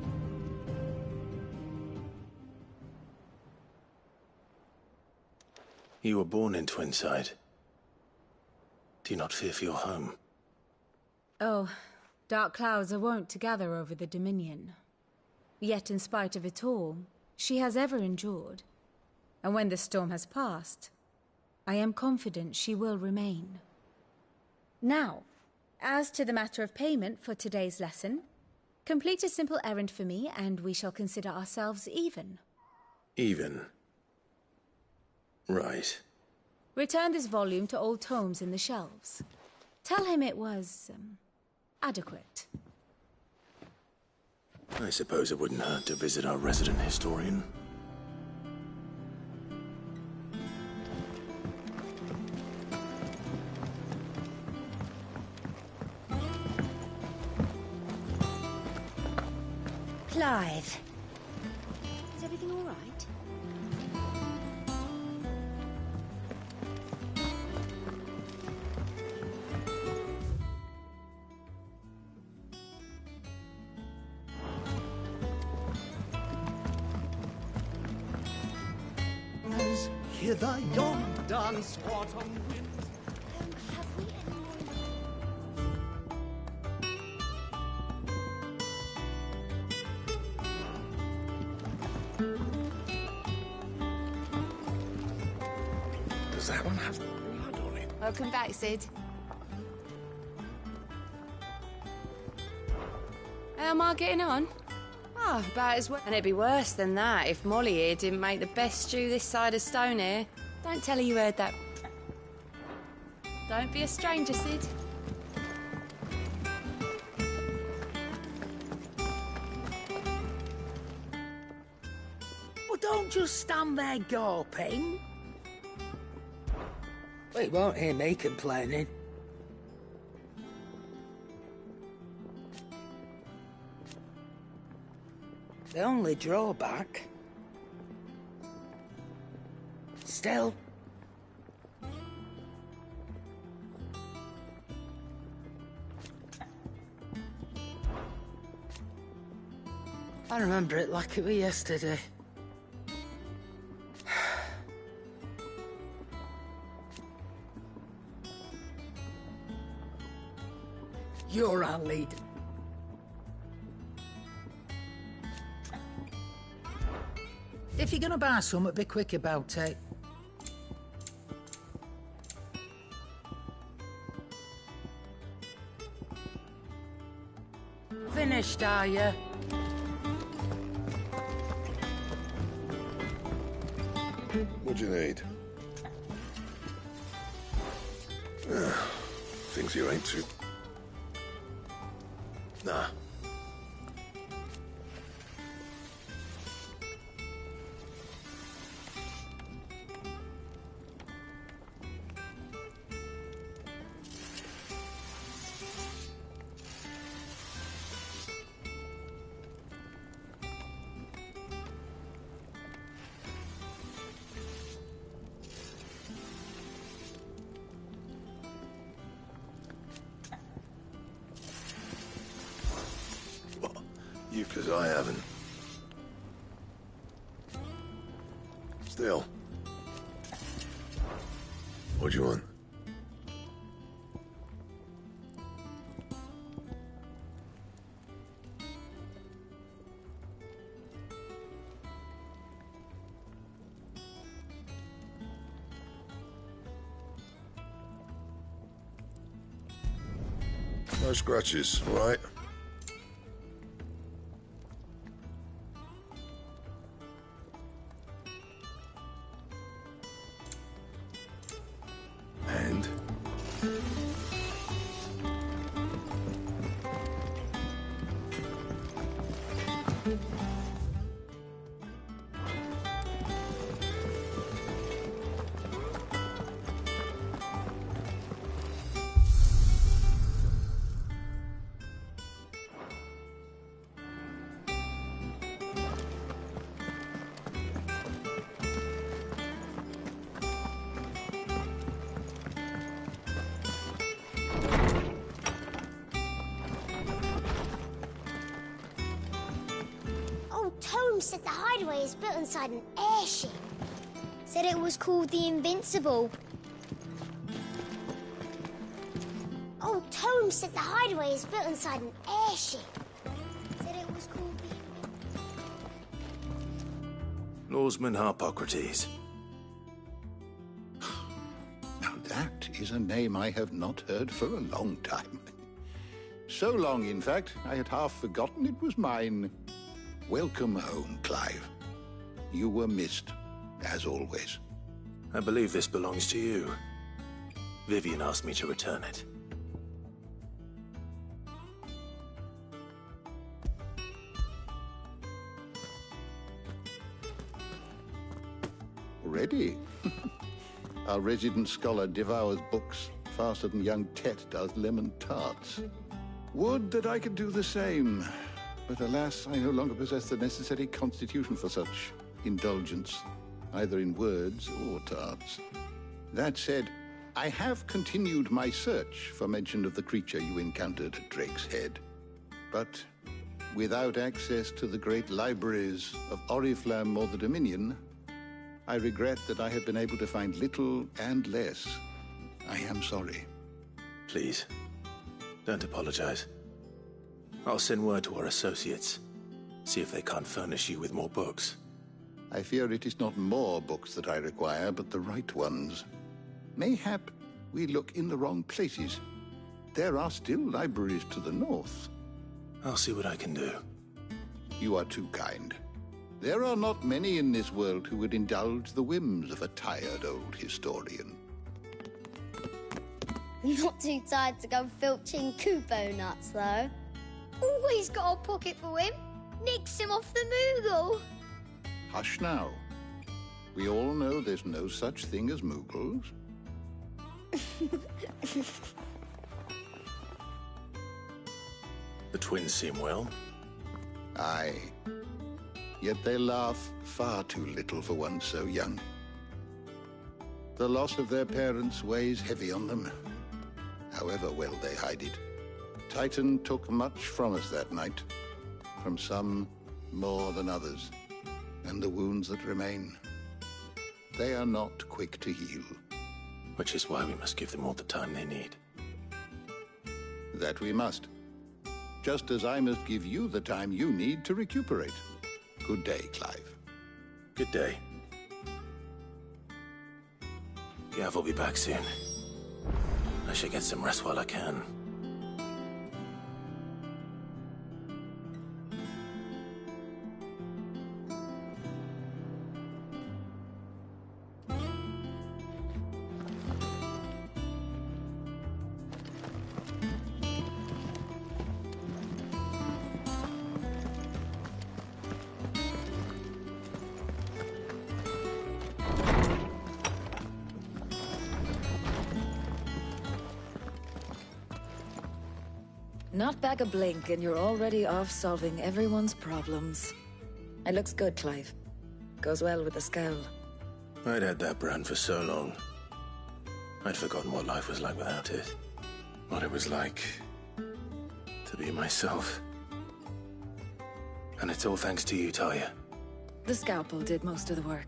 You were born in Twinside. Do you not fear for your home? Oh, dark clouds are wont to gather over the Dominion. Yet in spite of it all, she has ever endured. And when the storm has passed, I am confident she will remain. Now, as to the matter of payment for today's lesson, complete a simple errand for me and we shall consider ourselves even. Even? Right. Return this volume to old tomes in the shelves. Tell him it was, adequate. I suppose it wouldn't hurt to visit our resident historian. Clive. Is everything all right? Hear the young dance autumn winds. Does that one have blood on it? Welcome back, Sid. How am I getting on? Oh, about as well. And it'd be worse than that if Molly here didn't make the best stew this side of Stone here. Don't tell her you heard that. Don't be a stranger, Sid. Well, don't just stand there gawping. Well, you won't hear me complaining. The only drawback... Still... I remember it like it was yesterday. You're our leader. If you're gonna buy something, be quick about it. Finished, are you? What do you need? Things you ain't too... Nah. You, 'cause I haven't. Still. What do you want? No scratches, all right? And? Tom said the hideaway is built inside an airship. Said it was called the Invincible. Oh, Tom said the hideaway is built inside an airship. Said it was called the... Lawsman Harpocrates. Now that is a name I have not heard for a long time. So long, in fact, I had half forgotten it was mine. Welcome home, Clive. You were missed, as always. I believe this belongs to you. Vivian asked me to return it. Already? Our resident scholar devours books faster than young Tet does lemon tarts. Would that I could do the same. But alas, I no longer possess the necessary constitution for such indulgence, either in words or tarts. That said, I have continued my search for mention of the creature you encountered at Drake's Head. But without access to the great libraries of Oriflamme or the Dominion, I regret that I have been able to find little and less. I am sorry. Please, don't apologize. I'll send word to our associates. See if they can't furnish you with more books. I fear it is not more books that I require, but the right ones. Mayhap we look in the wrong places. There are still libraries to the north. I'll see what I can do. You are too kind. There are not many in this world who would indulge the whims of a tired old historian. Not too tired to go filching Kupo nuts, though. Always got a pocket for him. Nicks him off the Moogle. Hush now. We all know there's no such thing as Moogles. The twins seem well. Aye. Yet they laugh far too little for one so young. The loss of their parents weighs heavy on them, however well they hide it. Titan took much from us that night, from some more than others, and the wounds that remain, they are not quick to heal. Which is why we must give them all the time they need. That we must. Just as I must give you the time you need to recuperate. Good day, Clive. Good day. Gav will be back soon. I should get some rest while I can. Not back a blink and you're already off solving everyone's problems. It looks good, Clive. Goes well with the scowl. I'd had that brand for so long. I'd forgotten what life was like without it. What it was like to be myself. And it's all thanks to you, Talia. The scalpel did most of the work.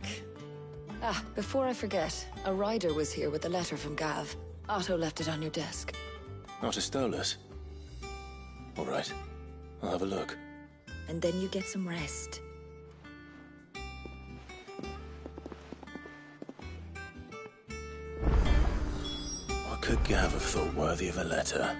Ah, before I forget, a rider was here with a letter from Gav. Otto left it on your desk. Not a Stolas. All right. I'll have a look. And then you get some rest. What could Gav have thought worthy of a letter?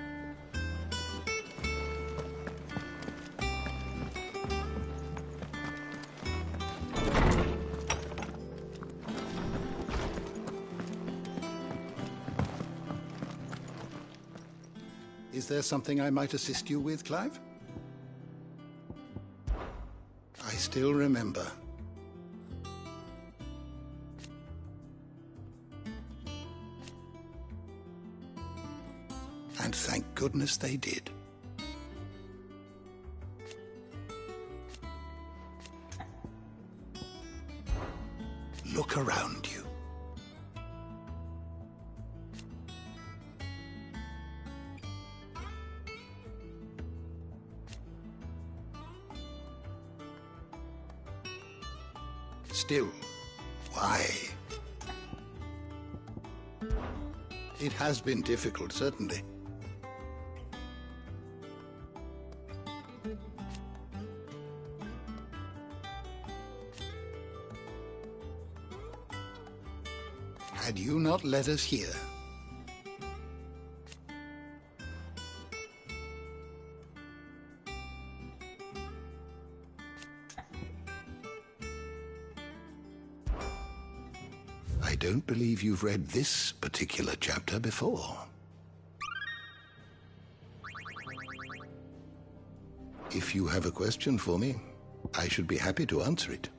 Is there something I might assist you with, Clive? I still remember. And thank goodness they did. Look around you. Still, why? It has been difficult, certainly. Had you not led us here, I don't believe you've read this particular chapter before. If you have a question for me, I should be happy to answer it.